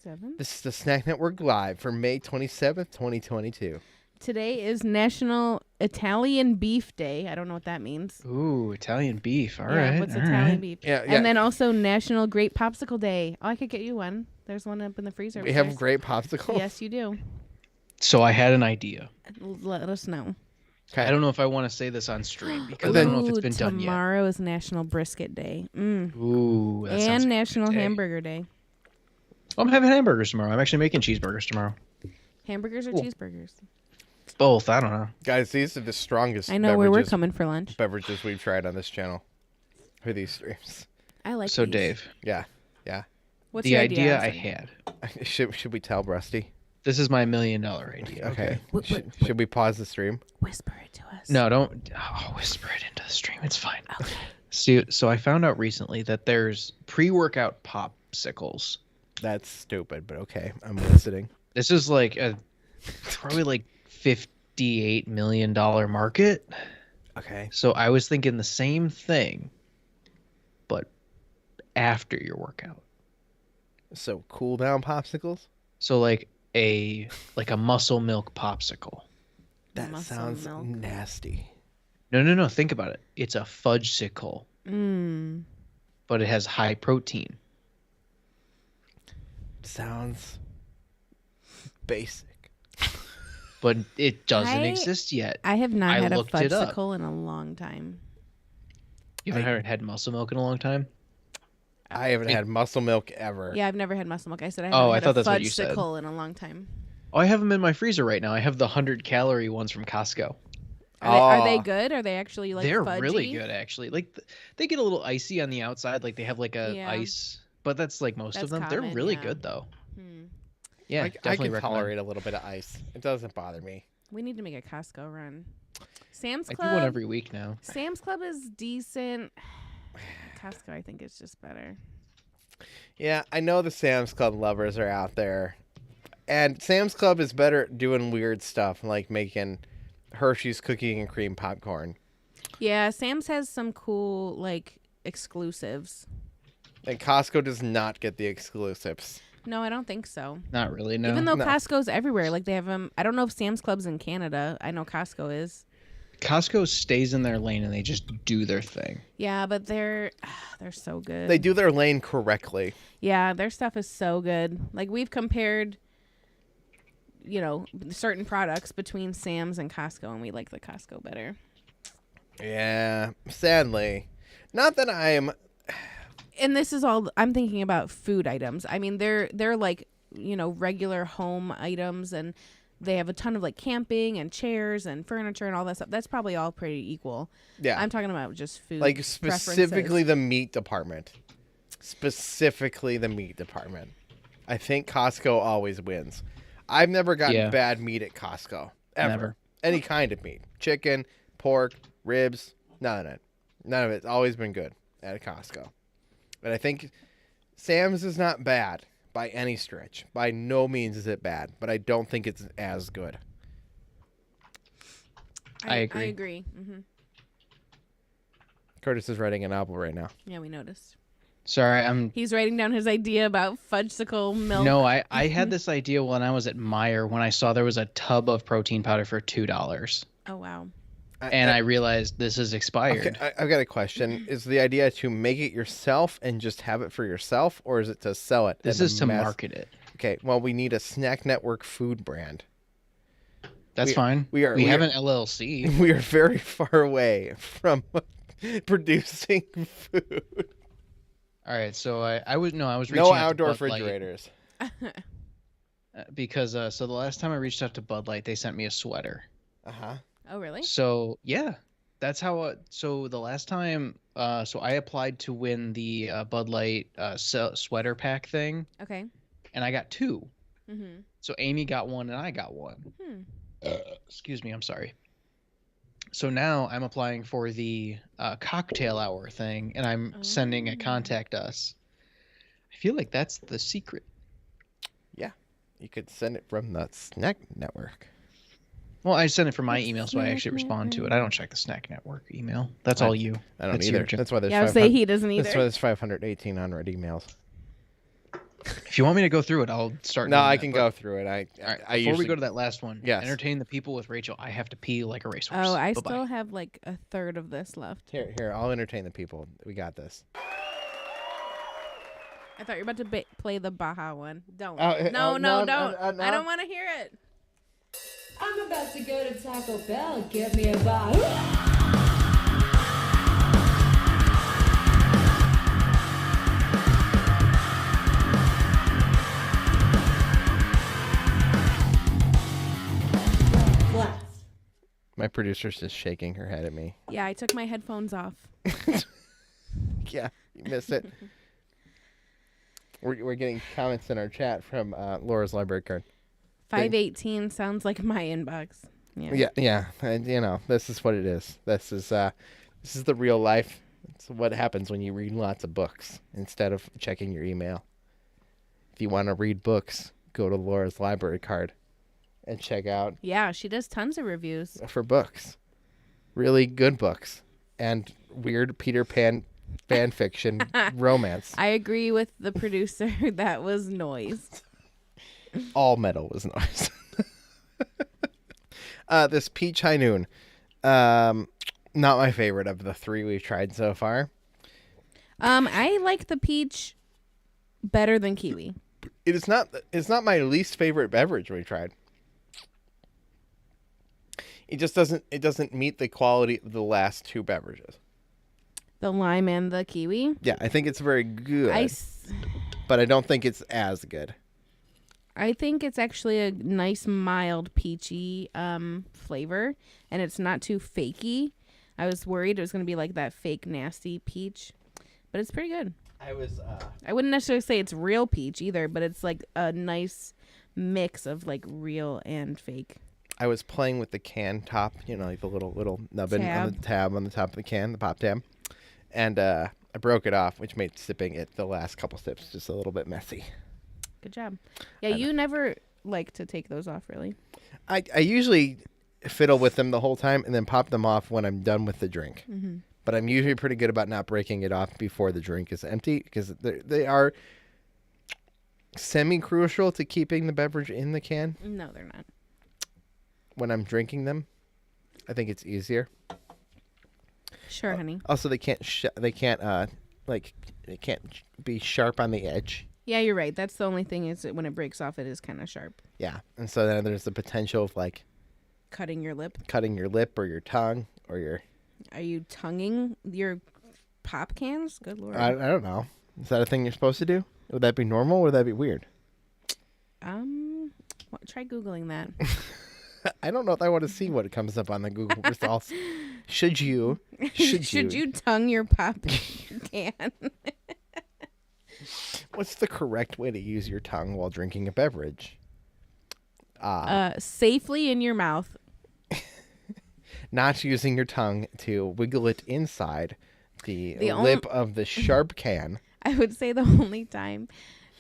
7th? This is the Snack Network Live for May 27th, 2022. Today is National Italian Beef Day. I don't know what that means. Ooh, Italian beef. All right. What's all Italian right. beef? Yeah. And then also National Grape Popsicle Day. Oh, I could get you one. There's one up in the freezer. We have upstairs. great popsicle. Yes, you do. So I had an idea. Let us know. I don't know if I want to say this on stream because I don't know if it's been done yet. Tomorrow is National Brisket Day. Ooh, that sounds And National good day. Hamburger Day. I'm having hamburgers tomorrow. I'm actually making cheeseburgers tomorrow. Hamburgers or Cool. cheeseburgers? Both. I don't know. Guys, these are the strongest I know where we're coming for lunch. beverages we've tried on this channel for these streams. I like So these. Dave, Yeah. What's the your idea I Austin? had. Should we tell Rusty? This is my $1 million idea. Okay. What- Should we pause the stream? Whisper it to us. No, don't. I'll whisper it into the stream. It's fine. So I found out recently that there's pre-workout popsicles. That's stupid, but okay. I'm listening. This is like probably like $58 million market. Okay. So I was thinking the same thing, but after your workout. So cool down popsicles? So like a muscle milk popsicle. That Muscle sounds milk. nasty. No. Think about it. It's a fudge-sicle, but it has high protein. Sounds basic. But it doesn't I- exist yet. I have not I had a looked it up. fudgesicle in a long time. You haven't had muscle milk in a long time? I haven't had muscle milk ever. Yeah, I've never had muscle milk. I said I Oh, haven't I had thought a that's what you said. fudgesicle in a long time. Oh, I have them in my freezer right now. I have the 100-calorie ones from Costco. Are they Oh. good? Are they actually like They're fudgy? really good, actually. Like they get a little icy on the outside, like they have like a Yeah. ice, but that's like most of That's them. They're common, really yeah. good though. Hmm. Yeah, I definitely can recommend. tolerate a little bit of ice. It doesn't bother me. We need to make a Costco run. Sam's I Club. do one every week now. Sam's Club is decent. Costco, I think, is just better. Yeah, I know the Sam's Club lovers are out there. And Sam's Club is better at doing weird stuff, like making Hershey's cookie and cream popcorn. Yeah, Sam's has some cool like exclusives. And Costco does not get the exclusives. No, I don't think so. Not really, no. Even though No. Costco's everywhere, like they have them. I don't know if Sam's Club's in Canada. I know Costco is. Costco stays in their lane and they just do their thing. Yeah, but they're so good. They do their lane correctly. Yeah, their stuff is so good. Like we've compared, certain products between Sam's and Costco, and we like the Costco better. Yeah, sadly. Not that I'm... And this is all I'm thinking about food items. I mean, they're like, regular home items, and they have a ton of like camping and chairs and furniture and all that stuff. That's probably all pretty equal. Yeah. I'm talking about just food. Like specifically preferences. the meat department. Specifically the meat department. I think Costco always wins. I've never gotten Yeah. bad meat at Costco. Ever. Never. Any kind of meat. Chicken, pork, ribs, none of it. None of it's always been good at Costco. But I think Sam's is not bad by any stretch. By no means is it bad, but I don't think it's as good. I agree. I agree. Mm-hmm. Curtis is writing a novel right now. Yeah, we noticed. Sorry, I'm He's writing down his idea about fudgesicle milk. No, I had this idea when I was at Meijer when I saw there was a tub of protein powder for $2. Oh wow. And I realized this is expired. Okay, I've got a question. Is the idea to make it yourself and just have it for yourself, or is it to sell it? This in is the to mass- market it. Okay, well, we need a Snack Network food brand. That's fine. we are- We we have are- an LLC. We are very far away from producing food. All right, so I was reaching No out to outdoor Bud Light, refrigerators. because so the last time I reached out to Bud Light, they sent me a sweater. Uh-huh. Oh really? So yeah, that's how. So the last time, so I applied to win the Bud Light sweater pack thing, Okay. and I got 2. Mm-hmm. So Amy got 1 and I got 1. Excuse me, I'm sorry. So now I'm applying for the cocktail hour thing, and I'm sending a contact us. I feel like that's the secret. Yeah. You could send it from the Snack Network. Well, I send it from my email, so I actually respond to it. I don't check the Snack Network email. That's all you. I don't That's either. your job. That's why there's Yeah, I would say he doesn't either. That's why there's 518 unread emails. If you want me to go through it, I'll start. No, doing I that, can but- go through it. All right, I before usually we go to that last one, Yes. entertain the people with Rachel. I have to pee like a racehorse. Oh, I Bye-bye. still have like a third of this left. Here, I'll entertain the people. We got this. I thought you were about to play the Baja one. Don't. Oh, No, no, don't. no. I don't want to hear it. I'm about to go to Taco Bell. Get me a bite. My producer's just shaking her head at me. Yeah, I took my headphones off. Yeah, you missed it. We're getting comments in our chat from Laura's library card. 518 sounds like my inbox. Yeah. And, this is what it is. This is the real life. It's what happens when you read lots of books instead of checking your email. If you want to read books, go to Laura's library card and check out Yeah, she does tons of reviews. for books. Really good books and weird Peter Pan fan fiction romance. I agree with the producer. That was noise. All metal was noise. This peach high noon. Not my favorite of the three we've tried so far. I like the peach better than kiwi. It's not my least favorite beverage we tried. It just doesn't meet the quality of the last two beverages. The lime and the kiwi. Yeah, I think it's very good. But I don't think it's as good. I think it's actually a nice mild peachy flavor, and it's not too fakey. I was worried it was going to be like that fake nasty peach, but it's pretty good. I wouldn't necessarily say it's real peach either, but it's like a nice mix of like real and fake. I was playing with the can top, like the little nubbin on the tab on the top of the can, the pop tab, and I broke it off, which made sipping it the last couple sips just a little bit messy. Good job. Yeah, you never like to take those off, really. I usually fiddle with them the whole time and then pop them off when I'm done with the drink. Mm-hmm. But I'm usually pretty good about not breaking it off before the drink is empty because they are semi-crucial to keeping the beverage in the can. No, they're not. When I'm drinking them, I think it's easier. Sure, honey. Also, they can't be sharp on the edge. Yeah, you're right. That's the only thing is that when it breaks off, it is kind of sharp. Yeah, and so then there's the potential of Cutting your lip. or your tongue or your. Are you tonguing your pop cans? Good Lord. I don't know. Is that a thing you're supposed to do? Would that be normal or would that be weird? Try Googling that. I don't know if I want to see what comes up on the Google results. Should you tongue your pop can? What's the correct way to use your tongue while drinking a beverage? Safely in your mouth. Not using your tongue to wiggle it inside the lip of the sharp can. I would say the only time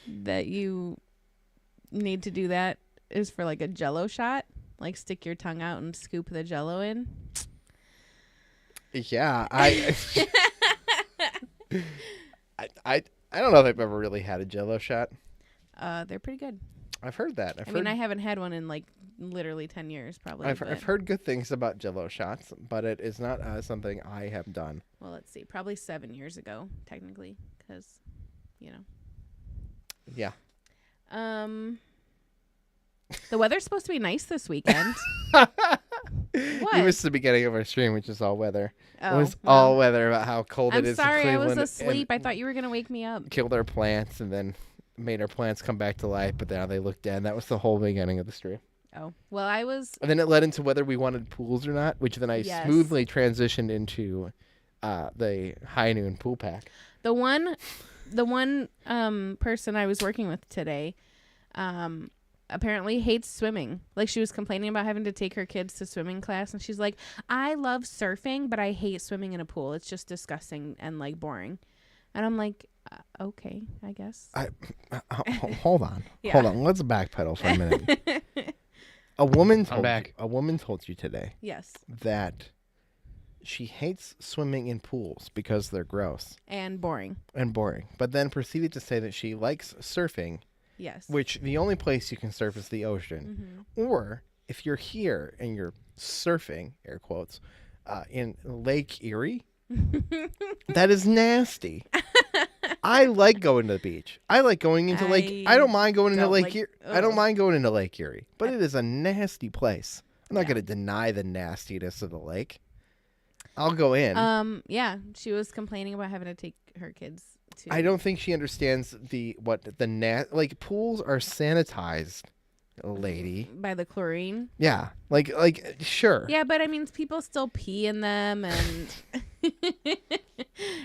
that you need to do that is for like a Jell-O shot. Like stick your tongue out and scoop the Jell-O in. Yeah, I don't know if I've ever really had a Jell-O shot. They're pretty good. I've heard that. I haven't had one in like literally 10 years probably. I've heard good things about Jell-O shots, but it is not something I have done. Well, let's see. Probably 7 years ago, technically, because, Yeah. The weather's supposed to be nice this weekend. What? You missed the beginning of our stream, which is all weather. Oh, it was all weather about how cold it is. I'm sorry, in I Cleveland was asleep. and I thought you were going to wake me up. killed our plants and then made our plants come back to life, but now they look dead. That was the whole beginning of the stream. Oh, well, I was. And then it led into whether we wanted pools or not, which then I smoothly transitioned into the high noon pool pack. The one person I was working with today apparently hates swimming. Like, she was complaining about having to take her kids to swimming class, and she's like, I love surfing, but I hate swimming in a pool. It's just disgusting and like boring. And I'm like, Okay, I guess. Hold on. Yeah. Hold on. Let's backpedal for a minute. A woman back. told you today Yes. that she hates swimming in pools because they're gross And boring. and boring, but then proceeded to say that she likes surfing, Yes. which the only place you can surf is the ocean. Or if you're here and you're surfing, air quotes, in Lake Erie, that is nasty. I like going to the beach. I like going into Lake. I don't mind going into Lake Erie. I don't mind going into Lake Erie, but it is a nasty place. I'm not going to deny the nastiness of the lake. I'll go in. Yeah, she was complaining about having to take her kids to. I don't think she understands like pools are sanitized, lady. By the chlorine. Yeah, like sure. Yeah, but I mean, people still pee in them, and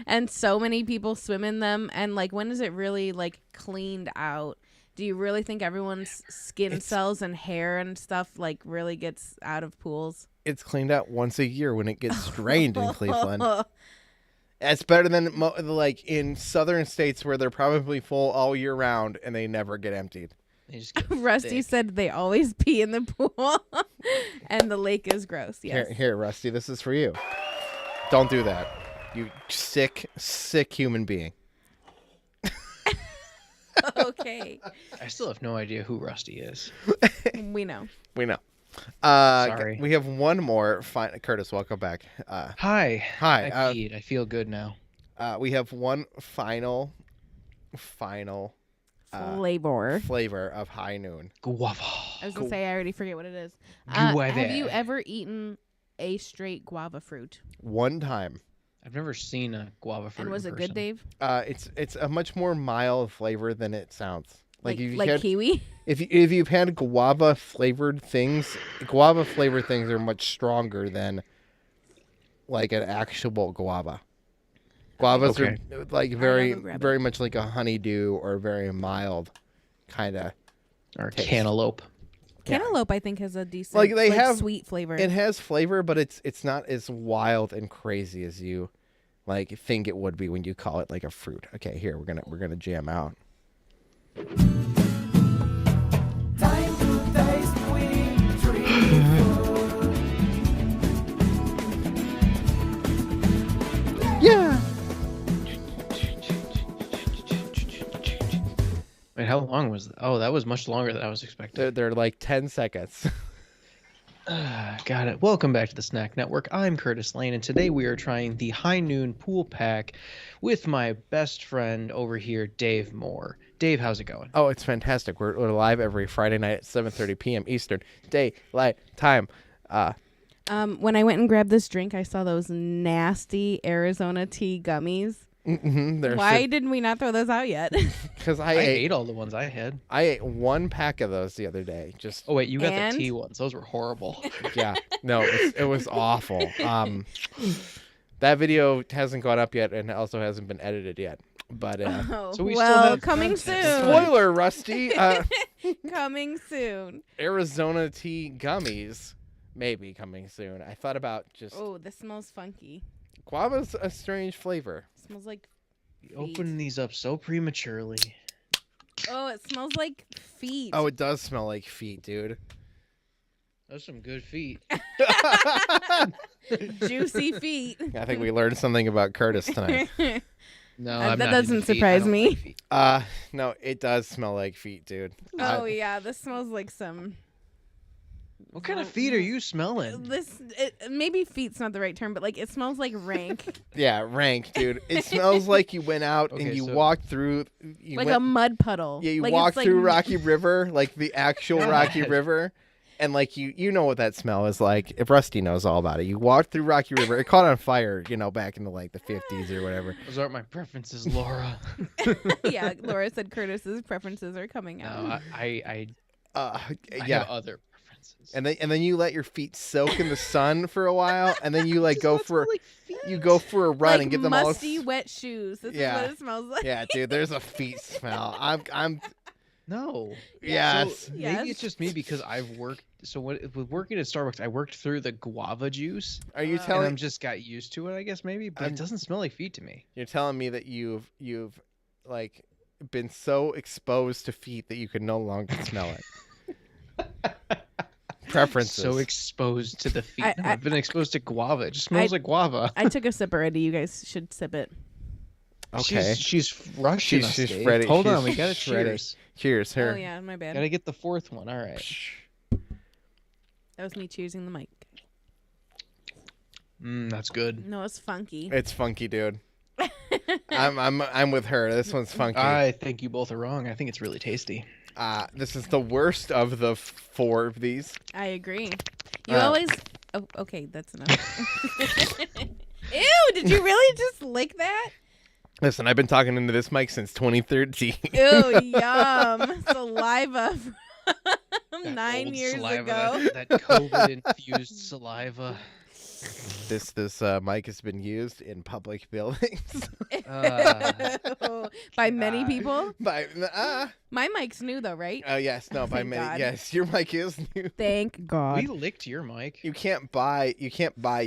and so many people swim in them. And like, when is it really like cleaned out? Do you really think everyone's skin cells and hair and stuff like really gets out of pools? It's cleaned out once a year when it gets drained in Cleveland. It's better than like in southern states where they're probably full all year round and they never get emptied. They just get Rusty thick. said they always pee in the pool, and the lake is gross. Yes. Here, Rusty, this is for you. Don't do that. You sick human being. Okay. I still have no idea who Rusty is. We know. We know. Sorry. We have one more. Curtis, welcome back. Hi. Hi. I peed. I feel good now. We have one final Flavor. of High Noon. Guava. I was gonna say I already forget what it is. Guava. Have you ever eaten a straight guava fruit? One time. I've never seen a guava fruit. And was in it good, person. Dave? It's a much more mild flavor than it sounds. Like if you had, kiwi? if you've had guava flavored things are much stronger than like an actual guava. Guavas are like very much like a honeydew or very mild kind of Or taste. cantaloupe. Cantaloupe, I think, has a decent, Like, they have- sweet flavor. It has flavor, but it's not as wild and crazy as you like think it would be when you call it like a fruit. Okay, here we're gonna jam out. Time to taste sweet tree food. Yeah. Wait, how long was that? Oh, that was much longer than I was expecting. They're like 10 seconds. Got it. Welcome back to the Snack Network. I'm Curtis Lane, and today we are trying the High Noon Pool Pack with my best friend over here, Dave Moore. Dave, how's it going? Oh, it's fantastic. We're live every Friday night at 7:30 p.m. Eastern Daylight Time. When I went and grabbed this drink, I saw those nasty Arizona tea gummies. Why didn't we not throw those out yet? Because I ate all the ones I had. I ate one pack of those the other day. Just Oh wait, you got And? the tea ones. Those were horrible. yeah, no, it was awful. That video hasn't gone up yet, and also hasn't been edited yet. But So we still well, have coming content. soon. spoiler, Rusty. Coming soon. Arizona tea gummies, maybe coming soon. I thought about just Oh, this smells funky. guava's a strange flavor. Smells like. You opened these up so prematurely. Oh, it smells like feet. Oh, it does smell like feet, dude. Those are some good feet. Juicy feet. I think we learned something about Curtis tonight. No, That I'm not doesn't into feet. surprise I don't me. like feet. No, it does smell like feet, dude. Oh yeah, this smells like some. What kind of feet are you smelling? Maybe feet's not the right term, but like it smells like rank, Yeah, rank, dude. It smells like you went out and Okay, you so- walked through. like a mud puddle. Yeah, you like walked it's through like, Rocky River, like the actual Rocky God. River, and like you know what that smell is like. If Rusty knows all about it, you walked through Rocky River. It caught on fire, back in the 50s or whatever. Those aren't my preferences, Laura. Yeah, Laura said Curtis's preferences are coming out. No, I Yeah, have other preferences. and then you let your feet soak in the sun for a while, and then you like Does go not for smell like feet. you go for a run like and get them all. musty, wet shoes. This Yeah. is what it smells like. Yeah, dude. There's a feet smell. I'm. No. Yes. So Yes. maybe it's just me because I've worked. So with working at Starbucks, I worked through the guava juice, Are you and telling? I'm just got used to it, I guess maybe. But I'm- it doesn't smell like feet to me. You're telling me that you've like been so exposed to feet that you can no longer smell it. Preferences. So exposed to the feet. I- I've been exposed to guava. It just smells like guava. I took a sip already. You guys should sip it. Okay. She's rushing us, She's Dave. ready. Hold on, She's we gotta ready. cheers. Cheers, her. Oh yeah, my bad. Gotta get the fourth one. All right. That was me cheersing the mic. That's good. No, it's funky. It's funky, dude. I'm with her. This one's funky. I think you both are wrong. I think it's really tasty. This is the worst of the 4 of these. I agree. You always. Oh, okay, that's enough. Ew! Did you really just lick that? Listen, I've been talking into this mic since 2013. Ew! Yum! Saliva from 9 old years saliva, ago. That COVID-infused saliva. This mic has been used in public buildings By many people. by My mic's new though, right? yes, no, by Thank many. God. Yes, your mic is new. Thank God. We licked your mic. You can't buy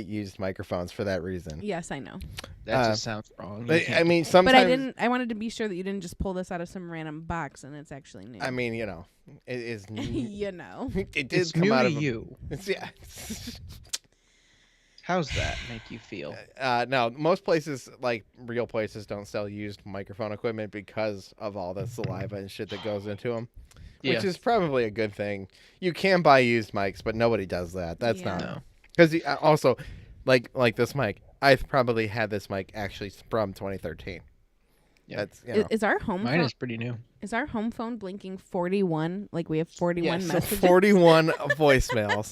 used microphones for that reason. Yes, I know. That just sounds wrong. You But, can't I mean, sometimes. But I didn't. I wanted to be sure that you didn't just pull this out of some random box and it's actually new. I mean, you know, it is. you know. It did It's come new out to of you. It's, yeah. How's that make you feel? No, most places, like real places, don't sell used microphone equipment because of all the saliva and shit that goes into them, which is probably a good thing. You can buy used mics, but nobody does that. That's Yeah. not because also, like this mic, I've probably had this mic actually from 2013. Yeah. That's Is our home Mine phone, is pretty new. is our home phone blinking 41? Like we have 41 so messages. 41 voicemails.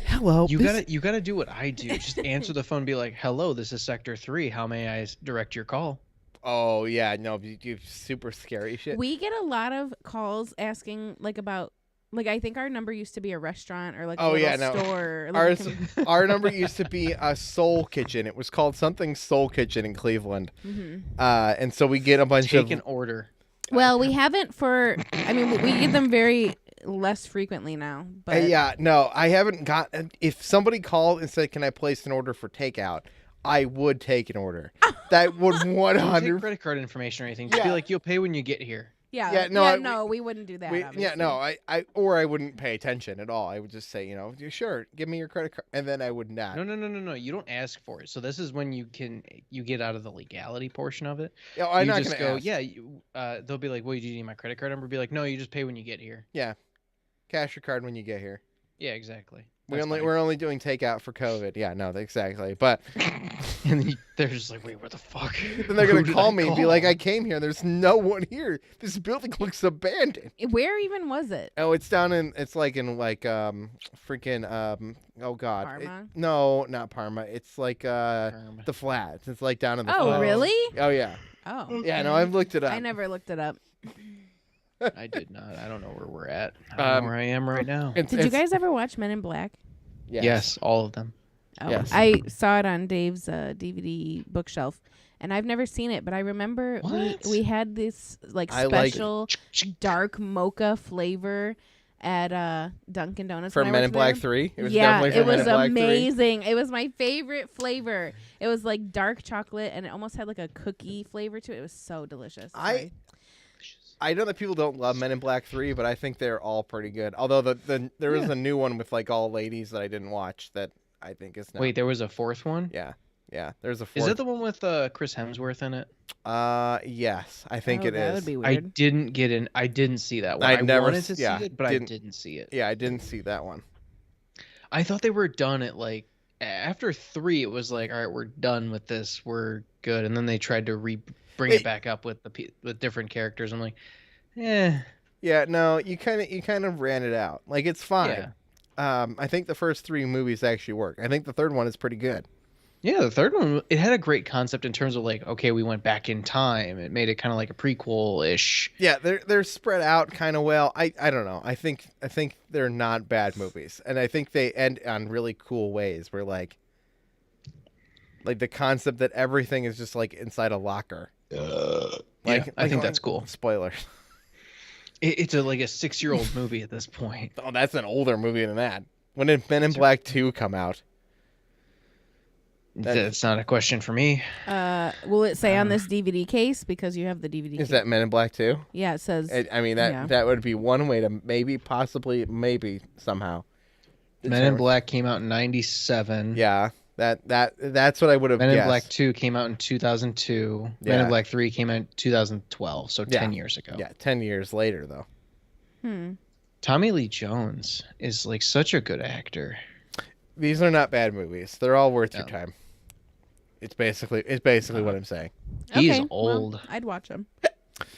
Hello. You gotta do what I do. Just answer the phone. And be like, "Hello, this is Sector 3. How may I direct your call?" Oh yeah, no, you super scary shit. We get a lot of calls asking like about like I think our number used to be a restaurant or like a little store. Or, like, Our number used to be a Soul Kitchen. It was called something Soul Kitchen in Cleveland. And so we get a bunch Take of an order. well, we haven't for. I mean, we get them very less frequently now. But yeah, no, I haven't got. If somebody called and said, "Can I place an order for takeout?" I would take an order. That would Don't take 100. credit card information or anything. Just Yeah. be like, "You'll pay when you get here." yeah, no, we wouldn't do that. Obviously. I wouldn't pay attention at all. I would just say, sure, give me your credit card, and then I would not. No. You don't ask for it. So this is when you get out of the legality portion of it. Yeah, I'm you not just gonna go, ask. yeah. They'll be like, "Well, do you need my credit card number?" Be like, "No, you just pay when you get here." Yeah, cash your card when you get here. Yeah, exactly. We're only doing takeout for COVID. Yeah, no, exactly. But And then they're just like, "Wait, what the fuck?" then they're gonna Who did call I me and be like, "I came here. There's no one here. This building looks abandoned." Where even was it? Oh, it's down in freaking oh god. Parma? No, not Parma. It's like Parma. the Flats. It's like down in the Oh, Flats. really? Oh yeah. Oh, Yeah, no, I've looked it up. I never looked it up. I did not. I don't know where we're at. I don't know where I am right now. Did you guys ever watch Men in Black? Yes, all of them. Oh, Yes. I saw it on Dave's DVD bookshelf, and I've never seen it. But I remember we had this like I like- special dark mocha flavor at Dunkin' Donuts For when I Men in worked Black there. 3? It was Yeah, definitely for it Men was in Black 3. amazing. It was my favorite flavor. It was like dark chocolate, and it almost had like a cookie flavor to it. It was so delicious. I know that people don't love Men in Black 3, but I think they're all pretty good. Although there is a new one with like all ladies that I didn't watch that I think is not. Wait, there was a fourth one? Yeah. There's a fourth. Is it the one with Chris Hemsworth in it? Yes, I think it that is. would be I weird. didn't get in. I didn't see that one. I I never wanted s- to see yeah, it, but didn't- I didn't see it. Yeah, I didn't see that one. I thought they were done at like after 3. It was like, all right, we're done with this. We're good. And then they tried to bring it back up with with different characters. I'm like, Yeah, no, you kind of ran it out. Like it's fine. Yeah. I think the first 3 movies actually work. I think the third one is pretty good. Yeah, the third one, it had a great concept in terms of like, okay, we went back in time. It made it kind of like a prequel-ish. Yeah, they're spread out kind of well. I don't know. I think they're not bad movies, and I think they end on really cool ways. Where like the concept that everything is just like inside a locker. I think that's cool. Spoilers. It's like a 6-year-old movie at this point. Oh, that's an older movie than that. When did Men in Black 2 come out? That's not a question for me. Will it say on this DVD case because you have the DVD? Is case? that Men in Black 2? Yeah, it says. I mean that would be one way to maybe somehow. Men in Black came out in 97. Yeah. That's what I would have guessed. Men in Black 2 came out in 2002. Yeah. Men in Black 3 came out in 2012, so 10 years ago. Yeah, 10 years later though. Tommy Lee Jones is like such a good actor. These are not bad movies. They're all worth your time. It's basically what I'm saying. He's old. Well, I'd watch him.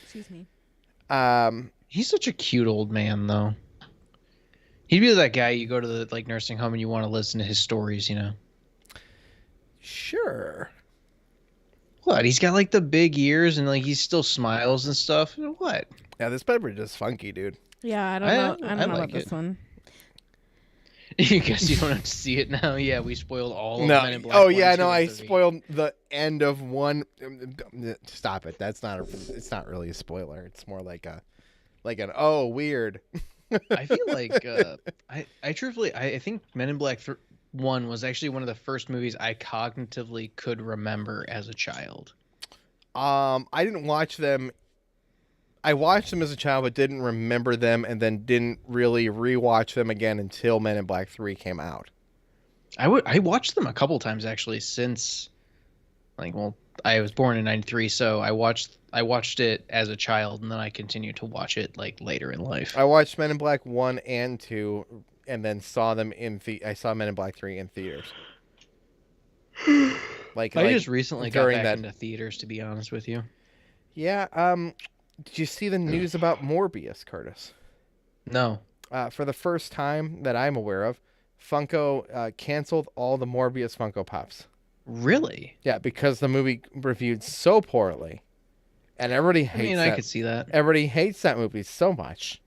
Excuse me. He's such a cute old man though. He'd be that guy you go to the nursing home and you want to listen to his stories, you know. Sure. What? He's got like the big ears and like he still smiles and stuff. What? Yeah, this beverage is funky, dude. Yeah, I don't know. I don't know about this one. You guess you don't have to see it now. Yeah, we spoiled all of Men in Black. Oh yeah, no, I spoiled the end of one. Stop it. It's not really a spoiler. It's more like an oh weird. I feel like I truthfully I think Men in Black 1 was actually one of the first movies I cognitively could remember as a child. I didn't watch them. I watched them as a child, but didn't remember them, and then didn't really rewatch them again until Men in Black 3 came out. I watched them a couple times actually since, I was born in '93, so I watched it as a child, and then I continued to watch it like later in life. I watched Men in Black 1 and 2, and then saw them I saw Men in Black 3 in theaters. I just recently got back into theaters, to be honest with you. Yeah. Did you see the news about Morbius, Curtis? No. For the first time that I'm aware of, Funko canceled all the Morbius Funko Pops. Really? Yeah, because the movie reviewed so poorly, and everybody hates. I could see that. Everybody hates that movie so much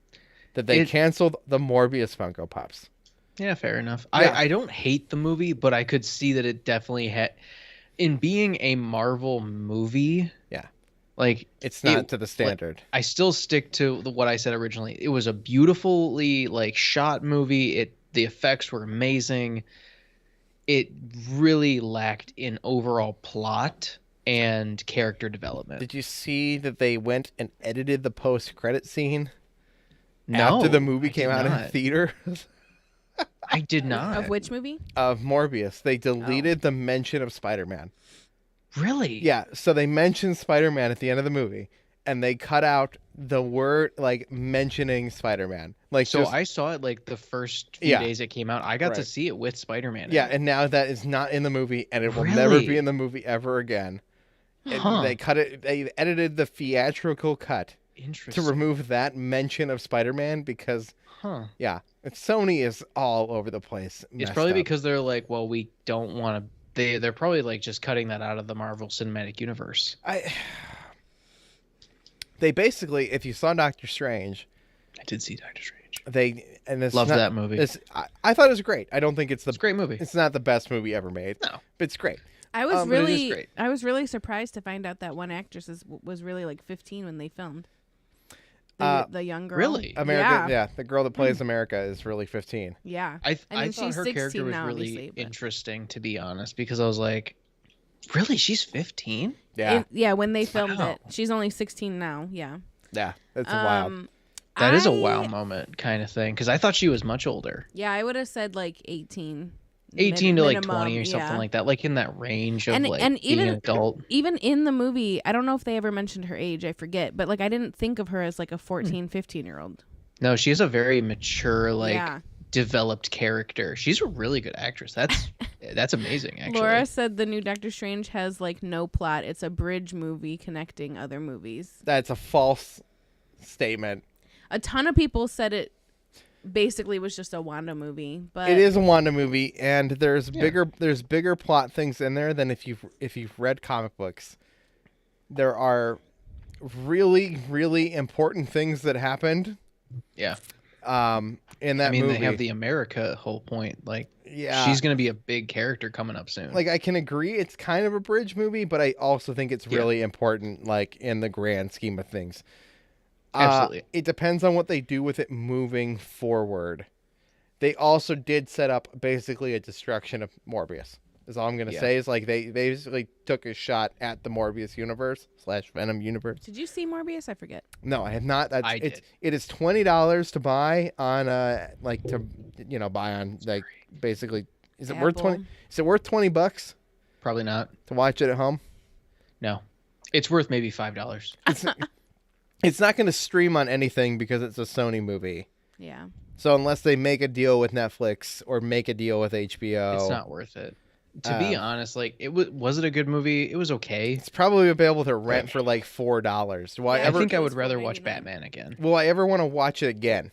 that they canceled the Morbius Funko Pops. Yeah, fair enough. Yeah. I don't hate the movie, but I could see that it definitely had, in being a Marvel movie. Yeah. It's not to the standard. I still stick to what I said originally. It was a beautifully shot movie. The effects were amazing. It really lacked in overall plot and character development. Did you see that they went and edited the post-credit scene after the movie came out in theater? I did not. Of which movie? Of Morbius. They deleted the mention of Spider-Man. Really? Yeah, so they mentioned Spider-Man at the end of the movie, and they cut out the word, mentioning Spider-Man. I saw it, the first few days it came out. I got to see it with Spider-Man. Yeah, and now that is not in the movie, and it will never be in the movie ever again. They cut it, they edited the theatrical cut to remove that mention of Spider-Man because, Sony is all over the place. It's probably because they're well, we don't want to. They're probably just cutting that out of the Marvel Cinematic Universe. They basically, if you saw Doctor Strange, I did see Doctor Strange. Loved that movie. I thought it was great. I don't think it's a great movie. It's not the best movie ever made. No, but it's great. I was really surprised to find out that one actress was really 15 when they filmed. The young girl. Really? America, yeah. The girl that plays America is really 15. Yeah. I thought her character was really interesting, to be honest, because I was like, really? She's 15? Yeah. When they filmed it. She's only 16 now. Yeah. Yeah. That's wild. That is a wow moment kind of thing, because I thought she was much older. Yeah, I would have said 18. 18 to 20 or something like that, in that range of being an adult. Even in the movie, I don't know if they ever mentioned her age, I forget, but I didn't think of her as a 14, 15-year-old. No, she has a very mature, developed character. She's a really good actress. That's amazing, actually. Laura said the new Doctor Strange has no plot. It's a bridge movie connecting other movies. That's a false statement. A ton of people said it basically was just a Wanda movie, but it is a Wanda movie, and there's bigger plot things in there than if you've read comic books. There are really, really important things that happened. Yeah. In that movie, they have the America whole point. She's gonna be a big character coming up soon. I can agree it's kind of a bridge movie, but I also think it's really important, in the grand scheme of things. Absolutely. It depends on what they do with it moving forward. They also did set up basically a destruction of Morbius. Is all I'm gonna Yeah. say. Is like they basically took a shot at the Morbius universe / Venom universe. Did you see Morbius? I forget. No, I have not. That's I it's did. it is $20 to buy on like to buy on like basically. Is it worth Apple. 20? Is it worth $20 Probably not. to watch it at home? No. It's worth maybe $5. It's not going to stream on anything because it's a Sony movie. Yeah. So unless they make a deal with Netflix or make a deal with HBO, It's not worth it. To be honest, like was it a good movie? It was okay. it's probably available to rent for like $4. Do I Yeah, ever? I think I would It's rather $4.99. watch Batman again. Will I ever want to watch it again?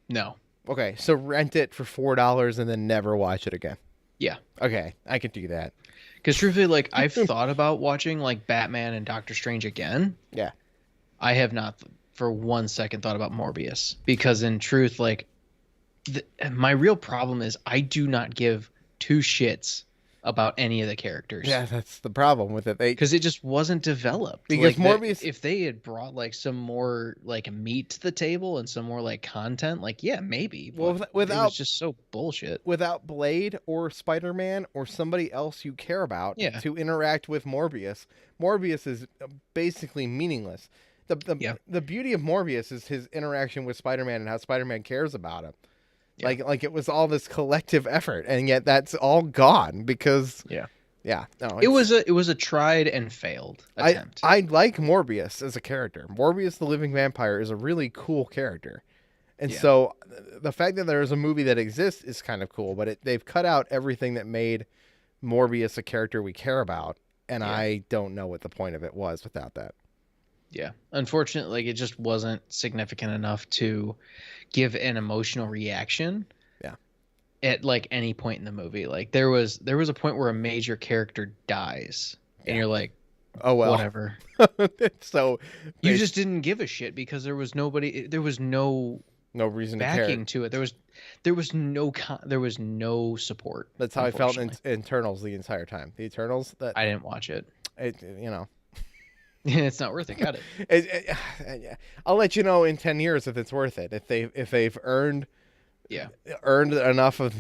No. Okay, so rent it for $4 and then never watch it again. Yeah. Okay, I could do that. Because truthfully, like I've thought about watching like Batman and Doctor Strange again. Yeah. I have not for 1 second thought about Morbius because in truth, like my real problem is I do not give two shits about any of the characters. Yeah, that's the problem with it. Because it just wasn't developed. Because like, Morbius- if they had brought like some more like meat to the table and some more like content, like yeah, maybe. Well, but without- it was just so bullshit. without Blade or Spider-Man or somebody else you care about Yeah. to interact with Morbius, Morbius is basically meaningless. Yeah. The beauty of Morbius is his interaction with Spider-Man and how Spider-Man cares about him. Yeah. Like it was all this collective effort, and yet that's all gone because Yeah. No, It was a tried and failed attempt. I like Morbius as a character. Morbius the Living Vampire is a really cool character. And Yeah. so the fact that there is a movie that exists is kind of cool, but they've cut out everything that made Morbius a character we care about, and Yeah. I don't know what the point of it was without that. Yeah. Unfortunately, like it just wasn't significant enough to give an emotional reaction. Yeah. At like any point in the movie. Like there was a point where a major character dies and Yeah. you're like, Oh well. whatever. So You just didn't give a shit because there was nobody there was no no reason to care. backing to it. There was no support. That's how I felt in unfortunately. Eternals the entire time. The Eternals that I didn't watch it. It's not worth it. Got it. I'll let you know in 10 years if it's worth it. If they've earned Yeah. enough of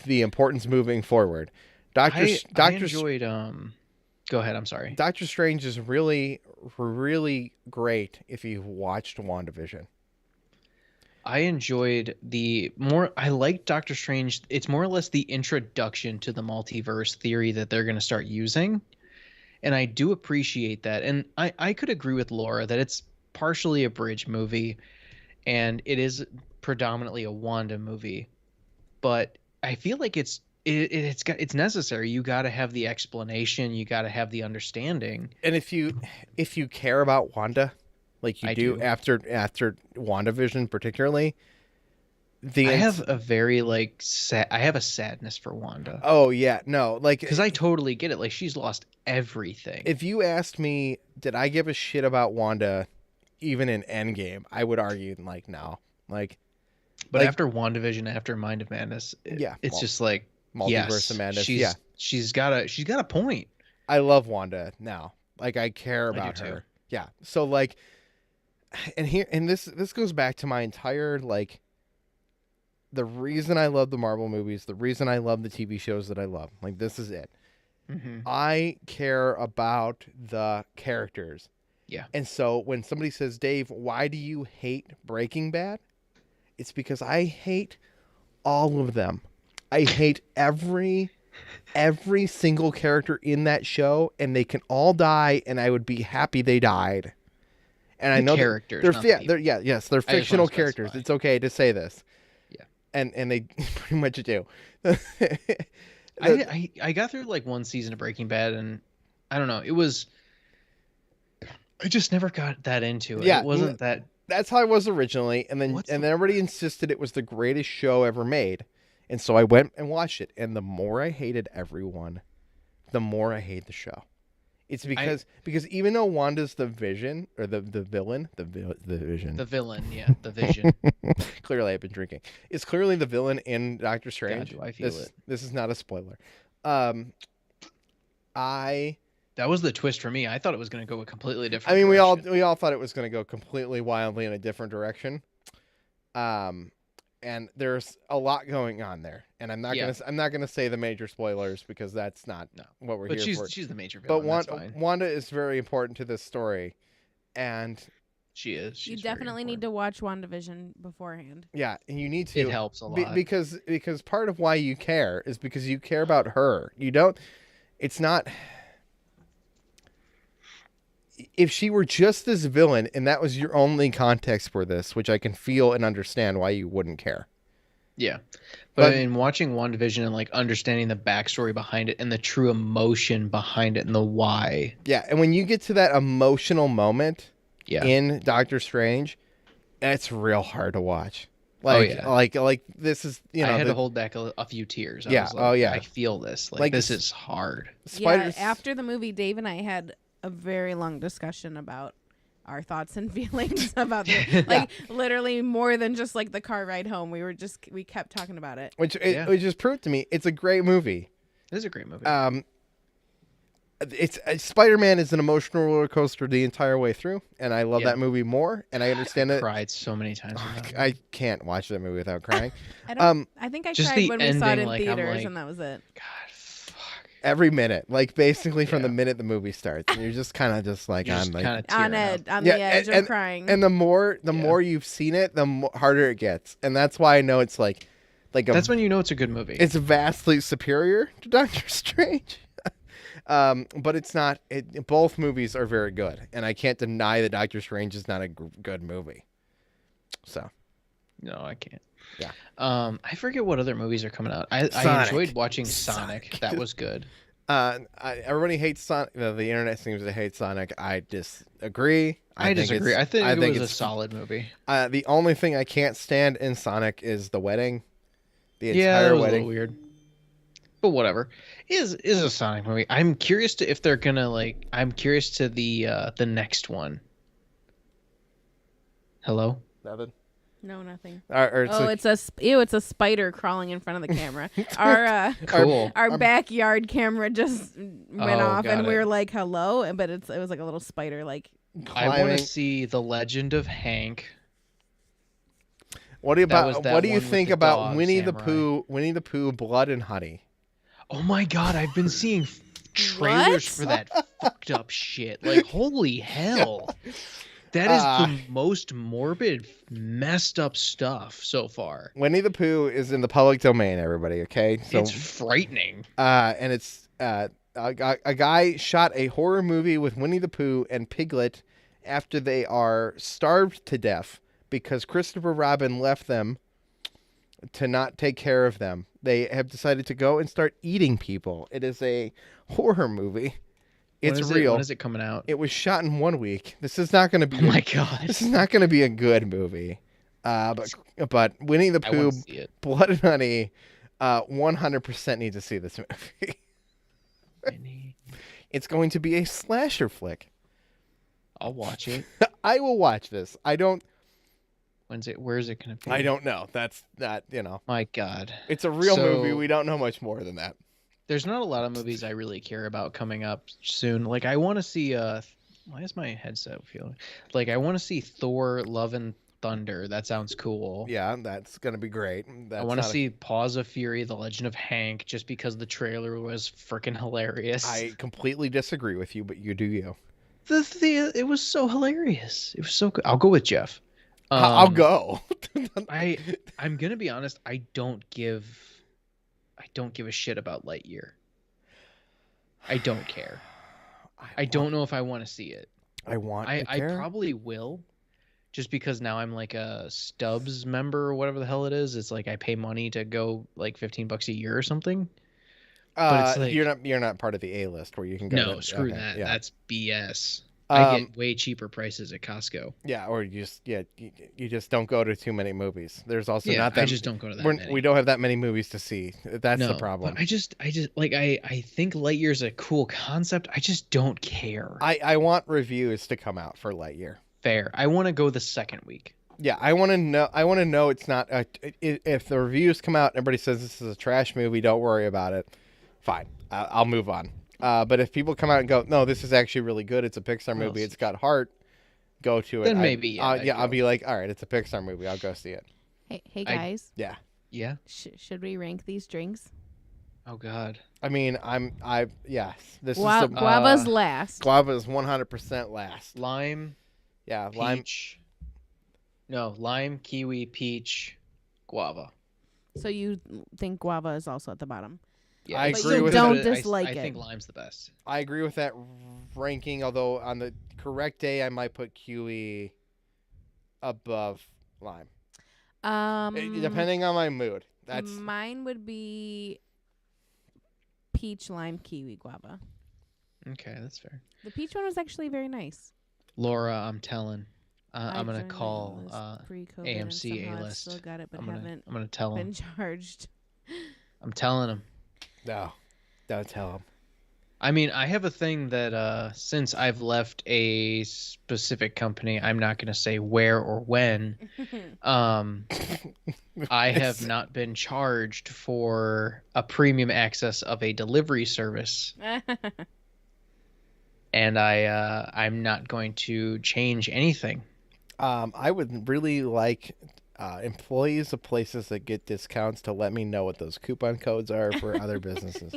the importance moving forward. I enjoyed go ahead, I'm sorry. Doctor Strange is really, really great if you've watched WandaVision. I enjoyed I liked Doctor Strange. It's more or less the introduction to the multiverse theory that they're going to start using. And I do appreciate that. And I could agree with Laura that it's partially a bridge movie and it is predominantly a Wanda movie. But I feel like it's necessary. You got to have the explanation, you got to have the understanding. And if you care about Wanda, like you I do do. after WandaVision particularly, I have a very like I have a sadness for Wanda. Oh yeah, no, like Because I totally get it. Like she's lost everything. if you asked me, did I give a shit about Wanda even in Endgame, I would argue like no. Like But like- after WandaVision, after Mind of Madness, it's just like Multiverse yes, of Madness. she's got a point. I love Wanda now. Like I care I do about too. her. Yeah. So like and this goes back to my entire like the reason I love the Marvel movies, the reason I love the TV shows that I love. Like this is it. Mm-hmm. I care about the characters. Yeah. And so when somebody says, "Dave, why do you hate Breaking Bad?" It's because I hate all of them. I hate every single character in that show, and they can all die, and I would be happy they died. And I know characters, they're not the people. yes, they're I just wanna fictional characters. specify. It's okay to say this. Yeah. And they pretty much do. I got through like one season of Breaking Bad, and I don't know. I just never got that into it. Yeah, It wasn't that. That's how I was originally, and then What's and the- then everybody insisted it was the greatest show ever made, and so I went and watched it. And the more I hated everyone, the more I hate the show. It's because even though Wanda's the vision or the villain, the vision. The villain, yeah, the Vision. Clearly, I've been drinking. It's clearly the villain in Doctor Strange. do I feel it. This is not a spoiler. That was the twist for me. I thought it was going to go a completely different. I mean, direction. we all thought it was going to go completely wildly in a different direction. and there's a lot going on there. And I'm not gonna say the major spoilers because that's not what we're here for. But she's the major villain. But Wanda is very important to this story, and she is. She's you definitely need to watch WandaVision beforehand. Yeah, and you need to. It helps a lot because part of why you care is because you care about her. You don't. It's not. If she were just this villain and that was your only context for this, which I can feel and understand why you wouldn't care. Yeah. But in watching WandaVision and like understanding the backstory behind it and the true emotion behind it and the why. Yeah. And when you get to that emotional moment in Doctor Strange, it's real hard to watch. Like this is, I had to hold back a few tears. I was like, I feel this. Like this is hard. After the movie, Dave and I had a very long discussion about our thoughts and feelings about it. Literally more than just like the car ride home. We kept talking about it. Which just proved to me it's a great movie. It is a great movie. It's Spider-Man is an emotional roller coaster the entire way through, and I love that movie more. And I understand I cried so many times. I can't watch that movie without crying. I think I cried when we saw it in theaters, and that was it. God, fuck. Every minute, like basically from the minute the movie starts, and you're just kind of just like on the edge of crying. And the more you've seen it, the harder it gets, and that's why I know it's like that's when you know it's a good movie. It's vastly superior to Doctor Strange. But it's not. Both movies are very good, and I can't deny that Doctor Strange is not a good movie. So, no, I can't. Yeah. I forget what other movies are coming out. I enjoyed watching Sonic. That was good. Everybody hates Sonic. The internet seems to hate Sonic. I disagree. I disagree. I think it was a solid movie. The only thing I can't stand in Sonic is the wedding. The entire that was wedding. A little weird. But whatever, is a Sonic movie. I'm curious to if they're gonna I'm curious to the next one. Hello. Nothing. No, nothing. It's it's a spider crawling in front of the camera. Our backyard camera just went off, and we were like, "Hello," but it was like a little spider. Like, I want to see The Legend of Hank. What do you think about Winnie the Pooh, Blood and Honey? Oh my God, I've been seeing trailers for that fucked up shit. Like, holy hell. That is the most morbid, messed up stuff so far. Winnie the Pooh is in the public domain, everybody, okay? So, it's frightening. And it's a guy shot a horror movie with Winnie the Pooh and Piglet after they are starved to death because Christopher Robin left them to not take care of them. They have decided to go and start eating people. It is a horror movie. It's real. When is it coming out? It was shot in 1 week. This is not going to be. Oh my God! This is not going to be a good movie. But Winnie the Pooh, Blood and Honey, 100% need to see this movie. It's going to be a slasher flick. I'll watch it. I will watch this. I don't. Where is it going to be? I don't know. That's that. My God. It's a real movie. We don't know much more than that. There's not a lot of movies I really care about coming up soon. Like, I want to see why is my headset feeling? Like, I want to see Thor: Love and Thunder. That sounds cool. Yeah, that's gonna be great. I want to see Paws of Fury: The Legend of Hank, just because the trailer was freaking hilarious. I completely disagree with you, but you do you. It was so hilarious. It was so good. I'll go with Jeff. I'll go. I'm gonna be honest. I don't give a shit about Lightyear. I don't care. I don't know if I want to see it. I probably will, just because now I'm like a Stubbs member or whatever the hell it is. It's like I pay money to go like $15 a year or something. But it's like, you're not part of the A list where you can go. No, screw that. Yeah. That's BS. I get way cheaper prices at Costco. Yeah, or you just don't go to too many movies. There's also not that. I just don't go to that many. We don't have that many movies to see. That's the problem. But I just like I think Lightyear's a cool concept. I just don't care. I want reviews to come out for Lightyear. Fair. I want to go the second week. Yeah, I want to know it's not. If the reviews come out, and everybody says this is a trash movie. Don't worry about it. Fine, I'll move on. But if people come out and go, no, this is actually really good. It's a Pixar movie. It's got heart. Go to it. Then maybe. I'll be like, all right, it's a Pixar movie. I'll go see it. Hey guys. Yeah. Yeah. Should we rank these drinks? Oh God. I mean, yes. This is Guava's last. Guava is 100% last. Lime. Yeah, Peach. No, lime, kiwi, peach, guava. So you think guava is also at the bottom? Yeah, I But agree you with don't that. dislike I it. think lime's the best. I agree with that ranking, although on the correct day I might put kiwi above lime. Depending on my mood. That's Mine would be peach, lime, kiwi, guava. Okay, that's fair. The peach one was actually very nice. Laura, I'm telling. I'm gonna joined the call list pre-COVID and AMC somehow I've A-list. Still got it, but I'm haven't gonna tell been him. charged. I'm telling him. no. Don't tell him. I mean, I have a thing that since I've left a specific company, I'm not gonna say where or when. I have not been charged for a premium access of a delivery service, and I'm not going to change anything. I would really like employees of places that get discounts to let me know what those coupon codes are for other businesses.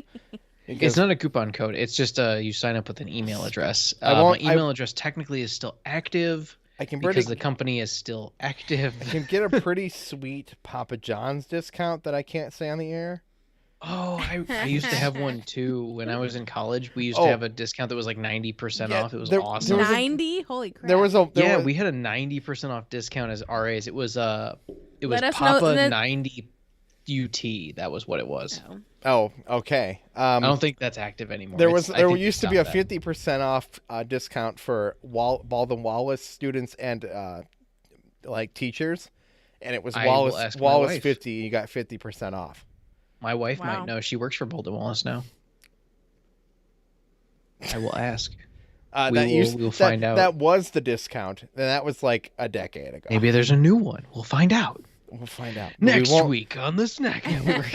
It's not a coupon code. It's just you sign up with an email address. my email address technically is still active because the company is still active. I can get a pretty sweet Papa John's discount that I can't say on the air. Oh, I used to have one too when I was in college. We used to have a discount that was like 90% off. It was awesome. 90? Holy crap! We had a 90% off discount as RAs. It was Let us Papa know 90 UT. That was what it was. Oh, okay. I don't think that's active anymore. There used to be a 50% off discount for Baldwin Wallace students and like teachers, and it was Wallace 50. You got 50% off. My wife might know. She works for Baldwin Wallace now. I will ask. We'll find out. That was the discount, and that was like a decade ago. Maybe there's a new one. We'll find out. We'll find out next week on the Snack Network.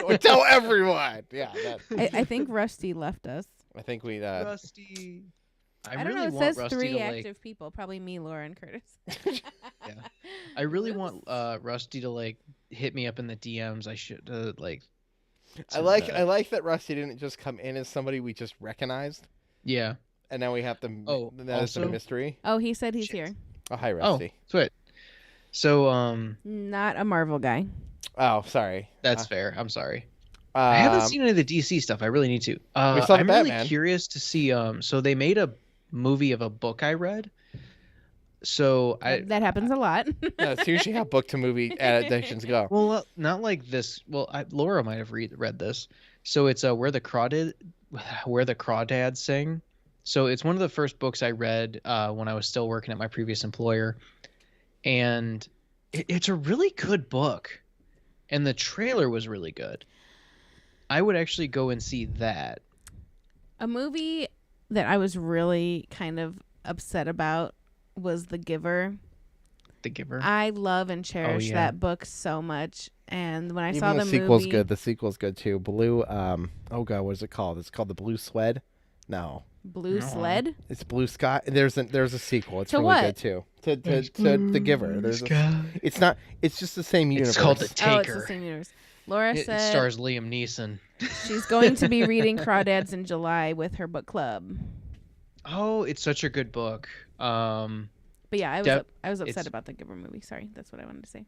We'll tell everyone. Yeah, I think Rusty left us. I think we. Rusty. I don't really know. It want says Rusty 3 to, active people. Probably me, Laura, and Curtis. Yeah. I really want Rusty to hit me up in the DMs. I should I like that Rusty didn't just come in as somebody we just recognized. Yeah. And now we have to. Oh, that's a mystery. Oh, he said he's here. Oh, hi, Rusty. Oh, sweet. So not a Marvel guy. Oh, sorry. That's fair. I'm sorry. I haven't seen any of the DC stuff. I really need to. We saw I'm Batman. really curious to see. So they made a movie of a book I read. So that happens a lot. That's usually how book to movie adaptations go. Well, not like this. Well, Laura might have read this. So it's where the crawdads sing. So it's one of the first books I read when I was still working at my previous employer, and it's a really good book, and the trailer was really good. I would actually go and see that. A movie that I was really kind of upset about was The Giver. The Giver. I love and cherish that book so much, and when I Even saw the sequel's movie, good. The sequel's good too. Blue. Oh god, what is it called? It's called The Blue Sled. No. Blue Sled. It's Blue Sky. There's a sequel. It's to really what? good too. To The Giver. It's not. It's just the same universe. It's called The Taker. Oh, it's the same universe. Laura said it stars Liam Neeson. She's going to be reading Crawdads in July with her book club. Oh, it's such a good book. But yeah, I was upset about the Giver movie. Sorry, that's what I wanted to say.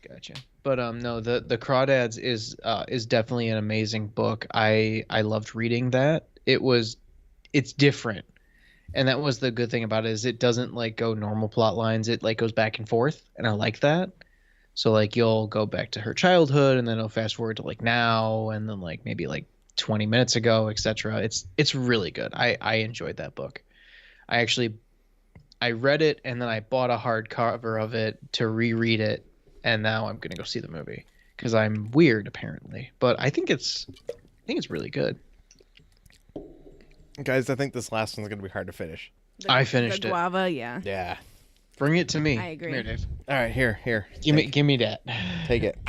Gotcha. But no, the Crawdads is definitely an amazing book. I loved reading that. It's different, and that was the good thing about it, is it doesn't go normal plot lines. It goes back and forth, and I like that. So you'll go back to her childhood, and then it'll fast forward to now, and then maybe 20 minutes ago, etc. It's really good. I enjoyed that book. I read it, and then I bought a hardcover of it to reread it, and now I'm gonna go see the movie because I'm weird apparently. But I think it's really good. Guys, I think this last one's gonna be hard to finish. I finished the guava, yeah. Yeah. Bring it to me. I agree. Come here, Dave. All right, here. Give me that. Take it.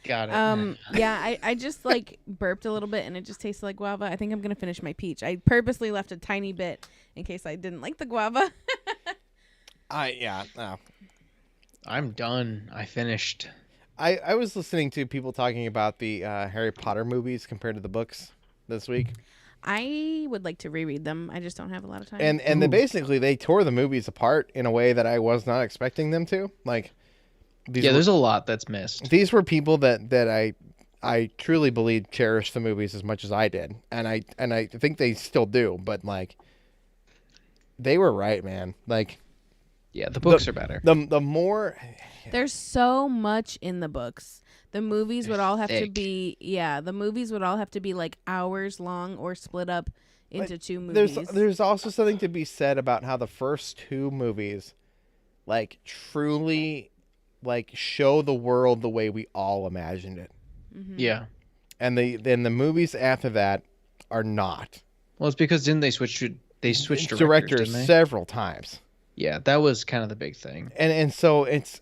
Got it. Yeah, I just burped a little bit and it just tasted like guava. I think I'm gonna finish my peach. I purposely left a tiny bit in case I didn't like the guava. I I'm done. I finished. I was listening to people talking about the Harry Potter movies compared to the books this week. I would like to reread them. I just don't have a lot of time. And they tore the movies apart in a way that I was not expecting them to. Like, there's a lot that's missed. These were people that I truly believe cherished the movies as much as I did, and I think they still do. But like, they were right, man. Like, yeah, the books are better. The more there's so much in the books. The movies would all have to thick. be the movies would all have to be like hours long or split up into two movies. There's also something to be said about how the first two movies, like, truly, like, show the world the way we all imagined it. Mm-hmm. Yeah. And the movies after that are not. Well, it's because didn't they switch directors directors didn't they? several times. Yeah, that was kind of the big thing. And so it's,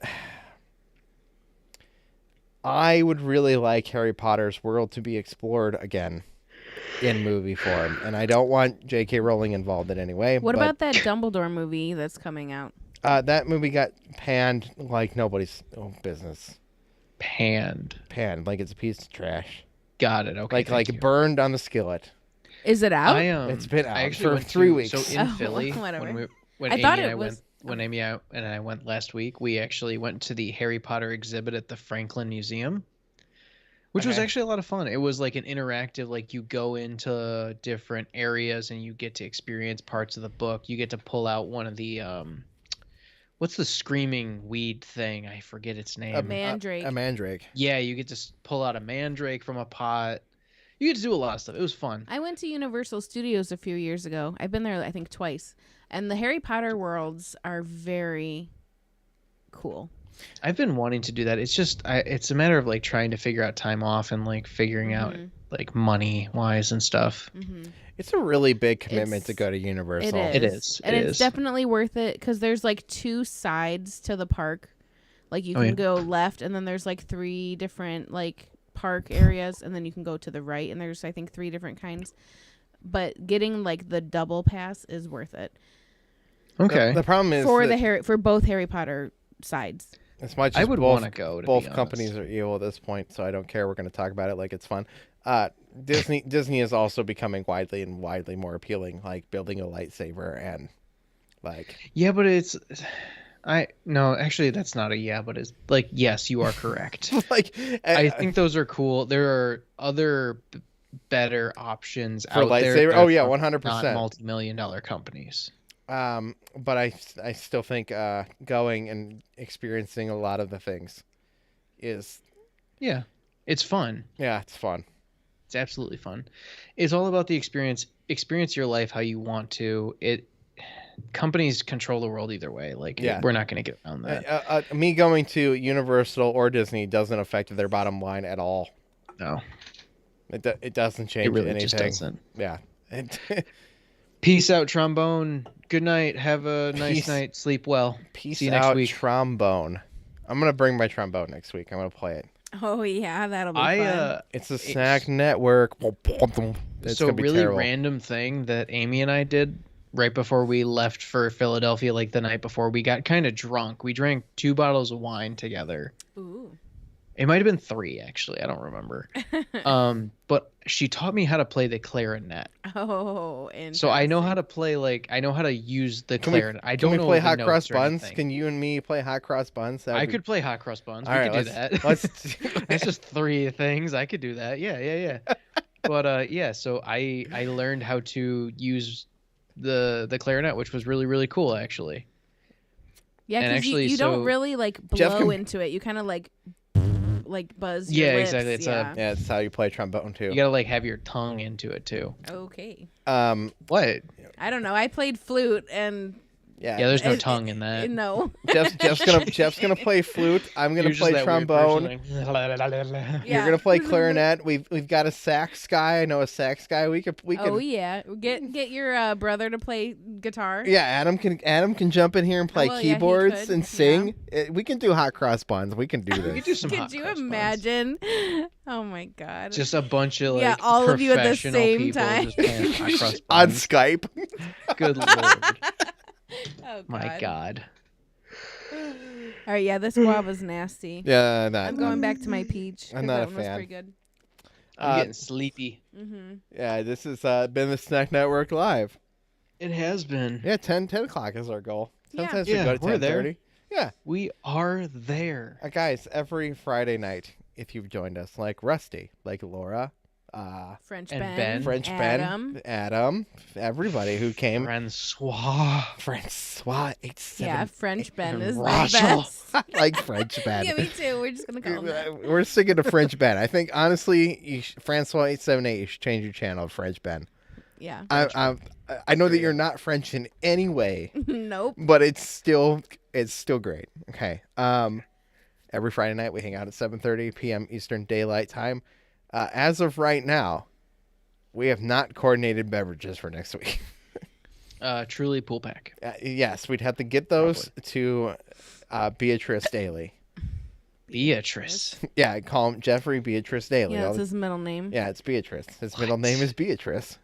I would really like Harry Potter's world to be explored again in movie form, and I don't want J.K. Rowling involved in any way. What about that Dumbledore movie that's coming out? That movie got panned like nobody's business. Panned Like it's a piece of trash. Got it. Okay. Like burned on the skillet. Is it out? It's been out actually for went 3 to- weeks. So in Oh, Philly, whatever. when I Amy thought and it I was- went, when Amy and I went last week, we actually went to the Harry Potter exhibit at the Franklin Museum, which was Okay. actually a lot of fun. It was like an interactive, like you go into different areas and you get to experience parts of the book. You get to pull out one of the what's the screaming weed thing? I forget its name. A mandrake. A mandrake. Yeah, you get to pull out a mandrake from a pot. You get to do a lot of stuff. It was fun. I went to Universal Studios a few years ago. I've been there, I think, twice. And the Harry Potter worlds are very cool. I've been wanting to do that. It's just it's a matter of like trying to figure out time off and like figuring out like money wise and stuff. Mm-hmm. It's a really big commitment to go to Universal. It is. It is. And It it's is. definitely worth it because there's like two sides to the park. Like you can go left and then there's like 3 different like park areas and then you can go to the right and there's I think 3 different kinds. But getting like the double pass is worth it. Okay. The problem is for both Harry Potter sides. as much as I would want to go. To both be companies honest. are evil at this point, so I don't care. We're going to talk about it like it's fun. Disney is also becoming widely more appealing, like building a lightsaber and like Yeah, but it's. No, actually, that's not a yeah, but it's like yes, you are correct. like I think those are cool. There are other better options for out lightsaber. there. Oh yeah, from 100%. Not multi-million-dollar companies. But I still think going and experiencing a lot of the things is Yeah, it's fun. it's fun. It's absolutely fun. It's all about the experience. Experience your life how you want to. Companies control the world either way. Like we're not going to get around that. Me going to Universal or Disney doesn't affect their bottom line at all. No, It doesn't change it really anything. just doesn't. Yeah. Peace out, trombone. Good night. Have a nice night. Sleep well. Peace See you out, next week. trombone. I'm gonna bring my trombone next week. I'm gonna play it. Oh yeah, that'll be fun. It's a Snack Network. It's so gonna be really terrible. random thing that Amy and I did right before we left for Philadelphia, like the night before we got kind of drunk. We drank 2 bottles of wine together. Ooh. It might have been 3 actually. I don't remember. But she taught me how to play the clarinet. Oh, So I know how to play I know how to use the clarinet. I Can don't we know play the hot notes cross or buns? anything. Can you and me play hot cross buns? I could play hot cross buns. All We right, could do that. let's That's just 3 things. I could do that. Yeah. But yeah, so I learned how to use the clarinet, which was really, really cool actually. Yeah, And because actually, you don't so- really like Jeff blow can- into it. You kind of like buzz your Yeah, lips. exactly. It's yeah. Yeah, that's how you play trombone too. You gotta have your tongue into it too. Okay. What? I don't know. I played flute and Yeah. Yeah, there's no It- tongue in that. no. Jeff's gonna play flute. I'm gonna You're just play that weird trombone. person, like, You're gonna play clarinet. We've got a sax guy. I know a sax guy. We could. Oh yeah. Get your brother to play guitar. Yeah, Adam can jump in here and play well, yeah, he keyboards could, and sing. We can do hot cross buns. We can do We could this. do some Could hot you cross buns. imagine? Oh my god. Just a bunch of Yeah, all of you at the professional same people time. just playing hot cross On buns. Skype. Good lord, Oh my god. All right, yeah, this guava's nasty. Yeah, I'm going back to my peach. I'm 'cause not that a one was fan. pretty good. I'm getting sleepy. Yeah, this has been the Snack Network Live. It has been. Yeah, 10 o'clock is our goal. Yeah. Sometimes Yeah, we go to we're there. 10:30. Yeah. We are there. Guys, every Friday night, if you've joined us, like Rusty, like Laura, French And Ben. Ben. French Adam. Adam, everybody who came. Francois. Francois 87. Yeah, French Ben is the Rachel. best. I like French Ben. Yeah, me too. We're just gonna call him that. We're sticking to French Ben. I think, honestly, Francois 878, you should change your channel to French Ben. Yeah. I know that you're not French in any way, Nope. but it's still great. Okay. Every Friday night we hang out at 7:30 p.m. Eastern Daylight Time. As of right now, we have not coordinated beverages for next week. Truly pool pack. Yes, we'd have to get those to Beatrice Daly. Beatrice. Yeah, call him Jeffrey Beatrice Daly. Yeah, that's his middle name. Yeah, it's Beatrice. His middle name is Beatrice.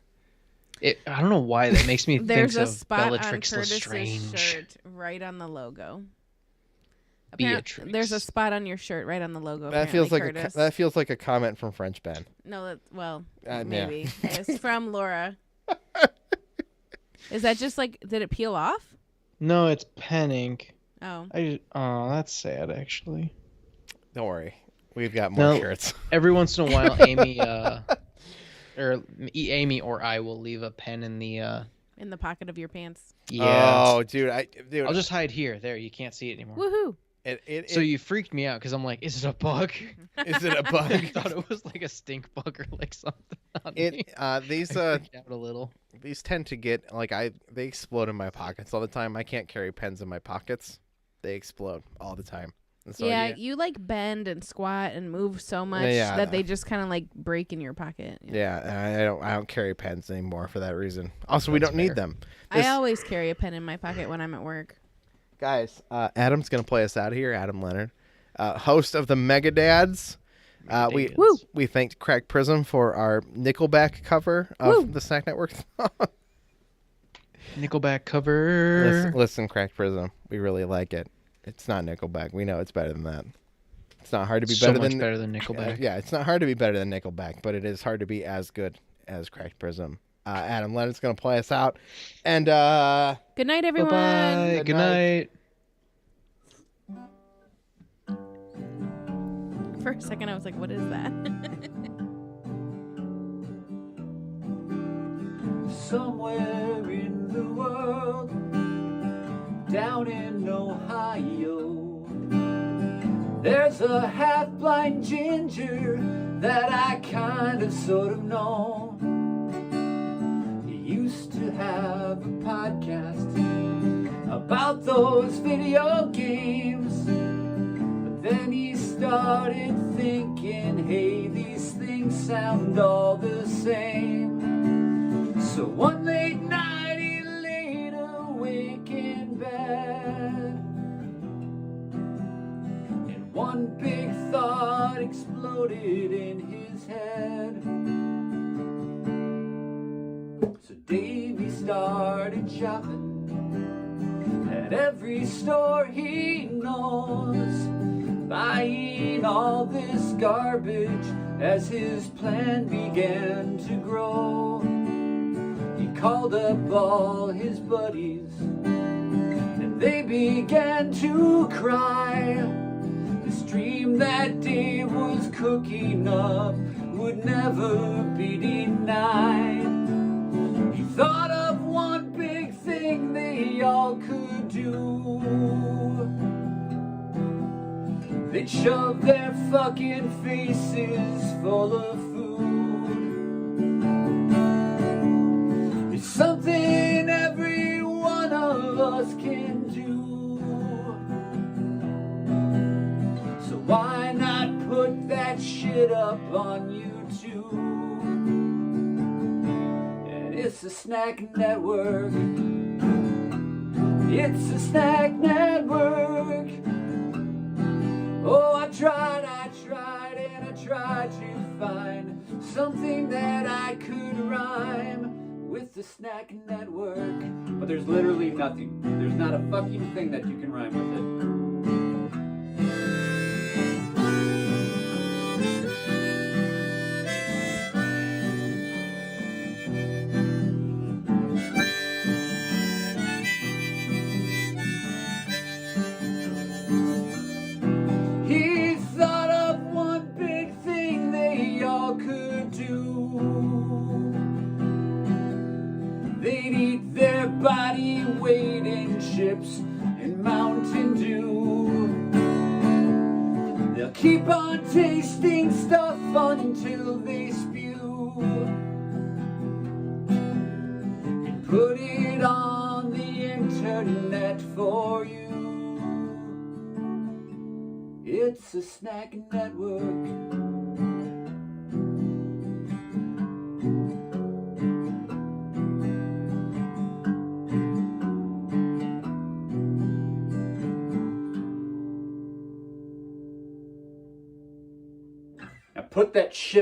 I don't know why that makes me There's think a of spot on Bellatrix Curtis's Lestrange. shirt right on the logo. Beatrix. There's a spot on your shirt right on the logo. That feels like Curtis. that feels like a comment from French Ben. No, well, Yeah. maybe it's from Laura. Is that just like? Did it peel off? No, it's pen ink. Oh. Oh, that's sad actually. Don't worry, we've got more No. shirts. Every once in a while, Amy or I will leave a pen in the. In the pocket of your pants. Yeah. Oh, dude, I'll just hide here. There, you can't see it anymore. Woohoo! So you freaked me out because I'm like, is it a bug? Is it a bug? I thought it was like a stink bug or like something. On me. These I freaked out a little. these tend to get they explode in my pockets all the time. I can't carry pens in my pockets. They explode all the time. And so, yeah, you like bend and squat and move so much Yeah, that they just kind of like break in your pocket. Yeah, I don't carry pens anymore for that reason. Also, we don't need them. I always carry a pen in my pocket when I'm at work. Guys, Adam's gonna play us out here. Adam Leonard, host of the Mega Dads. We thanked Craig Prism for our Nickelback cover of the Snack Network. Nickelback cover. Listen, Craig Prism, we really like it. It's not Nickelback. We know it's better than that. It's not hard to be So better much than better than Nickelback. Yeah, it's not hard to be better than Nickelback, but it is hard to be as good as Cracked Prism. Adam Leonard's going to play us out. And Good night, everyone. Bye-bye. Good night. For a second, I was like, what is that? Somewhere in the world, down in Ohio, there's a half-blind ginger that I kind of sort of know. He used to have a podcast about those video games, but then he started thinking, hey, these things sound all the same. So one late night he laid awake in bed, and one big thought exploded in his head. So Davey started shopping at every store he knows, buying all this garbage as his plan began to grow. He called up all his buddies and they began to cry. This dream that Dave was cooking up would never be denied. He thought of one big thing they all could do. They'd shove their fucking faces full of food. It's something every one of us can do. So why not put that shit up on YouTube? And it's a Snack Network. It's a Snack Network. Oh, I tried, and I tried to find something that I could rhyme with the Snack Network. But there's literally nothing. There's not a fucking thing that you can rhyme with it. chips and Mountain Dew. They'll keep on tasting stuff until they spew and put it on the internet for you. It's a snack network. Now put that shit